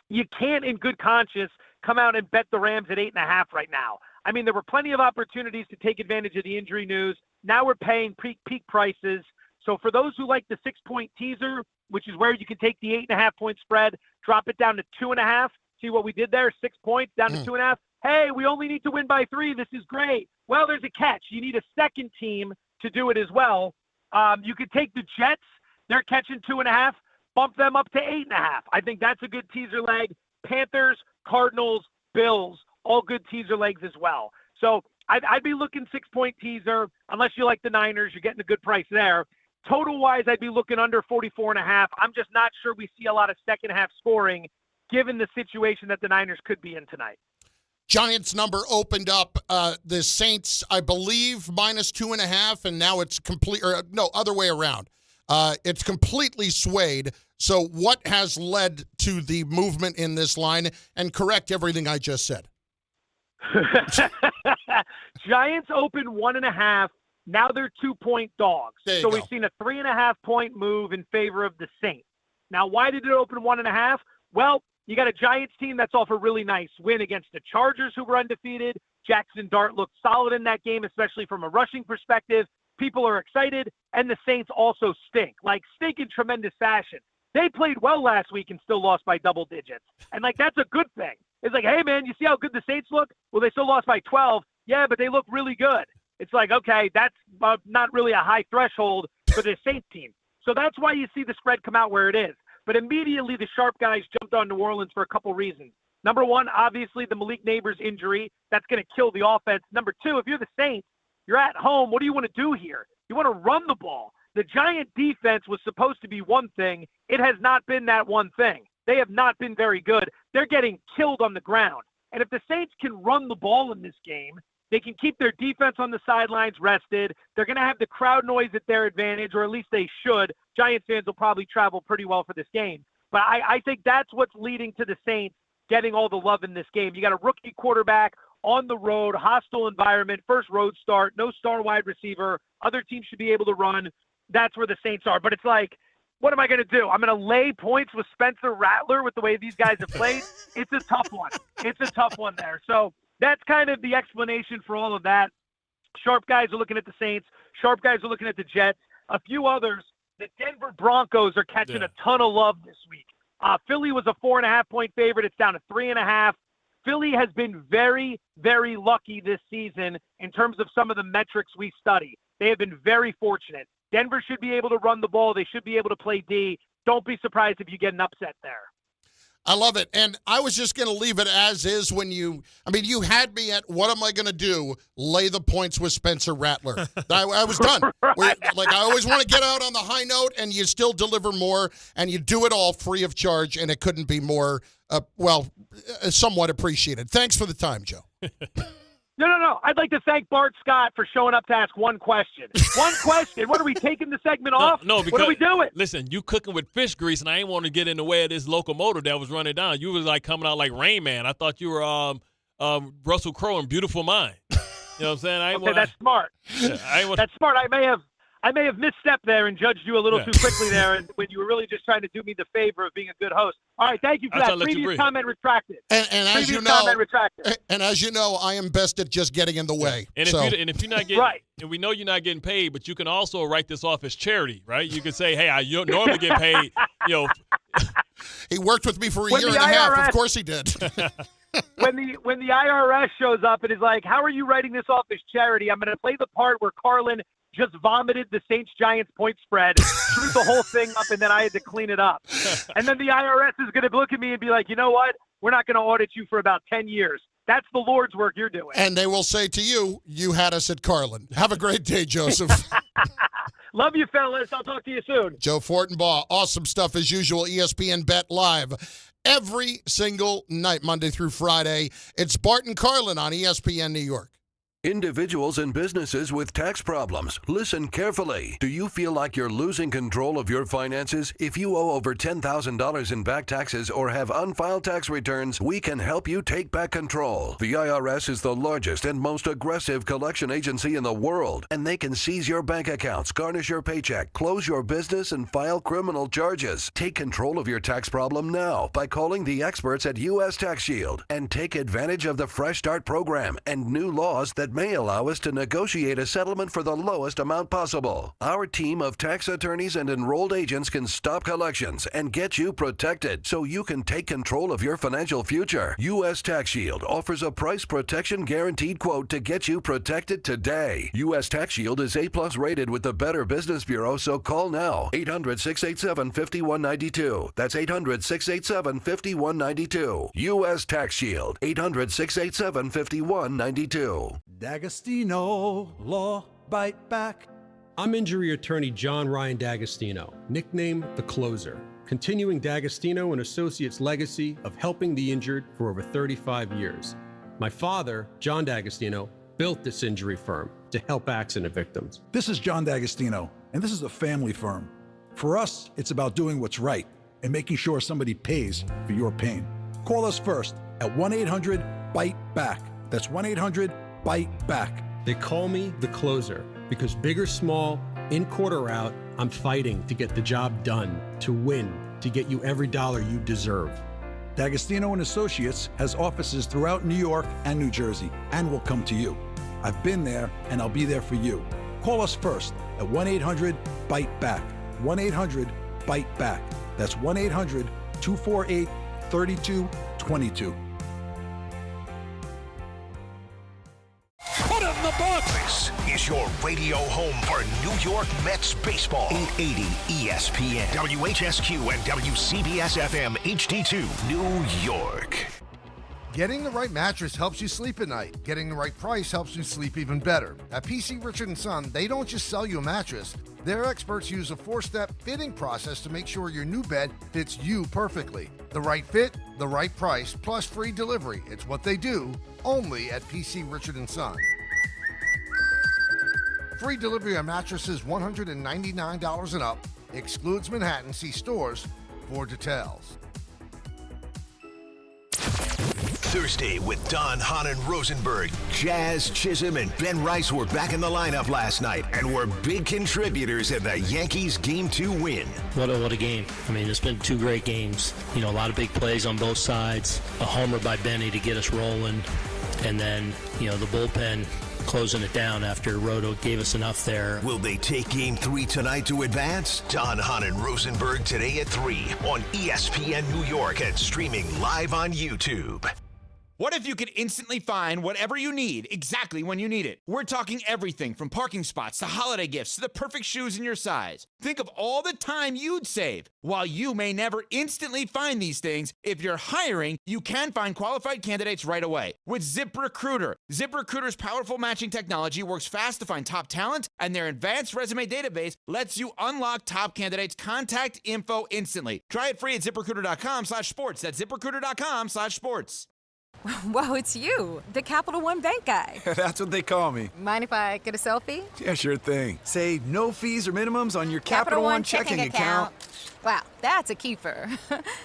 you can't in good conscience come out and bet the Rams at 8.5 right now. I mean, there were plenty of opportunities to take advantage of the injury news. Now we're paying peak prices. So for those who like the 6-point teaser, which is where you can take the 8.5-point spread, drop it down to 2.5. See what we did there? 6 points down to 2.5. Hey, we only need to win by 3. This is great. Well, there's a catch. You need a second team to do it as well. You could take the Jets. They're catching 2.5. Bump them up to 8.5. I think that's a good teaser leg. Panthers, Cardinals, Bills, all good teaser legs as well. So I'd be looking 6-point teaser. Unless you like the Niners, you're getting a good price there. Total-wise, I'd be looking under 44.5. I'm just not sure we see a lot of second-half scoring given the situation that the Niners could be in tonight. Giants number opened up. The Saints, I believe, minus 2.5, and now it's other way around. It's completely swayed. So what has led to the movement in this line? And correct everything I just said. Giants open 1.5. Now they're 2-point dogs. So we've seen a 3.5-point move in favor of the Saints. Now, why did it open 1.5? Well, you got a Giants team that's off a really nice win against the Chargers, who were undefeated. Jackson Dart looked solid in that game, especially from a rushing perspective. People are excited, and the Saints also stink in tremendous fashion. They played well last week and still lost by double digits. And, that's a good thing. It's like, hey, man, you see how good the Saints look? Well, they still lost by 12. Yeah, but they look really good. It's like, okay, that's not really a high threshold for the Saints team. So that's why you see the spread come out where it is. But immediately the sharp guys jumped on New Orleans for a couple reasons. Number one, obviously the Malik Neighbors injury. That's going to kill the offense. Number two, if you're the Saints, you're at home. What do you want to do here? You want to run the ball. The Giant defense was supposed to be one thing. It has not been that one thing. They have not been very good. They're getting killed on the ground. And if the Saints can run the ball in this game, they can keep their defense on the sidelines rested. They're going to have the crowd noise at their advantage, or at least they should. Giants fans will probably travel pretty well for this game. But I think that's what's leading to the Saints getting all the love in this game. You got a rookie quarterback on the road, hostile environment, first road start, no star wide receiver. Other teams should be able to run. That's where the Saints are. But it's like, what am I going to do? I'm going to lay points with Spencer Rattler with the way these guys have played? It's a tough one. It's a tough one there. So that's kind of the explanation for all of that. Sharp guys are looking at the Saints. Sharp guys are looking at the Jets. A few others. The Denver Broncos are catching a ton of love this week. Philly was a 4.5-point favorite. It's down to 3.5. Philly has been very, very lucky this season in terms of some of the metrics we study. They have been very fortunate. Denver should be able to run the ball. They should be able to play D. Don't be surprised if you get an upset there. I love it. And I was just going to leave it as is when you had me at what am I going to do? Lay the points with Spencer Rattler. I was done. Right. I always want to get out on the high note, and you still deliver more, and you do it all free of charge, and it couldn't be more, somewhat appreciated. Thanks for the time, Joe. No. I'd like to thank Bart Scott for showing up to ask one question. One question. What, are we taking the segment off? No, because, what are we doing? Listen, you cooking with fish grease, and I ain't want to get in the way of this locomotive that was running down. You was coming out like Rain Man. I thought you were Russell Crowe in Beautiful Mind. You know what I'm saying? That's smart. Yeah, that's smart. I may have misstepped there and judged you a little too quickly there, and when you were really just trying to do me the favor of being a good host. All right, thank you for that. Previous comment retracted. And as you know, I am best at just getting in the way. And if you're not getting, right, and we know you're not getting paid, but you can also write this off as charity, right? You can say, hey, I normally get paid. He worked with me for a year and a half. Of course he did. When the IRS shows up and is like, how are you writing this off as charity? I'm going to play the part where Carlin just vomited the Saints-Giants point spread, threw the whole thing up, and then I had to clean it up. And then the IRS is going to look at me and be like, you know what? We're not going to audit you for about 10 years. That's the Lord's work you're doing. And they will say to you, you had us at Carlin. Have a great day, Joseph. Love you, fellas. I'll talk to you soon. Joe Fortenbaugh, awesome stuff as usual. ESPN Bet Live every single night, Monday through Friday. It's Bart and Carlin on ESPN New York. Individuals and businesses with tax problems, listen carefully. Do you feel like you're losing control of your finances? If you owe over $10,000 in back taxes or have unfiled tax returns, we can help you take back control. The IRS is the largest and most aggressive collection agency in the world, and they can seize your bank accounts, garnish your paycheck, close your business, and file criminal charges. Take control of your tax problem now by calling the experts at U.S. Tax Shield and take advantage of the Fresh Start program and new laws that may allow us to negotiate a settlement for the lowest amount possible. Our team of tax attorneys and enrolled agents can stop collections and get you protected so you can take control of your financial future. U.S. Tax Shield offers a price protection guaranteed quote to get you protected today. U.S. Tax Shield is A+ rated with the Better Business Bureau, so call now. 800-687-5192. That's 800-687-5192. U.S. Tax Shield. 800-687-5192. D'Agostino, Law, Bite Back. I'm injury attorney John Ryan D'Agostino, nicknamed The Closer, continuing D'Agostino and Associates' legacy of helping the injured for over 35 years. My father, John D'Agostino, built this injury firm to help accident victims. This is John D'Agostino, and this is a family firm. For us, it's about doing what's right and making sure somebody pays for your pain. Call us first at 1-800-BITE-BACK. That's 1-800-BITE BACK. They call me The Closer because big or small, in court or out, I'm fighting to get the job done, to win, to get you every dollar you deserve. D'Agostino and Associates has offices throughout New York and New Jersey and will come to you. I've been there and I'll be there for you. Call us first at 1-800-BITE-BACK. 1-800-BITE-BACK. That's 1-800-248-3222. Put it in the box! This is your radio home for New York Mets baseball. 880 ESPN, WHSQ, and WCBS FM HD2, New York. Getting the right mattress helps you sleep at night. Getting the right price helps you sleep even better. At PC Richard & Son, they don't just sell you a mattress. Their experts use a 4-step fitting process to make sure your new bed fits you perfectly. The right fit, the right price, plus free delivery. It's what they do, only at PC Richard & Son. Free delivery on mattresses $199 and up. Excludes Manhattan. See stores for details. Thursday with Don, Hahn, and Rosenberg. Jazz, Chisholm, and Ben Rice were back in the lineup last night and were big contributors in the Yankees' Game 2 win. What a game. I mean, it's been 2 great games. You know, a lot of big plays on both sides. A homer by Benny to get us rolling. And then, you know, the bullpen closing it down after Roto gave us enough there. Will they take Game 3 tonight to advance? Don, Hahn, and Rosenberg today at 3 on ESPN New York and streaming live on YouTube. What if you could instantly find whatever you need exactly when you need it? We're talking everything from parking spots to holiday gifts to the perfect shoes in your size. Think of all the time you'd save. While you may never instantly find these things, if you're hiring, you can find qualified candidates right away. With ZipRecruiter. ZipRecruiter's powerful matching technology works fast to find top talent, and their advanced resume database lets you unlock top candidates' contact info instantly. Try it free at ZipRecruiter.com/sports. That's ZipRecruiter.com/sports. Whoa, it's you, the Capital One Bank guy. That's what they call me. Mind if I get a selfie? Yeah, sure thing. Say no fees or minimums on your Capital One checking account. Wow, that's a keeper.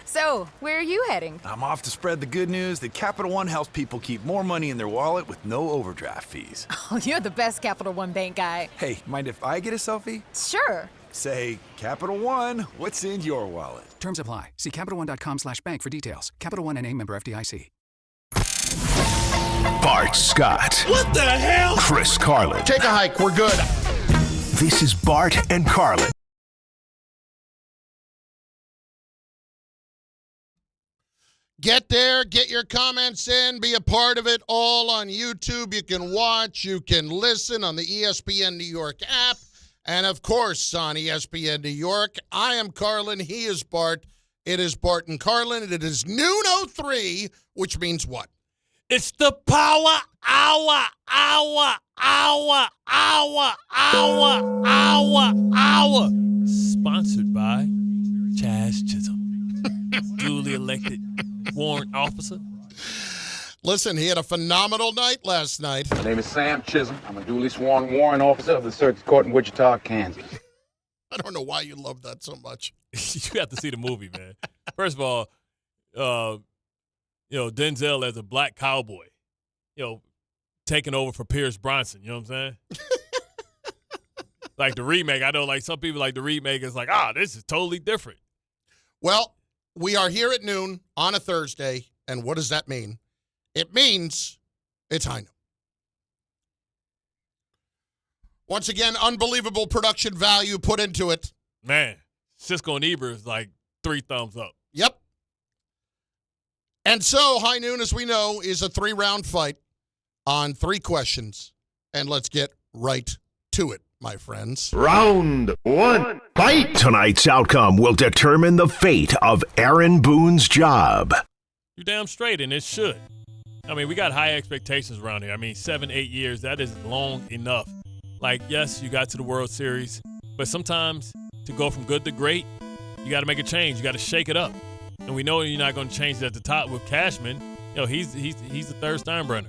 So, where are you heading? I'm off to spread the good news that Capital One helps people keep more money in their wallet with no overdraft fees. Oh, you're the best Capital One Bank guy. Hey, mind if I get a selfie? Sure. Say, Capital One, what's in your wallet? Terms apply. See CapitalOne.com/bank for details. Capital One N.A. member FDIC. Bart Scott. What the hell? Chris Carlin. Take a hike. We're good. This is Bart and Carlin. Get there. Get your comments in. Be a part of it all on YouTube. You can watch. You can listen on the ESPN New York app. And, of course, on ESPN New York. I am Carlin. He is Bart. It is Bart and Carlin. It is noon 03, which means what? It's the Power Hour. Sponsored by Chaz Chisholm, duly elected warrant officer. Listen, he had a phenomenal night last night. My name is Sam Chisholm. I'm a duly sworn warrant officer of the Circuit Court in Wichita, Kansas. I don't know why you love that so much. You have to see the movie, man. First of all, Denzel as a black cowboy, taking over for Pierce Bronson. You know what I'm saying? Like the remake. I know, like some people like the remake is like, this is totally different. Well, we are here at noon on a Thursday, and what does that mean? It means it's high noon. Once again, unbelievable production value put into it. Man, Cisco and Eber is like 3 thumbs up. Yep. And so, high noon, as we know, is a 3-round fight on 3 questions. And let's get right to it, my friends. Round 1, fight! Tonight's outcome will determine the fate of Aaron Boone's job. You're damn straight, and it should. I mean, we got high expectations around here. I mean, 7-8 years, that is long enough. Like, yes, you got to the World Series, but sometimes to go from good to great, you got to make a change. You got to shake it up. And we know you're not going to change it at the top with Cashman. He's the third Steinbrenner.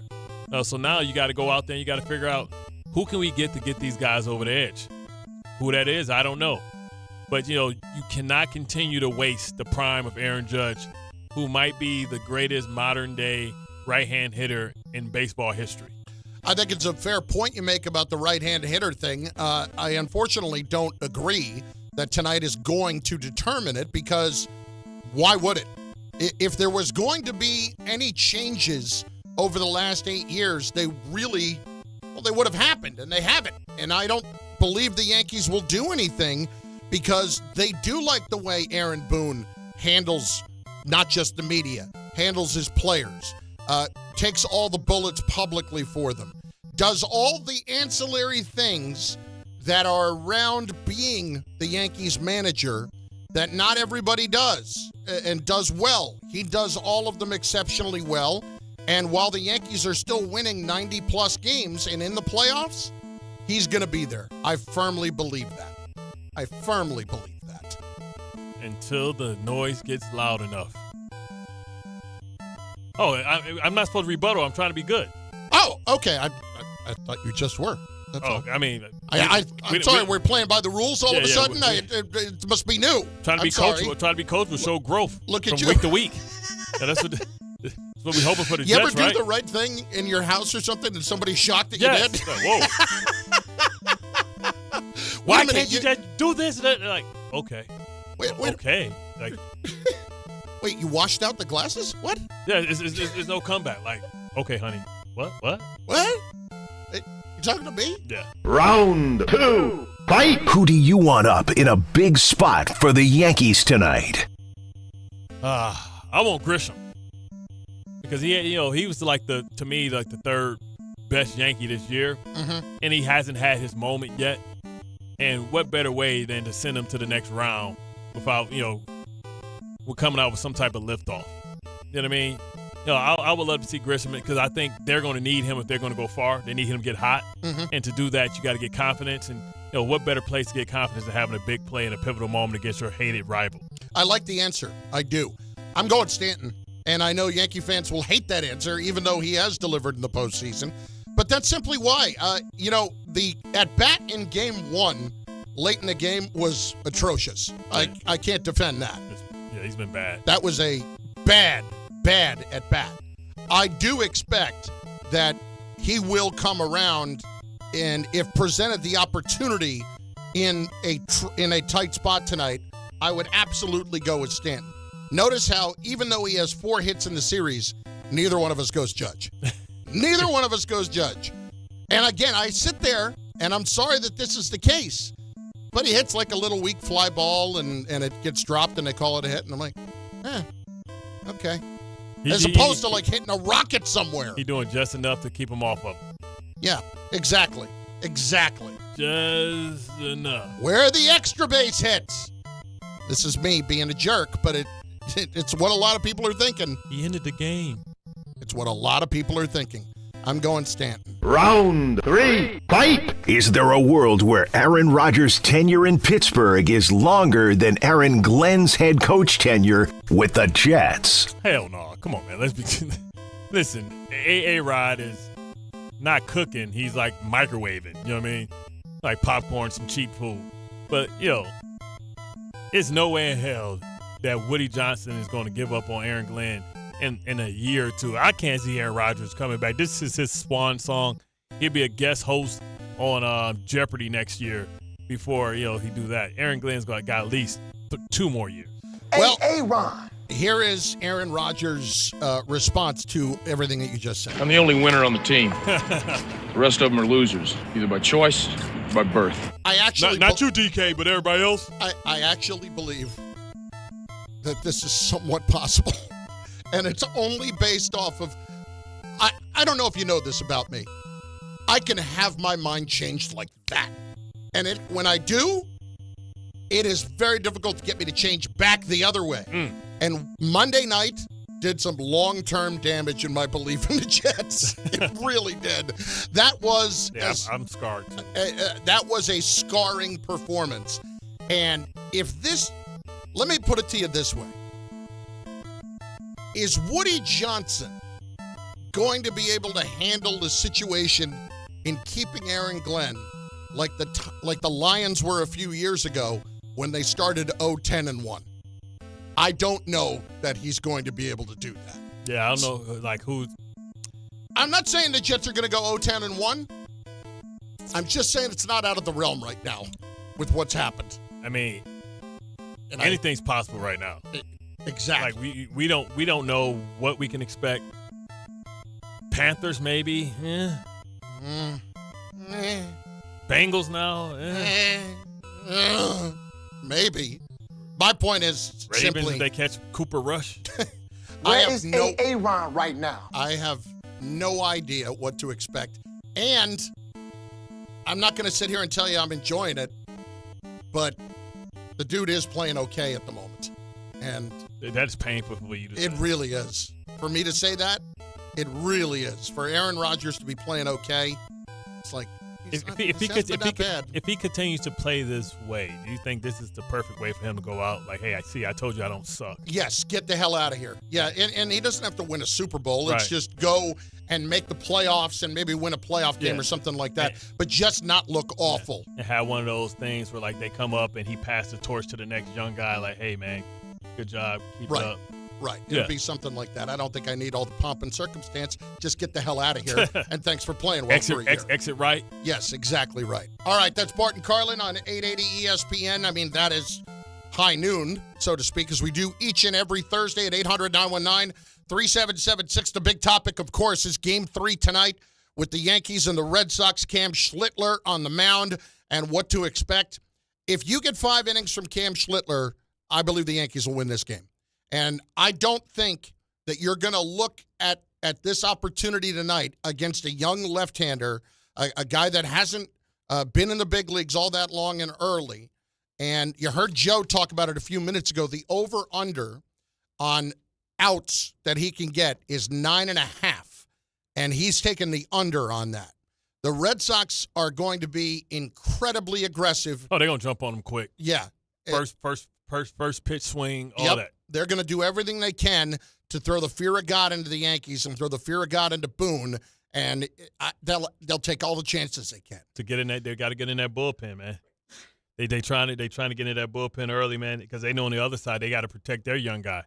So now you got to go out there and you got to figure out who can we get to get these guys over the edge. Who that is, I don't know. But, you cannot continue to waste the prime of Aaron Judge, who might be the greatest modern-day right-hand hitter in baseball history. I think it's a fair point you make about the right-hand hitter thing. I unfortunately don't agree that tonight is going to determine it, because why would it? If there was going to be any changes over the last 8 years, they would have happened, and they haven't. And I don't believe the Yankees will do anything, because they do like the way Aaron Boone handles not just the media, handles his players, takes all the bullets publicly for them, does all the ancillary things that are around being the Yankees manager that not everybody does, and does well. He does all of them exceptionally well. And while the Yankees are still winning 90-plus games and in the playoffs, he's going to be there. I firmly believe that. Until the noise gets loud enough. Oh, I'm not supposed to rebuttal. I'm trying to be good. Oh, okay. I thought you just were. That's all. I mean, I'm sorry. We're playing by the rules all of a sudden. It must be new. Trying to be coachable, show growth. Look at from you. Week to week. That's what we're hoping for the You Jets, ever do the right thing in your house or something, and somebody's shocked that you did? Whoa. Why can't you just do this? And that? Like, okay. Wait. Okay. Like, wait, you washed out the glasses? What? Yeah, there's no comeback. Like, okay, honey. What? You talking to me? Yeah. Round 2, fight! Who do you want up in a big spot for the Yankees tonight? I want Grisham, because he was to me the third best Yankee this year, and he hasn't had his moment yet. And what better way than to send him to the next round without we're coming out with some type of liftoff. You know what I mean? I would love to see Grisham, because I think they're going to need him if they're going to go far. They need him to get hot. And to do that, you got to get confidence. And, what better place to get confidence than having a big play in a pivotal moment against your hated rival? I like the answer. I do. I'm going Stanton. And I know Yankee fans will hate that answer, even though he has delivered in the postseason. But that's simply why. The at-bat in Game 1 late in the game was atrocious. I can't defend that. Yeah, he's been bad. That was a bad at-bat. I do expect that he will come around, and if presented the opportunity in a tight spot tonight, I would absolutely go with Stanton. Notice how, even though he has 4 hits in the series, neither one of us goes Judge. Neither one of us goes Judge. And again, I sit there, and I'm sorry that this is the case, but he hits like a little weak fly ball, and it gets dropped, and they call it a hit, and I'm like, okay. As opposed to like hitting a rocket somewhere. He's doing just enough to keep him off of him. Yeah, exactly. Just enough. Where are the extra base hits? This is me being a jerk, but it's what a lot of people are thinking. He ended the game. It's what a lot of people are thinking. I'm going Stanton. Round 3, fight! Is there a world where Aaron Rodgers' tenure in Pittsburgh is longer than Aaron Glenn's head coach tenure with the Jets? Hell no. Come on, man. Let's be. Listen, A-Rod is not cooking. He's like microwaving. You know what I mean? Like popcorn, some cheap food. But, it's no way in hell that Woody Johnson is going to give up on Aaron Glenn in a year or two. I can't see Aaron Rodgers coming back. This is his swan song. He'll be a guest host on Jeopardy next year before he do that. Aaron Glenn's got at least 2 more years. Well, Aaron. Here is Aaron Rodgers' response to everything that you just said. I'm the only winner on the team. The rest of them are losers, either by choice or by birth. I actually not you, DK, but everybody else. I actually believe that this is somewhat possible. And it's only based off of, I don't know if you know this about me. I can have my mind changed like that. And when I do, it is very difficult to get me to change back the other way. And Monday night did some long-term damage in my belief in the Jets. It really did. That was... Yeah, I'm scarred. That was a scarring performance. And if this... Let me put it to you this way. Is Woody Johnson going to be able to handle the situation in keeping Aaron Glenn like the Lions were a few years ago when they started 0-10-1? I don't know that he's going to be able to do that. Yeah, I don't know who. I'm not saying the Jets are going to go 0-10-1. I'm just saying it's not out of the realm right now with what's happened. I mean, anything's possible right now. Exactly. Like we don't know what we can expect. Panthers maybe. Bengals now. Maybe. My point is Ravens, simply if they catch Cooper Rush. Where is Aaron right now? I have no idea what to expect. And I'm not going to sit here and tell you I'm enjoying it, but the dude is playing okay at the moment. And that's painful for you to say. It really is. For me to say that, it really is. For Aaron Rodgers to be playing okay, it's like, if he continues to play this way, do you think this is the perfect way for him to go out? Like, hey, I told you I don't suck. Yes, get the hell out of here. Yeah, and he doesn't have to win a Super Bowl. It's Right. just go and make the playoffs and maybe win a playoff game or something like that, but just not look awful. And have one of those things where, they come up and he passed the torch to the next young guy, like, hey, man, good job. Keep it up. Right. It'd be something like that. I don't think I need all the pomp and circumstance. Just get the hell out of here. And thanks for playing well for a year. Exit right? Yes, exactly right. All right, that's Bart and Carlin on 880 ESPN. I mean, that is high noon, so to speak, as we do each and every Thursday at 800-919-3776. The big topic, of course, is Game 3 tonight with the Yankees and the Red Sox. Cam Schlittler on the mound and what to expect. If you get 5 innings from Cam Schlittler, I believe the Yankees will win this game. And I don't think that you're going to look at this opportunity tonight against a young left-hander, a guy that hasn't been in the big leagues all that long and early. And you heard Joe talk about it a few minutes ago. The over-under on outs that he can get is 9.5, and he's taken the under on that. The Red Sox are going to be incredibly aggressive. Oh, they're going to jump on him quick. Yeah. First pitch swing, all that. They're going to do everything they can to throw the fear of God into the Yankees and throw the fear of God into Boone, and they'll take all the chances they can. To get in that, they got to get in that bullpen, man. They trying to get in that bullpen early, man, because they know on the other side they got to protect their young guy,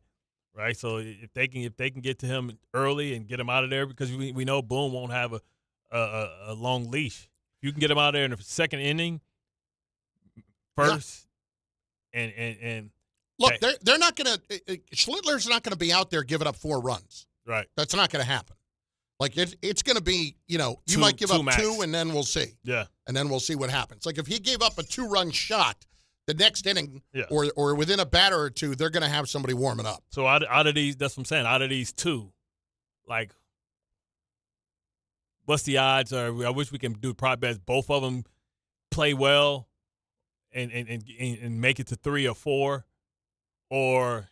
right? So if they can get to him early and get him out of there, because we know Boone won't have a long leash. You can get him out of there in the second inning, first, and look, they're not going to – Schlittler's not going to be out there giving up 4 runs. Right. That's not going to happen. Like, it's going to be, you might give up max. 2, and then we'll see. Yeah. And then we'll see what happens. Like, if he gave up a 2-run shot, the next inning or within a batter or 2, they're going to have somebody warming up. So out of these – that's what I'm saying. Out of these 2, like, what's the odds? Or I wish we can do prop bets. Both of them play well and make it to 3 or 4. Or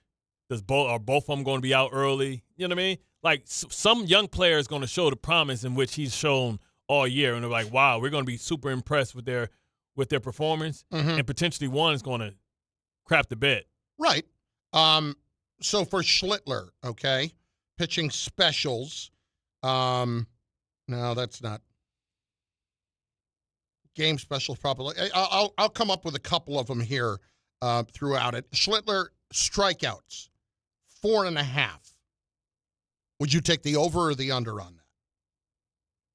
are both of them going to be out early? You know what I mean? like some young player is going to show the promise in which he's shown all year, and they're like, wow, we're going to be super impressed with their performance, and potentially one is going to crap the bed. Right. So for Schlittler, okay, pitching specials. No, that's not. Game specials probably. I'll come up with a couple of them here throughout it. Schlittler strikeouts, 4.5. Would you take the over or the under on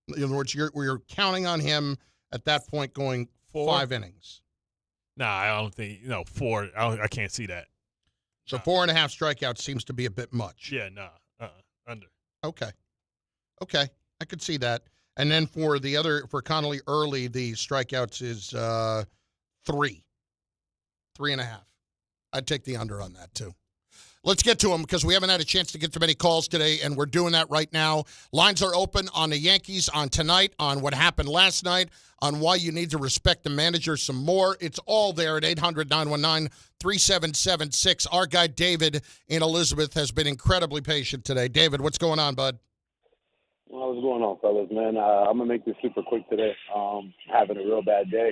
that? In other words, you're counting on him at that point going 5 innings. Nah, I don't think 4. I can't see that. So 4.5 strikeouts seems to be a bit much. Yeah, under. Okay, I could see that. And then for Connolly early, the strikeouts is 3.5. I'd take the under on that too. Let's get to them because we haven't had a chance to get to many calls today, and we're doing that right now. Lines are open on the Yankees, on tonight, on what happened last night, on why you need to respect the manager some more. It's all there at 800-919-3776. Our guy David in Elizabeth has been incredibly patient today. David, what's going on, bud? Well, what's going on, fellas, man? I'm going to make this super quick today. Having a real bad day.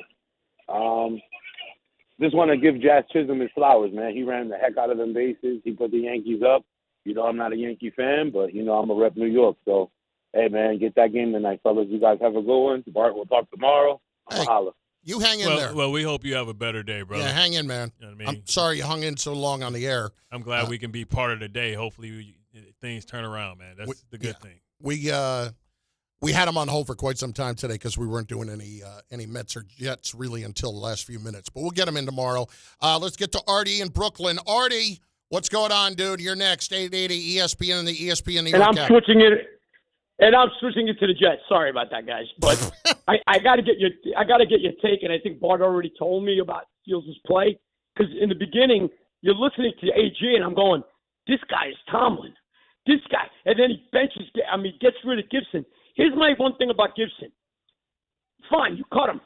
Just want to give Jazz Chisholm his flowers, man. He ran the heck out of them bases. He put the Yankees up. I'm not a Yankee fan, but, I'm a rep New York. So, hey, man, get that game tonight, fellas. You guys have a good one. Bart, we'll talk tomorrow. I'll holler. You hang in there. Well, we hope you have a better day, brother. Yeah, hang in, man. You know what I mean? I'm sorry you hung in so long on the air. I'm glad we can be part of the day. Hopefully things turn around, man. That's the good thing. We had him on hold for quite some time today because we weren't doing any Mets or Jets really until the last few minutes. But we'll get him in tomorrow. Let's get to Artie in Brooklyn. Artie, what's going on, dude? You're next. 880 ESPN and the ESPN New York app. Switching it to the Jets. Sorry about that, guys. But I got to get your take, and I think Bart already told me about Fields' play because in the beginning you're listening to AG, and I'm going, this guy is Tomlin. This guy, and then he gets rid of Gibson. Here's my one thing about Gibson. Fine, you cut him.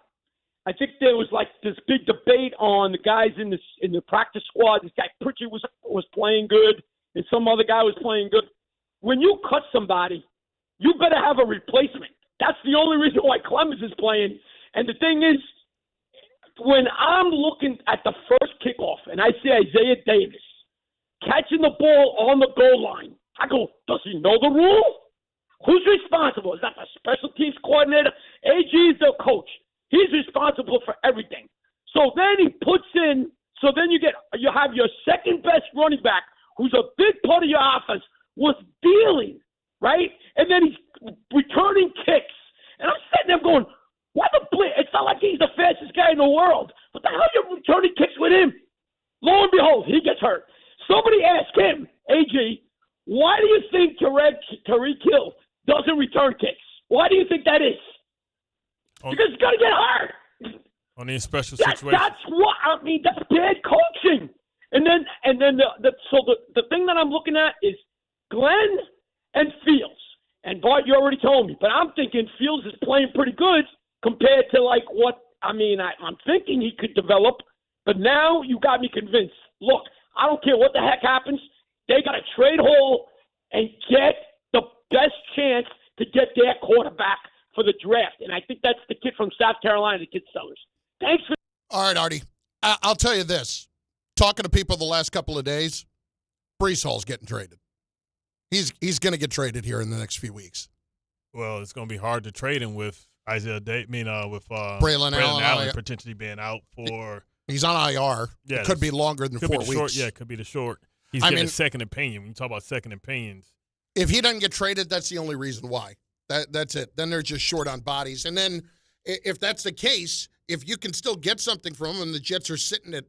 I think there was like this big debate on the guys in the practice squad. This guy Pritchard was playing good, and some other guy was playing good. When you cut somebody, you better have a replacement. That's the only reason why Clemens is playing. And the thing is, when I'm looking at the first kickoff and I see Isaiah Davis catching the ball on the goal line, I go, does he know the rule? Who's responsible? Is that the special teams coordinator? AG is the coach. He's responsible for everything. So then he puts in, so then you have your second best running back, who's a big part of your offense, was dealing, right? And then he's returning kicks. And I'm sitting there going, what the it's not like he's the fastest guy in the world. What the hell are you returning kicks with him? Lo and behold, he gets hurt. Somebody ask him, AG, why do you think Tyreek Hill doesn't return kicks? Why do you think that is? Because he's going to get hurt. On these special situations. That's what I mean. That's bad coaching. And then the thing that I'm looking at is Glenn and Fields. And Bart, you already told me, but I'm thinking Fields is playing pretty good compared to I'm thinking he could develop, but now you got me convinced. Look, I don't care what the heck happens. They got to trade Hall and get the best chance to get their quarterback for the draft. And I think that's the kid from South Carolina, the kid Sellers. Thanks for. All right, Artie. I'll tell you this. Talking to people the last couple of days, Breece Hall's getting traded. He's going to get traded here in the next few weeks. Well, it's going to be hard to trade him with with Braylon Allen potentially being out for. He's on IR. Yeah, it could be longer than 4 weeks. It could be the short. He's getting a second opinion. When you talk about second opinions. If he doesn't get traded, that's the only reason why. That's it. Then they're just short on bodies. And then if that's the case, if you can still get something from him and the Jets are sitting at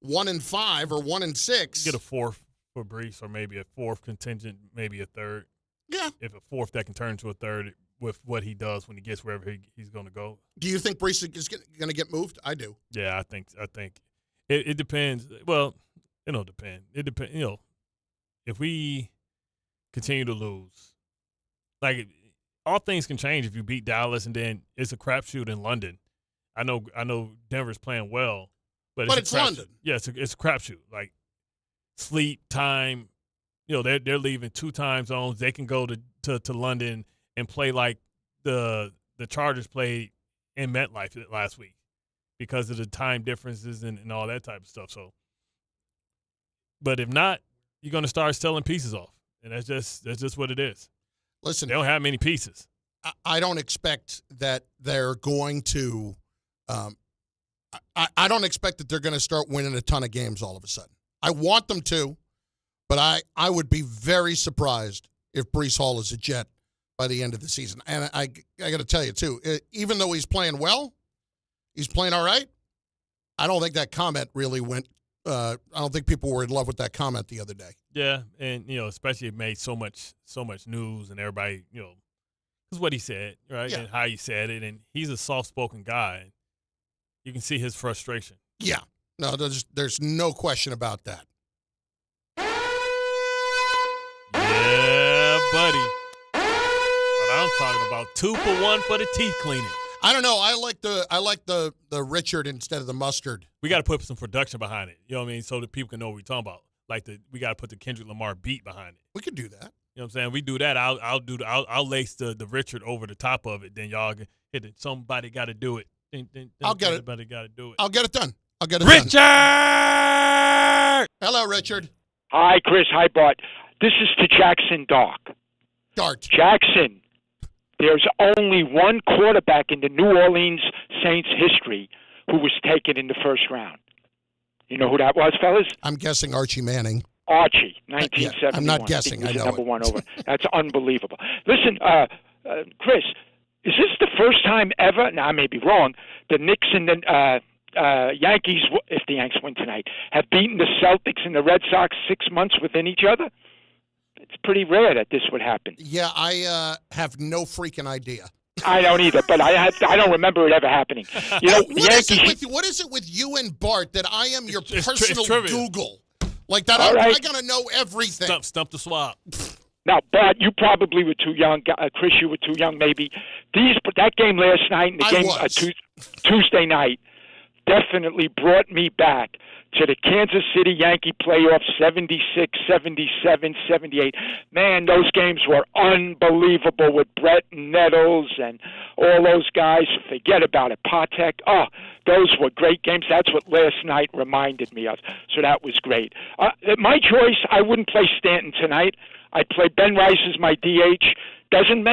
1-5 or 1-6. Get a fourth for Breece or maybe a fourth contingent, maybe a third. Yeah. If a fourth that can turn into a third with what he does when he gets wherever he's going to go. Do you think Breece is going to get moved? I do. Yeah, I think it depends. Well, it don't depend. It depends. If we continue to lose, all things can change if you beat Dallas, and then it's a crapshoot in London. I know Denver's playing well, but it's London. Yeah, it's a crapshoot. Sleep time, they're leaving 2 time zones. They can go to London and play like the Chargers played in MetLife last week because of the time differences and all that type of stuff. So, but if not, you're going to start selling pieces off, and that's just what it is. Listen, they don't have many pieces. I don't expect that they're going to. I don't expect that they're going to start winning a ton of games all of a sudden. I want them to, but I would be very surprised if Breece Hall is a Jet by the end of the season. And I got to tell you, too, even though he's playing well, he's playing all right, I don't think that comment really went I don't think people were in love with that comment the other day. Yeah, and, especially it made so much news and everybody, because what he said, right, and how he said it, and he's a soft-spoken guy. And you can see his frustration. Yeah. No, there's no question about that. Yeah, buddy. But I'm talking about 2 for 1 for the teeth cleaning. I don't know. I like the Richard instead of the mustard. We got to put some production behind it. You know what I mean? So that people can know what we're talking about. Like we got to put the Kendrick Lamar beat behind it. We could do that. You know what I'm saying? We do that. I'll lace the Richard over the top of it. Then y'all can hit it. Somebody got to do it. I'll get it. Somebody got to do it. I'll get it done. Richard! Hello, Richard. Hi, Chris. Hi, Bart. This is to Jackson Dart. Jackson, there's only one quarterback in the New Orleans Saints history who was taken in the first round. You know who that was, fellas? I'm guessing Archie Manning. Archie, 1971. Yeah, I'm not guessing. I know number one over. That's unbelievable. Listen, Chris, is this the first time ever? Now, I may be wrong. The Knicks and the Yankees, if the Yanks win tonight, have beaten the Celtics and the Red Sox 6 months within each other? It's pretty rare that this would happen. Yeah, I have no freaking idea. I don't either, but I don't remember it ever happening. What is it with you and Bart that I am your personal Google? Like that, I gotta know everything. Stump the swap. Now, Bart, you probably were too young. Chris, you were too young, maybe. That game last night and the game Tuesday night definitely brought me back to the Kansas City Yankee playoff 76, 77, 78. Man, those games were unbelievable with Brett Nettles and all those guys. Forget about it. Patek. Oh, those were great games. That's what last night reminded me of. So that was great. My choice, I wouldn't play Stanton tonight. I'd play Ben Rice as my DH. Doesn't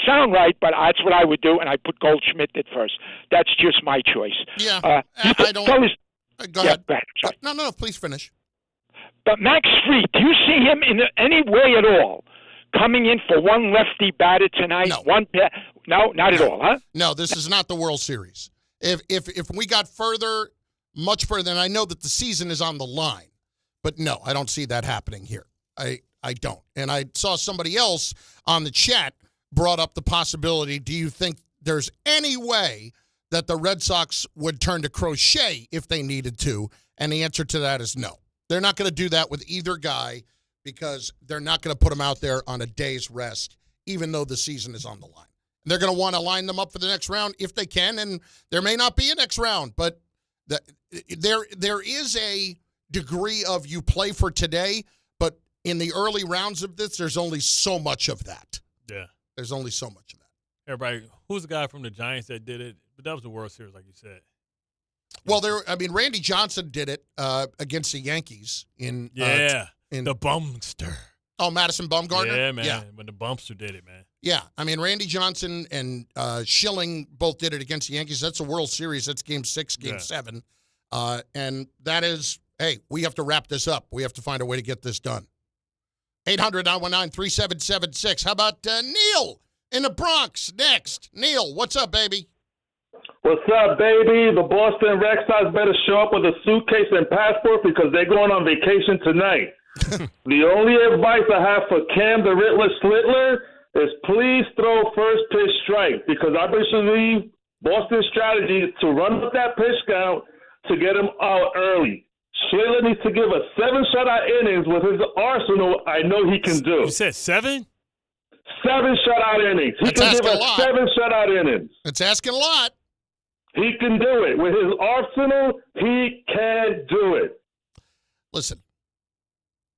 sound right, but that's what I would do, and I put Goldschmidt at first. That's just my choice. Yeah, I don't... Go ahead. Yeah, go ahead. No, please finish. But Max Fried, do you see him in any way at all coming in for one lefty batter tonight? No. No, not at all, huh? No, this is not the World Series. If we got much further, and I know that the season is on the line, but no, I don't see that happening here. I don't. And I saw somebody else on the chat brought up the possibility, do you think there's any way that the Red Sox would turn to Crochet if they needed to? And the answer to that is no. They're not going to do that with either guy because they're not going to put them out there on a day's rest, even though the season is on the line. They're going to want to line them up for the next round if they can, and there may not be a next round, but there is a degree of you play for today, but in the early rounds of this, there's only so much of that. Yeah. There's only so much of that. Everybody, who's the guy from the Giants that did it? But that was the World Series, like you said. Well, Randy Johnson did it against the Yankees in the Bumster. Oh, Madison Bumgarner? Yeah, man. Yeah. When the Bumster did it, man. Yeah. Randy Johnson and Schilling both did it against the Yankees. That's a World Series. That's Game 6, Game 7. And that is, hey, we have to wrap this up. We have to find a way to get this done. 800-919-3776. How about Neil in the Bronx next? Neil, what's up, baby? What's up, baby? The Boston Red Sox better show up with a suitcase and passport because they're going on vacation tonight. The only advice I have for Cam the Riddler Slitler is please throw first pitch strike because I believe Boston's strategy is to run up that pitch count to get him out early. Slitler needs to give us 7 shutout innings with his arsenal. I know he can do. You said 7? 7 shutout innings. He can give us 7 shutout innings. It's asking a lot. He can do it. With his arsenal, he can do it. Listen,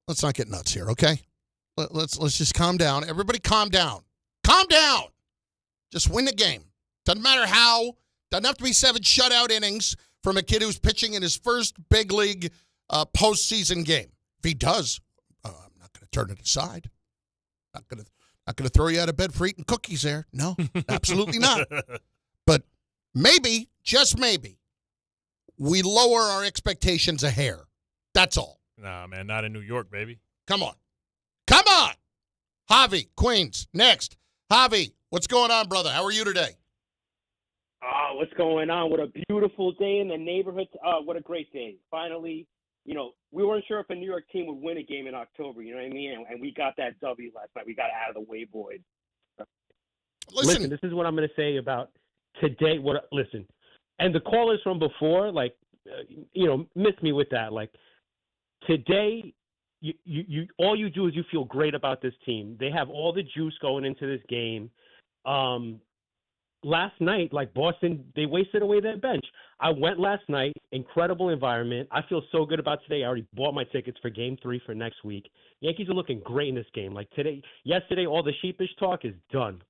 let's not get nuts here, okay? Let's just calm down. Everybody calm down. Calm down. Just win the game. Doesn't matter how. Doesn't have to be 7 shutout innings from a kid who's pitching in his first big league postseason game. If he does, I'm not going to turn it aside. Not going to throw you out of bed for eating cookies there. No, absolutely not. But maybe, just maybe, we lower our expectations a hair. That's all. Nah, man, not in New York, baby. Come on. Come on. Javi, Queens, next. Javi, what's going on, brother? How are you today? Oh, what's going on? What a beautiful day in the neighborhood. What a great day. Finally, we weren't sure if a New York team would win a game in October, you know what I mean? And we got that W last night. We got it out of the way, boys. Listen, this is what I'm going to say about today. Listen, and the callers from before, missed me with that. Like, today, you all you do is you feel great about this team. They have all the juice going into this game. Last night, Boston, they wasted away their bench. I went last night, incredible environment. I feel so good about today. I already bought my tickets for Game 3 for next week. Yankees are looking great in this game. Yesterday, all the sheepish talk is done.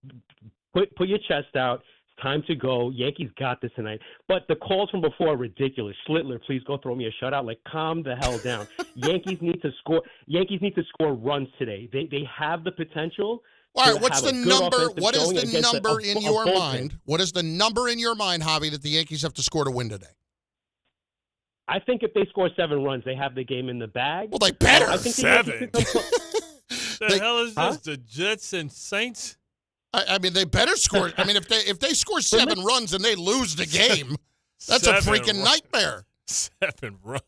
Put your chest out. It's time to go. Yankees got this tonight. But the calls from before are ridiculous. Schlittler, please go throw me a shutout. Calm the hell down. Yankees need to score. Yankees need to score runs today. They have the potential. All right, what's the number? What is the number in your mind? What is the number in your mind, Javi, that the Yankees have to score to win today? I think if they score 7 runs, they have the game in the bag. Well, they better. I think 7. The hell is this? The Jets and Saints? I mean, they better score. I mean, if they score 7 runs and they lose the game, that's a freaking nightmare. 7 runs.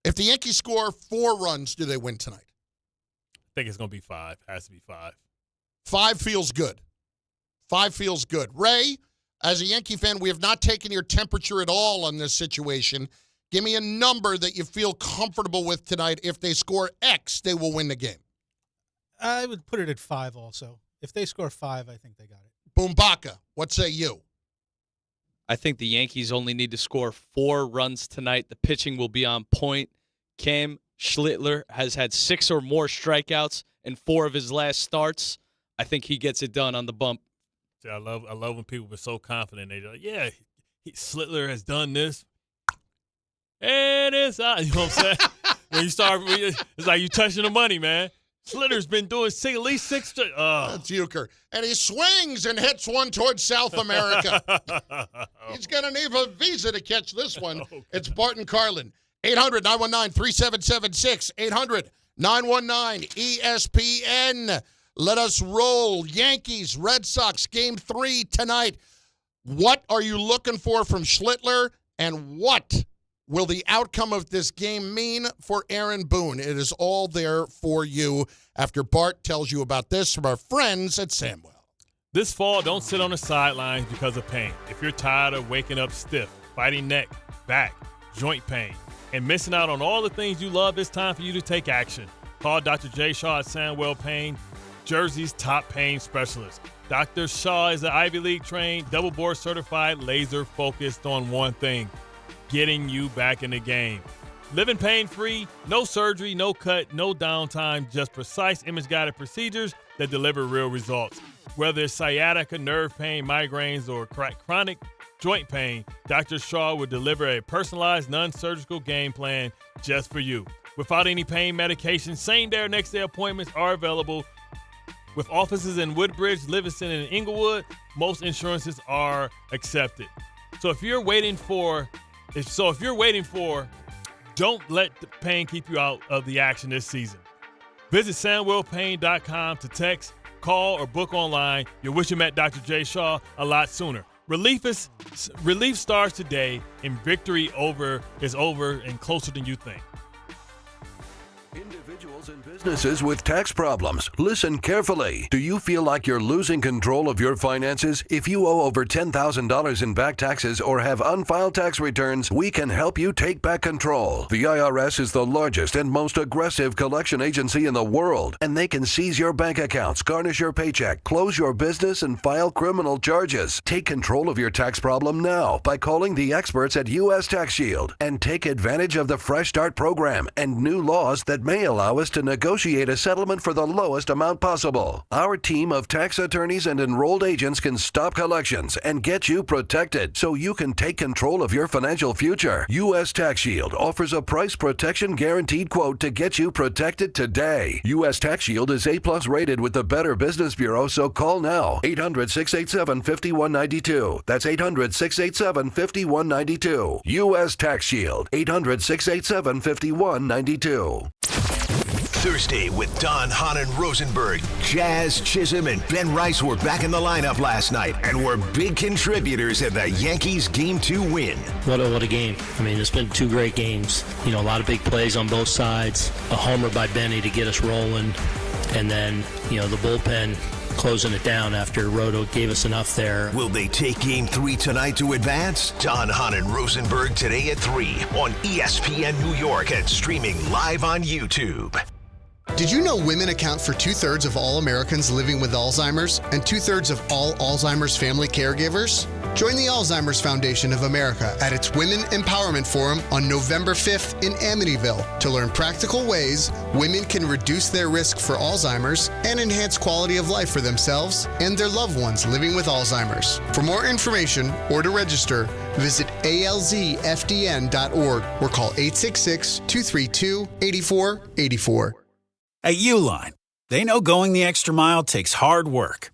If the Yankees score 4 runs, do they win tonight? I think it's going to be 5. Has to be 5. 5 feels good. 5 feels good. Ray, as a Yankee fan, we have not taken your temperature at all on this situation. Give me a number that you feel comfortable with tonight. If they score X, they will win the game. I would put it at 5 also. If they score 5, I think they got it. Boombaka, what say you? I think the Yankees only need to score 4 runs tonight. The pitching will be on point. Cam Schlittler has had 6 or more strikeouts in 4 of his last starts. I think he gets it done on the bump. See, I love when people are so confident. They're like, yeah, Schlittler has done this. And it's out. You know what I'm saying? When you start, it's like you touching the money, man. Schlittler's been doing at least 6. That's Euchre. And he swings and hits one towards South America. He's going to need a visa to catch this one. It's Bart and Carlin. 800-919-3776. 800-919-ESPN. Let us roll. Yankees, Red Sox, Game 3 tonight. What are you looking for from Schlittler, and what will the outcome of this game mean for Aaron Boone? It is all there for you after Bart tells you about this from our friends at Samwell. This fall, don't sit on the sidelines because of pain. If you're tired of waking up stiff, fighting neck, back, joint pain, and missing out on all the things you love, it's time for you to take action. Call Dr. J. Shaw at Samwell Pain, Jersey's top pain specialist. Dr. Shaw is an Ivy League trained, double board certified, laser focused on one thing: getting you back in the game. Living pain-free, no surgery, no cut, no downtime, just precise image-guided procedures that deliver real results. Whether it's sciatica, nerve pain, migraines, or chronic joint pain, Dr. Shaw will deliver a personalized, non-surgical game plan just for you. Without any pain medication, same-day or next-day appointments are available. With offices in Woodbridge, Livingston, and Inglewood, most insurances are accepted. So if you're waiting for, don't let the pain keep you out of the action this season. Visit SamwellPain.com to text, call, or book online. You'll wish you met Dr. J. Shaw a lot sooner. Relief starts today, and victory is over and closer than you think. Individuals and businesses with tax problems, listen carefully. Do you feel like you're losing control of your finances? If you owe over $10,000 in back taxes or have unfiled tax returns, we can help you take back control. The IRS is the largest and most aggressive collection agency in the world, and they can seize your bank accounts, garnish your paycheck, close your business, and file criminal charges. Take control of your tax problem now by calling the experts at U.S. Tax Shield and take advantage of the Fresh Start program and new laws that may allow us to negotiate a settlement for the lowest amount possible. Our team of tax attorneys and enrolled agents can stop collections and get you protected so you can take control of your financial future. U.S. Tax Shield offers a price protection guaranteed quote to get you protected today. U.S. Tax Shield is A+ rated with the Better Business Bureau, so call now. 800-687-5192. That's 800-687-5192. U.S. Tax Shield. 800-687-5192. Thursday with Don, Hahn, and Rosenberg. Jazz, Chisholm, and Ben Rice were back in the lineup last night and were big contributors in the Yankees' Game 2 win. What a game. I mean, it's been two great games. A lot of big plays on both sides. A homer by Benny to get us rolling. And then, the bullpen closing it down after Roto gave us enough there. Will they take Game 3 tonight to advance? Don, Hahn, and Rosenberg today at 3 on ESPN New York and streaming live on YouTube. Did you know women account for 2/3 of all Americans living with Alzheimer's and 2/3 of all Alzheimer's family caregivers? Join the Alzheimer's Foundation of America at its Women Empowerment Forum on November 5th in Amityville to learn practical ways women can reduce their risk for Alzheimer's and enhance quality of life for themselves and their loved ones living with Alzheimer's. For more information or to register, visit alzfdn.org or call 866-232-8484. At Uline, they know going the extra mile takes hard work.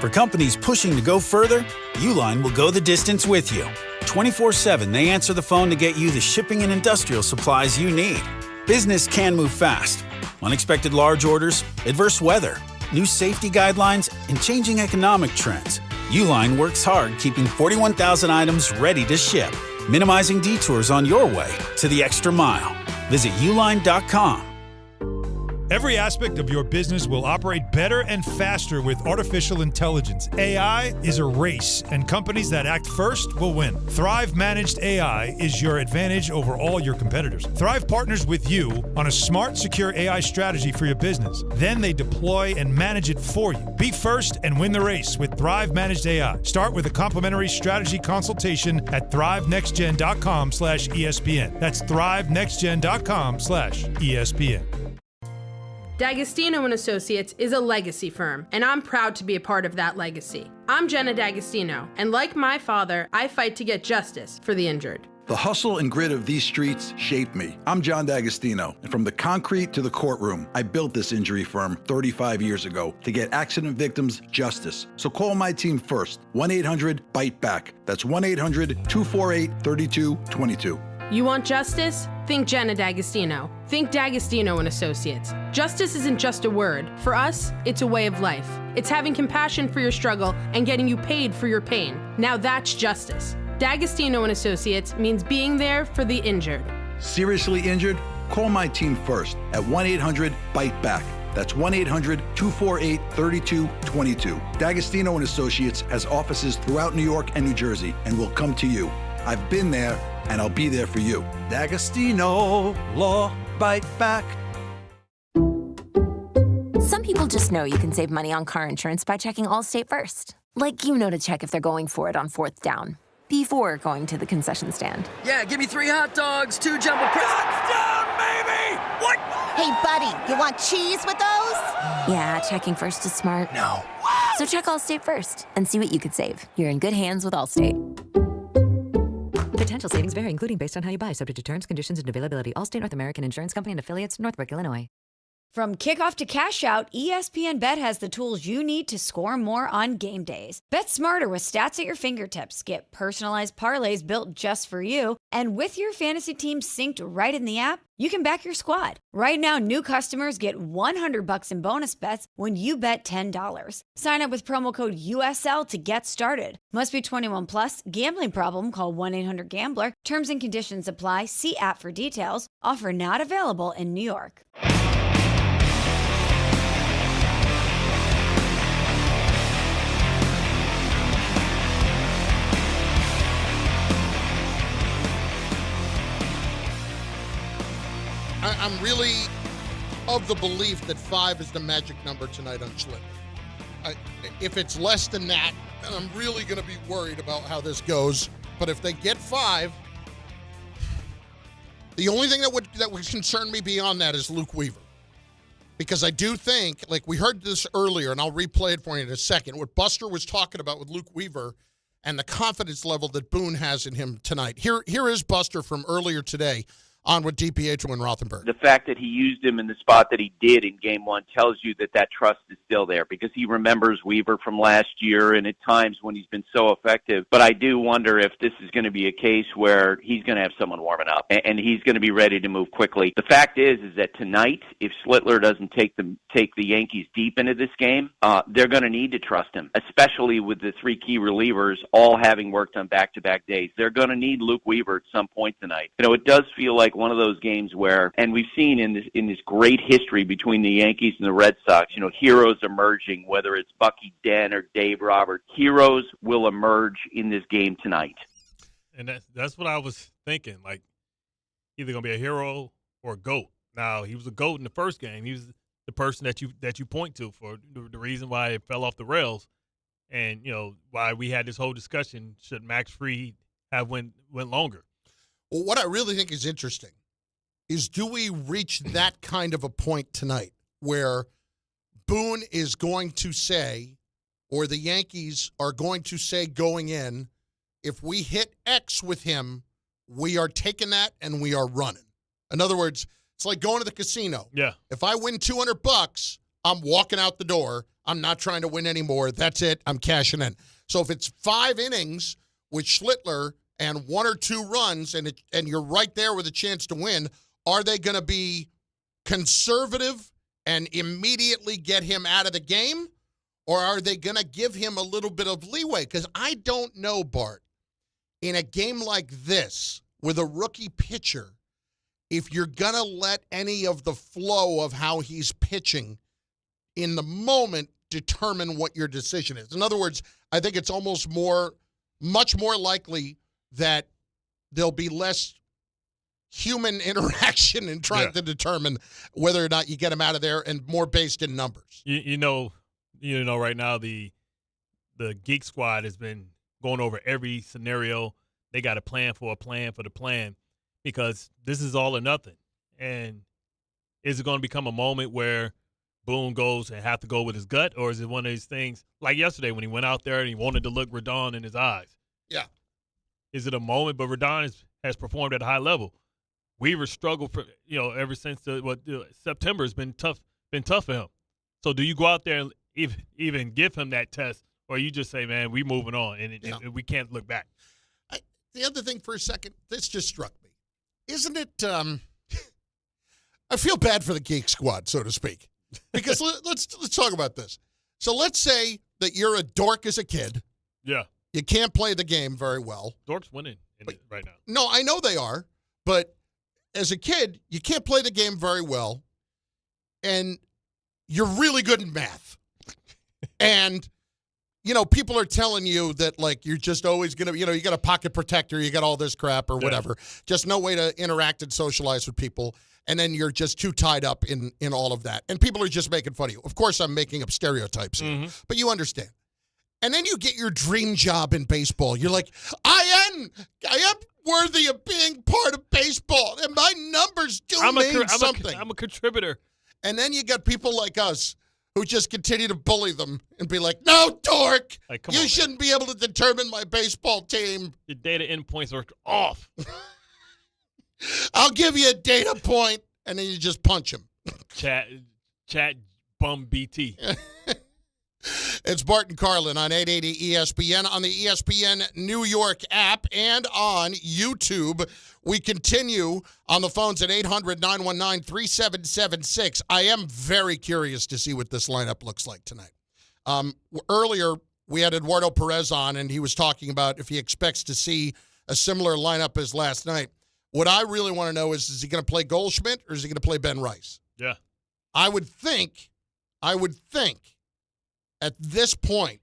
For companies pushing to go further, Uline will go the distance with you. 24/7, they answer the phone to get you the shipping and industrial supplies you need. Business can move fast. Unexpected large orders, adverse weather, new safety guidelines, and changing economic trends. Uline works hard keeping 41,000 items ready to ship, minimizing detours on your way to the extra mile. Visit uline.com. Every aspect of your business will operate better and faster with artificial intelligence. AI is a race, and companies that act first will win. Thrive Managed AI is your advantage over all your competitors. Thrive partners with you on a smart, secure AI strategy for your business. Then they deploy and manage it for you. Be first and win the race with Thrive Managed AI. Start with a complimentary strategy consultation at thrivenextgen.com/ESPN. That's thrivenextgen.com/ESPN. D'Agostino & Associates is a legacy firm, and I'm proud to be a part of that legacy. I'm Jenna D'Agostino, and like my father, I fight to get justice for the injured. The hustle and grit of these streets shaped me. I'm John D'Agostino, and from the concrete to the courtroom, I built this injury firm 35 years ago to get accident victims justice. So call my team first, 1-800-BITE-BACK. That's 1-800-248-3222. You want justice? Think Jenna D'Agostino. Think D'Agostino & Associates. Justice isn't just a word. For us, it's a way of life. It's having compassion for your struggle and getting you paid for your pain. Now that's justice. D'Agostino & Associates means being there for the injured. Seriously injured? Call my team first at 1-800-BITE-BACK. That's 1-800-248-3222. D'Agostino & Associates has offices throughout New York and New Jersey and will come to you. I've been there, and I'll be there for you. D'Agostino Law, Bite Back. Some people just know you can save money on car insurance by checking Allstate first. Like to check if they're going for it on 4th down, before going to the concession stand. Yeah, give me 3 hot dogs, 2 jumbo touchdown, baby! What? Hey, buddy, you want cheese with those? Yeah, checking first is smart. No. So check Allstate first and see what you could save. You're in good hands with Allstate. Potential savings vary, including based on how you buy, subject to terms, conditions, and availability. Allstate North American Insurance Company and affiliates, Northbrook, Illinois. From kickoff to cash out, ESPN Bet has the tools you need to score more on game days. Bet smarter with stats at your fingertips. Get personalized parlays built just for you. And with your fantasy team synced right in the app, you can back your squad. Right now, new customers get $100 in bonus bets when you bet $10. Sign up with promo code USL to get started. Must be 21 plus. Gambling problem? Call 1-800-GAMBLER. Terms and conditions apply. See app for details. Offer not available in New York. I'm really of the belief that 5 is the magic number tonight on Schlitt. If it's less than that, then I'm really going to be worried about how this goes. But if they get 5, The only thing that would concern me beyond that is Luke Weaver. Because I do think, like we heard this earlier, and I'll replay it for you in a second, what Buster was talking about with Luke Weaver and the confidence level that Boone has in him tonight. Here is Buster from earlier today on with DiPietro and Rothenberg. The fact that he used him in the spot that he did in Game 1 tells you that trust is still there because he remembers Weaver from last year and at times when he's been so effective. But I do wonder if this is going to be a case where he's going to have someone warming up and he's going to be ready to move quickly. The fact is that tonight, if Schlittler doesn't take the Yankees deep into this game, they're going to need to trust him, especially with the three key relievers all having worked on back-to-back days. They're going to need Luke Weaver at some point tonight. You know, it does feel like one of those games where, and we've seen in this great history between the Yankees and the Red Sox, you know, heroes emerging, whether it's Bucky Dent or Dave Roberts, heroes will emerge in this game tonight. And that's what I was thinking, like either going to be a hero or a GOAT. Now, he was a GOAT in the first game. He was the person that you point to for the reason why it fell off the rails and, you know, why we had this whole discussion, should Max Fried have went longer? Well, what I really think is interesting is, do we reach that kind of a point tonight where Boone is going to say, or the Yankees are going to say going in, if we hit X with him, we are taking that and we are running. In other words, it's like going to the casino. Yeah. If I win $200, I'm walking out the door. I'm not trying to win anymore. That's it. I'm cashing in. So if it's 5 innings with Schlittler and 1 or 2 runs and you're right there with a chance to win, are they going to be conservative and immediately get him out of the game? Or are they going to give him a little bit of leeway? Because I don't know, Bart, in a game like this with a rookie pitcher, if you're going to let any of the flow of how he's pitching in the moment determine what your decision is. In other words, I think it's almost much more likely that there'll be less human interaction in trying to determine whether or not you get him out of there, and more based in numbers. You know, right now the Geek Squad has been going over every scenario. They got a plan for the plan because this is all or nothing. And is it going to become a moment where Boone goes and have to go with his gut, or is it one of these things like yesterday when he went out there and he wanted to look Rodon in his eyes? Yeah. Is it a moment? But Rodon has performed at a high level. Weaver struggled for ever since September has been tough for him. So do you go out there and even give him that test, or you just say, man, we moving on and we can't look back? The other thing for a second, this just struck me. Isn't it I feel bad for the Geek Squad, so to speak. Because let's talk about this. So let's say that you're a dork as a kid. Yeah. You can't play the game very well. Dorks winning right now. No, I know they are. But as a kid, you can't play the game very well. And you're really good in math. And, people are telling you that, like, you're just always going to, you got a pocket protector, you got all this crap or whatever. Just no way to interact and socialize with people. And then you're just too tied up in all of that. And people are just making fun of you. Of course, I'm making up stereotypes here, but you understand. And then you get your dream job in baseball. You're like, I am worthy of being part of baseball, and my numbers do mean something. I'm a contributor. And then you got people like us who just continue to bully them and be like, no, dork, you shouldn't be able to determine my baseball team. Your data endpoints are off. I'll give you a data point, and then you just punch him. Chat bum BT. It's Bart and Carlin on 880 ESPN, on the ESPN New York app, and on YouTube. We continue on the phones at 800-919-3776. I am very curious to see what this lineup looks like tonight. Earlier, we had Eduardo Perez on, and he was talking about if he expects to see a similar lineup as last night. What I really want to know is he going to play Goldschmidt or is he going to play Ben Rice? Yeah. I would think at this point,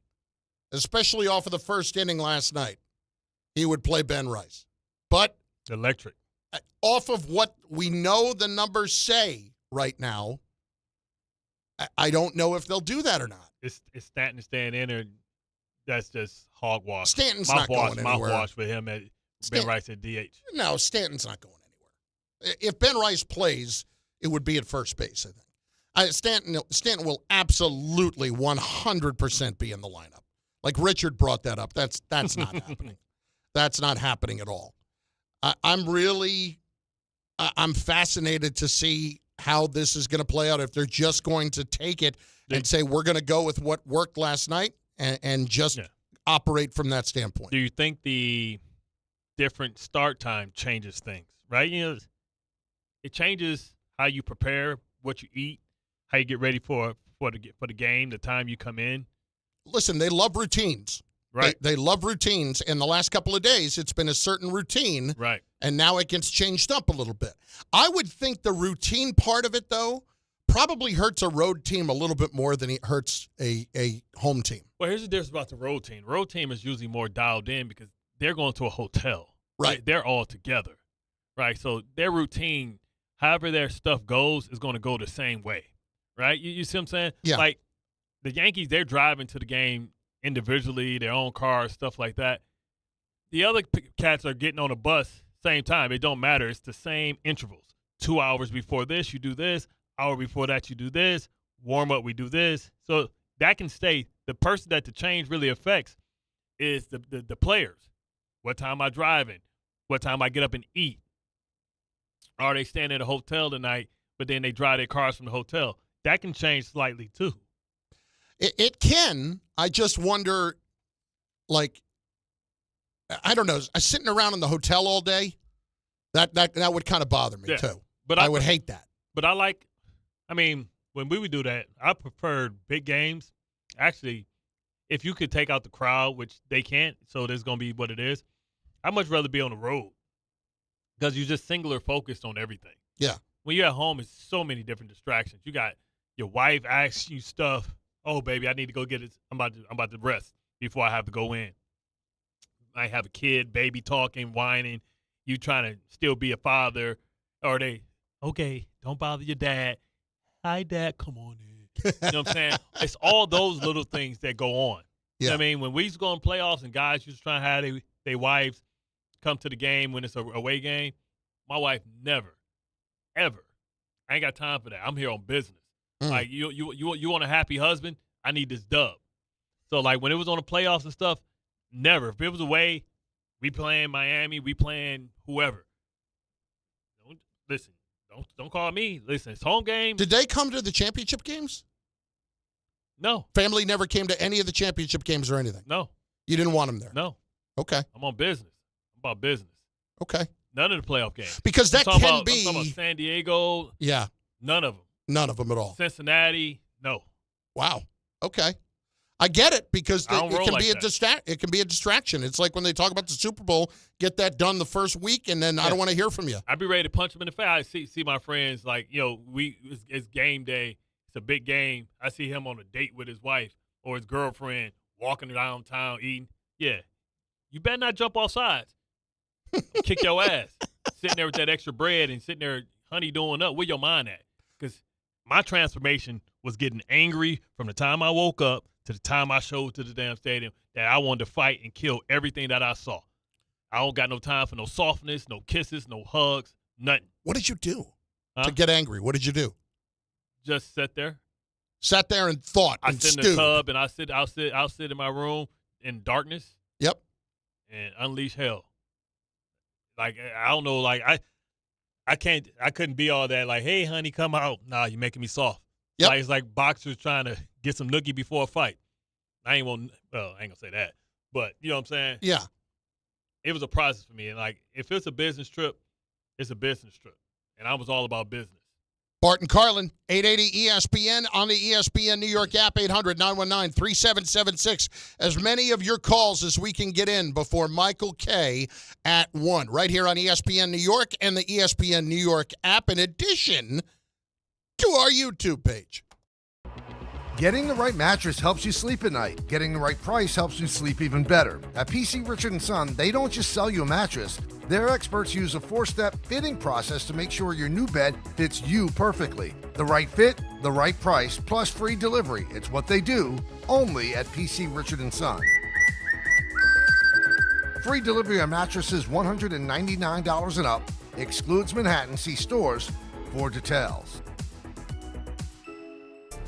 especially off of the first inning last night, he would play Ben Rice. But electric. Off of what we know the numbers say right now, I don't know if they'll do that or not. Is Stanton staying in, or that's just hogwash? Stanton's not going anywhere. Mouthwash for him at Ben Rice at DH. No, Stanton's not going anywhere. If Ben Rice plays, it would be at first base, I think. Stanton will absolutely 100% be in the lineup. Like Richard brought that up. That's not happening. That's not happening at all. I'm fascinated to see how this is going to play out. If they're just going to take it and say, we're going to go with what worked last night and just operate from that standpoint. Do you think the different start time changes things, right? It changes how you prepare, what you eat, how you get ready for the game, the time you come in. Listen, they love routines. Right. They love routines. In the last couple of days, it's been a certain routine. Right. And now it gets changed up a little bit. I would think the routine part of it, though, probably hurts a road team a little bit more than it hurts a home team. Well, here's the difference about the road team. Road team is usually more dialed in because they're going to a hotel. Right. They're all together. Right. So their routine, however their stuff goes, is going to go the same way. Right. You see what I'm saying? Yeah. Like the Yankees, they're driving to the game individually, their own cars, stuff like that. The other cats are getting on a bus same time. It don't matter. It's the same intervals. 2 hours before this, you do this. Hour before that, you do this. Warm up, we do this. So that can stay. The person that the change really affects is the players. What time am I driving? What time I get up and eat? Are they staying at a hotel tonight, but then they drive their cars from the hotel? That can change slightly too. It can. I just wonder, like, I don't know. Sitting around in the hotel all day, that would kind of bother me too. But I would hate that. But when we would do that, I preferred big games. Actually, if you could take out the crowd, which they can't, so there's going to be what it is, I'd much rather be on the road because you're just singular focused on everything. Yeah. When you're at home, it's so many different distractions. You got your wife asks you stuff. Oh, baby, I need to go get it. I'm about to rest before I have to go in. I have a kid, baby talking, whining. You trying to still be a father. Or they, okay, don't bother your dad. Hi, Dad, come on in. You know what I'm saying? It's all those little things that go on. You know what I mean? When we used to go in playoffs and guys used to try to have their wives come to the game when it's a away game, my wife never, ever. I ain't got time for that. I'm here on business. Like, you want a happy husband? I need this dub. So, like, when it was on the playoffs and stuff, never. If it was away, we playing Miami, we playing whoever. Don't call me. Listen, it's home game. Did they come to the championship games? No. Family never came to any of the championship games or anything? No. You didn't want them there? No. Okay. I'm on business. I'm about business. Okay. None of the playoff games. Because that I'm can be. I'm talking about San Diego. Yeah. None of them. None of them at all. Cincinnati, no. Wow. Okay. I get it because it can like be it can be a distraction. It's like when they talk about the Super Bowl, get that done the first week, and then I don't want to hear from you. I'd be ready to punch them in the face. I see my friends like, it's game day. It's a big game. I see him on a date with his wife or his girlfriend walking around town eating. Yeah. You better not jump off sides. Kick your ass. Sitting there with that extra bread and sitting there honey doing up. Where your mind at? Because my transformation was getting angry from the time I woke up to the time I showed to the damn stadium that I wanted to fight and kill everything that I saw. I don't got no time for no softness, no kisses, no hugs, nothing. What did you do to get angry? What did you do? Just sat there. Sat there and thought and stewed. I sit in the tub and I'll sit in my room in darkness. Yep. And unleash hell. Like, I don't know, like I couldn't be all that like, hey honey, come out. Nah, you're making me soft. Yep. Like, it's like boxers trying to get some nookie before a fight. I ain't gonna say that. But you know what I'm saying? Yeah. It was a process for me. And like, if it's a business trip, it's a business trip. And I was all about business. Bart and Carlin, 880 ESPN on the ESPN New York app, 800-919-3776. As many of your calls as we can get in before Michael K. at 1, right here on ESPN New York and the ESPN New York app, in addition to our YouTube page. Getting the right mattress helps you sleep at night. Getting the right price helps you sleep even better. At PC Richard & Son, they don't just sell you a mattress. Their experts use a 4-step fitting process to make sure your new bed fits you perfectly. The right fit, the right price, plus free delivery. It's what they do, only at PC Richard & Son. Free delivery on mattresses $199 and up. Excludes Manhattan. See stores for details.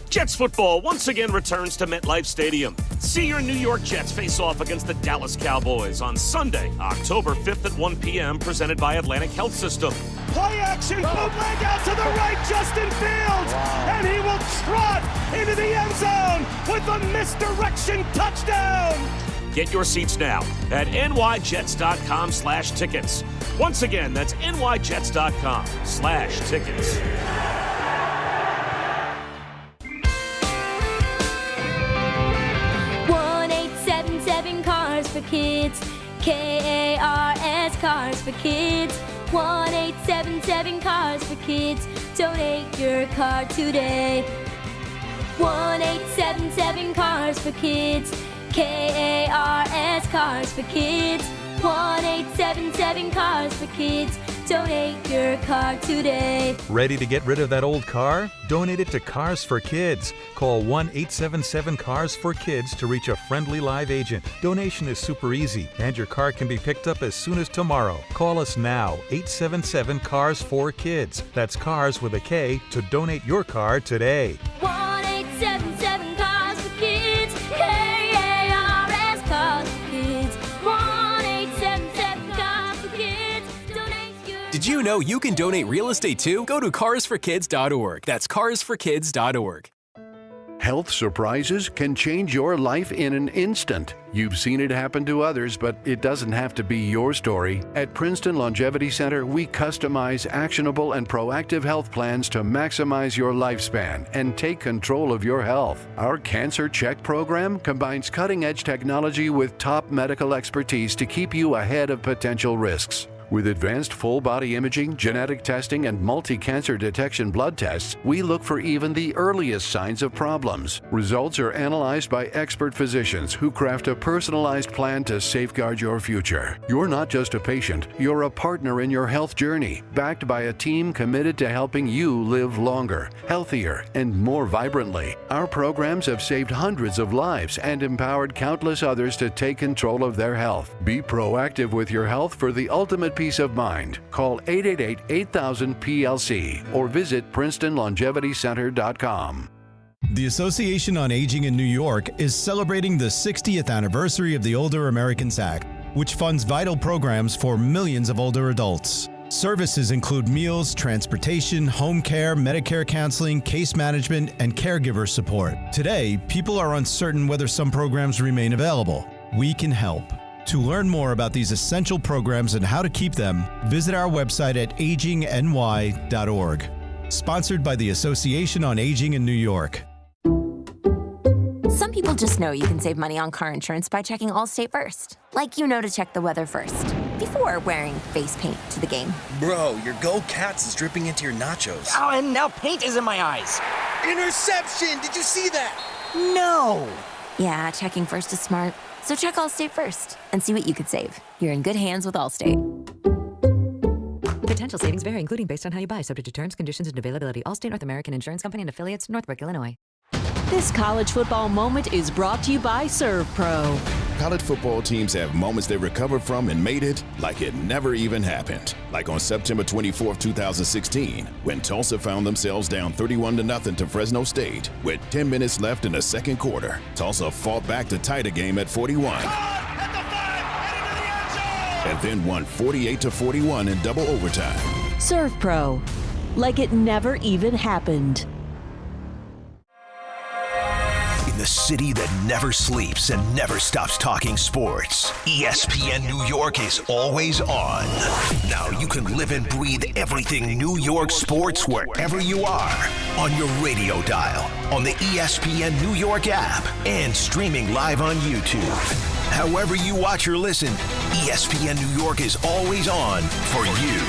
Jets football once again returns to MetLife Stadium. See your New York Jets face off against the Dallas Cowboys on Sunday, October 5th at 1 p.m., presented by Atlantic Health System. Play action, bootleg out to the right, Justin Fields, and he will trot into the end zone with a misdirection touchdown. Get your seats now at nyjets.com/tickets. Once again, that's nyjets.com/tickets. 1-877 Cars for Kids. KARS Cars for Kids. 1-877 Cars for Kids. Donate your car today. 1-877 Cars for Kids. KARS Cars for Kids. 1-877 Cars for Kids. Donate your car today. Ready to get rid of that old car? Donate it to Cars for Kids. Call 1-877-CARS-FOR-KIDS to reach a friendly live agent. Donation is super easy, and your car can be picked up as soon as tomorrow. Call us now, 877-CARS-FOR-KIDS. That's cars with a K to donate your car today. 1-877 Cars for Kids. KARS Cars for Kids. 1-877 Cars for Kids. Donate your. Did you know you can donate real estate too? Go to carsforkids.org. That's carsforkids.org. Health surprises can change your life in an instant. You've seen it happen to others, but it doesn't have to be your story. At Princeton Longevity Center, we customize actionable and proactive health plans to maximize your lifespan and take control of your health. Our Cancer Check program combines cutting-edge technology with top medical expertise to keep you ahead of potential risks. With advanced full-body imaging, genetic testing, and multi-cancer detection blood tests, we look for even the earliest signs of problems. Results are analyzed by expert physicians who craft a personalized plan to safeguard your future. You're not just a patient, you're a partner in your health journey, backed by a team committed to helping you live longer, healthier, and more vibrantly. Our programs have saved hundreds of lives and empowered countless others to take control of their health. Be proactive with your health for the ultimate peace of mind. Call 888-8000-PLC or visit PrincetonLongevityCenter.com. The Association on Aging in New York is celebrating the 60th anniversary of the Older Americans Act, which funds vital programs for millions of older adults. Services include meals, transportation, home care, Medicare counseling, case management, and caregiver support. Today, people are uncertain whether some programs remain available. We can help. To learn more about these essential programs and how to keep them, visit our website at agingny.org. Sponsored by the Association on Aging in New York. Some people just know you can save money on car insurance by checking Allstate first. Like you know to check the weather first, before wearing face paint to the game. Bro, your Go Cats is dripping into your nachos. Oh, and now paint is in my eyes. Interception! Did you see that? No! Yeah, checking first is smart. So check Allstate first and see what you could save. You're in good hands with Allstate. Potential savings vary, including based on how you buy, subject to terms, conditions, and availability. Allstate North American Insurance Company and affiliates, Northbrook, Illinois. This college football moment is brought to you by ServPro. College football teams have moments they recovered from and made it like it never even happened. Like on September 24, 2016, when Tulsa found themselves down 31-0 to Fresno State. With 10 minutes left in the second quarter, Tulsa fought back to tie the game at 41. And then won 48-41 in double overtime. ServPro. Like it never even happened. In the city that never sleeps and never stops talking sports, ESPN New York is always on. Now you can live and breathe everything New York sports wherever you are. On your radio dial, on the ESPN New York app, and streaming live on YouTube. However you watch or listen, ESPN New York is always on for you.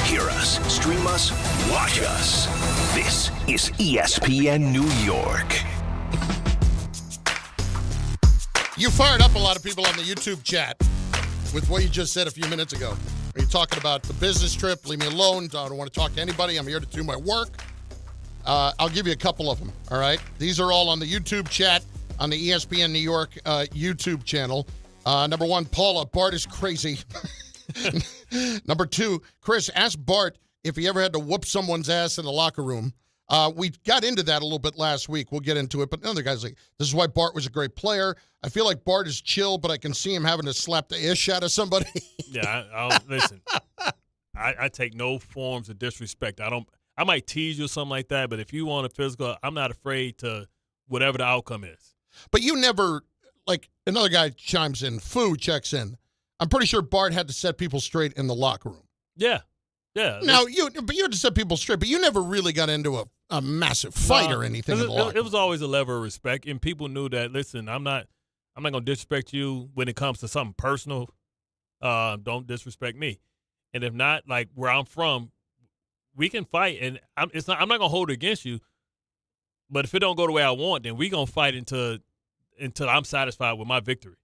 Hear us, stream us, watch us. This is ESPN New York. You fired up a lot of people on the YouTube chat with what you just said a few minutes ago. Are you talking about the business trip? Leave me alone. I don't want to talk to anybody. I'm here to do my work. I'll give you a couple of them, all right? These are all on the YouTube chat on the ESPN New York YouTube channel. Number one, Paula, Bart is crazy. Number 2, Chris, ask Bart if he ever had to whoop someone's ass in the locker room. We got into that a little bit last week. We'll get into it. But another guy's like, this is why Bart was a great player. I feel like Bart is chill, but I can see him having to slap the ish out of somebody. Yeah, listen. I take no forms of disrespect. I might tease you or something like that, but if you want a physical, I'm not afraid to whatever the outcome is. But you never, like, another guy chimes in, Foo checks in. I'm pretty sure Bart had to set people straight in the locker room. Yeah. Yeah. Now, you had to set people straight, but you never really got into a massive fight or anything in the locker room. It was always a level of respect, and people knew that, listen, I'm not going to disrespect you when it comes to something personal. Don't disrespect me. And if not, like where I'm from, we can fight, and I'm not going to hold it against you. But if it don't go the way I want, then we going to fight until I'm satisfied with my victory.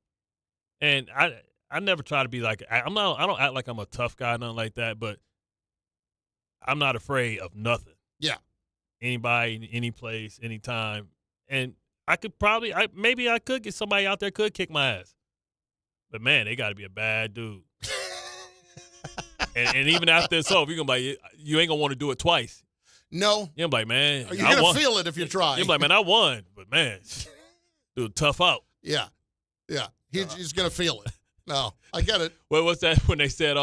And I never try to be like, I don't act like I'm a tough guy, nothing like that, but I'm not afraid of nothing. Yeah. Anybody, any place, anytime. And I could probably, maybe I could get somebody out there could kick my ass. But, man, they got to be a bad dude. and even after it's over, you're going to be like, you ain't going to want to do it twice. No. You're like, man. You're going to feel it if you try. You're like, man, I won. But, man, dude, tough out. Yeah. Yeah. He's going to feel it. No, I get it. Well, what's that when they said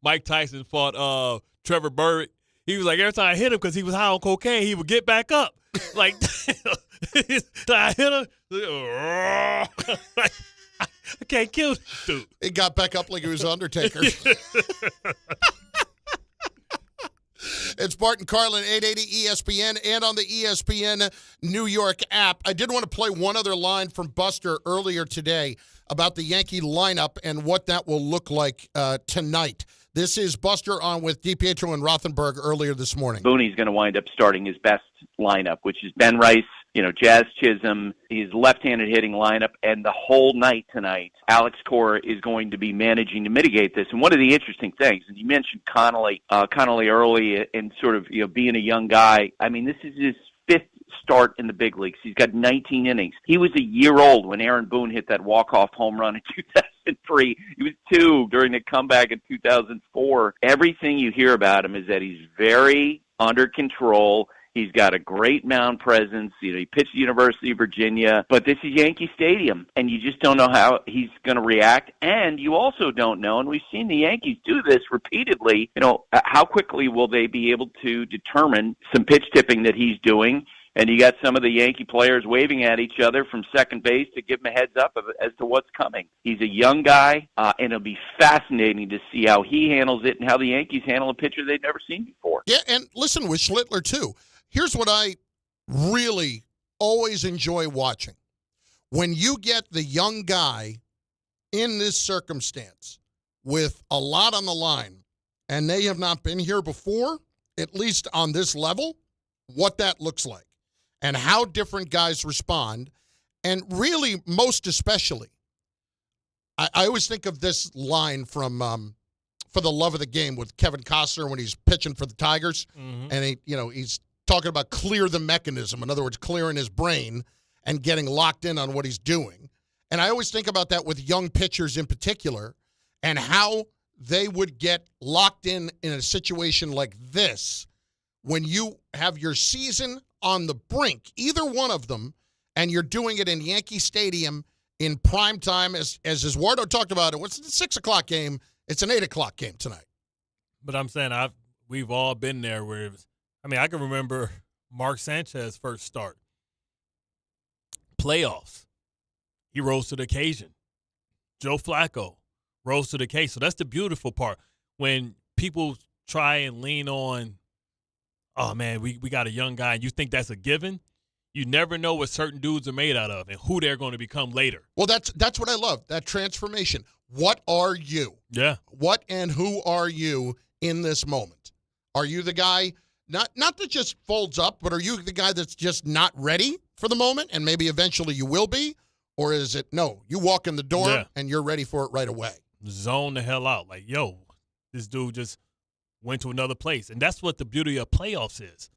Mike Tyson fought Trevor Burritt? He was like, every time I hit him because he was high on cocaine, he would get back up. Like, I hit him. Like, I can't kill this dude. He got back up like he was Undertaker. It's Bart and Carlin, 880 ESPN, and on the ESPN New York app. I did want to play one other line from Buster earlier today about the Yankee lineup and what that will look like tonight. This is Buster on with DiPietro and Rothenberg earlier this morning. Boone's going to wind up starting his best lineup, which is Ben Rice, Jazz Chisholm, his left-handed hitting lineup, and the whole night tonight, Alex Cora is going to be managing to mitigate this. And one of the interesting things, and you mentioned Connolly early and sort of being a young guy. I mean, this is his 5th start in the big leagues. He's got 19 innings. He was a year old when Aaron Boone hit that walk-off home run in 2003. He was 2 during the comeback in 2004. Everything you hear about him is that he's very under control. He's got a great mound presence. He pitched at the University of Virginia, but this is Yankee Stadium, and you just don't know how he's going to react. And you also don't know, and we've seen the Yankees do this repeatedly, how quickly will they be able to determine some pitch tipping that he's doing. And you got some of the Yankee players waving at each other from second base to give him a heads up as to what's coming. He's a young guy, and it'll be fascinating to see how he handles it and how the Yankees handle a pitcher they've never seen before. Yeah, and listen, with Schlittler, too. Here's what I really always enjoy watching. When you get the young guy in this circumstance with a lot on the line, and they have not been here before, at least on this level, what that looks like and how different guys respond. And really, most especially, I always think of this line from For the Love of the Game with Kevin Costner when he's pitching for the Tigers. Mm-hmm. And he's talking about clear the mechanism. In other words, clearing his brain and getting locked in on what he's doing. And I always think about that with young pitchers in particular and how they would get locked in a situation like this when you have your season on the brink, either one of them, and you're doing it in Yankee Stadium in prime time, as Eduardo talked about it. What's the 6 o'clock game? It's an 8 o'clock game tonight. But I'm saying we've all been there where it was, I can remember Mark Sanchez's first start. Playoffs. He rose to the occasion. Joe Flacco rose to the occasion. So that's the beautiful part. When people try and lean on, oh, man, we got a young guy, and you think that's a given, you never know what certain dudes are made out of and who they're going to become later. Well, that's what I love, that transformation. What are you? Yeah. What and who are you in this moment? Are you the guy not that just folds up, but are you the guy that's just not ready for the moment and maybe eventually you will be? Or is it, no, you walk in the door and you're ready for it right away? Zone the hell out. Like, yo, this dude just went to another place. And that's what the beauty of playoffs is.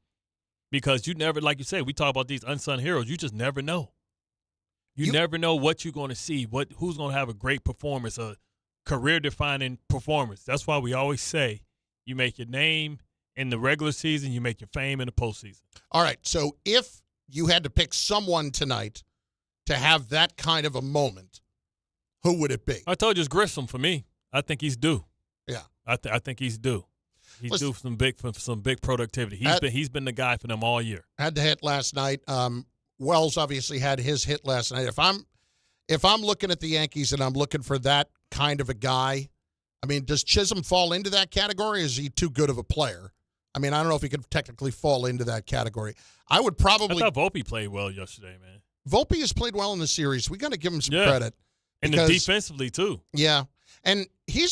Because you never, like you said, we talk about these unsung heroes. You just never know. You never know what you're going to see, who's going to have a great performance. career-defining performance. That's why we always say you make your name in the regular season, you make your fame in the postseason. All right, so if you had to pick someone tonight to have that kind of a moment, who would it be? I told you it's Grissom for me. I think he's due. Yeah. I think he's due. He's due for some big productivity. He's been the guy for them all year. Had the hit last night. Wells obviously had his hit last night. If I'm looking at the Yankees and I'm looking for that kind of a guy, I mean, does Chisholm fall into that category? Or is he too good of a player? I mean, I don't know if he could technically fall into that category. I thought Volpe played well yesterday, man. Volpe has played well in the series. We got to give him some credit. And defensively, too. Yeah. And he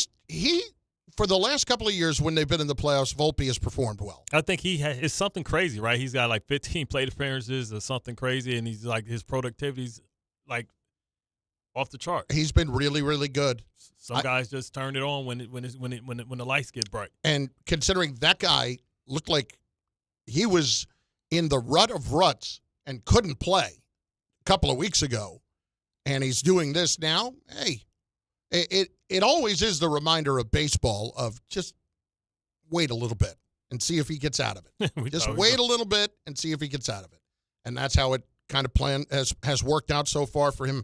for the last couple of years when they've been in the playoffs, Volpe has performed well. I think it's something crazy, right? He's got like 15 plate appearances or something crazy, and he's like his productivity's like off the chart. He's been really, really good. Some guys just turn it on when the lights get bright. And considering that guy looked like he was in the rut of ruts and couldn't play a couple of weeks ago, and he's doing this now, hey, it always is the reminder of baseball of just wait a little bit and see if he gets out of it. Just wait a little bit and see if he gets out of it. And that's how it kind of has worked out so far for him.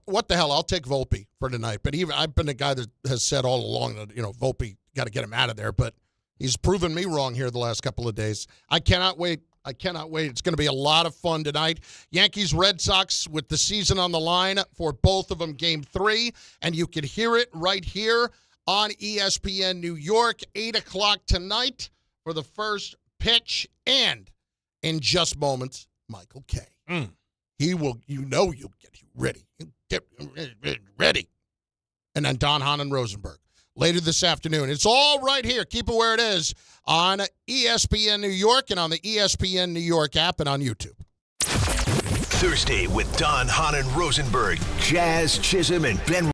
What the hell? I'll take Volpe for tonight. But I've been a guy that has said all along that, Volpe, got to get him out of there. But he's proven me wrong here the last couple of days. I cannot wait. It's going to be a lot of fun tonight. Yankees, Red Sox with the season on the line for both of them, Game 3. And you can hear it right here on ESPN New York, 8 o'clock tonight for the first pitch. And in just moments, Michael Kay. He will, you'll get you ready. Get ready. And then Don Hahn and Rosenberg later this afternoon. It's all right here. Keep it where it is on ESPN New York and on the ESPN New York app and on YouTube. Thursday with Don Hahn and Rosenberg, Jazz Chisholm, and Ben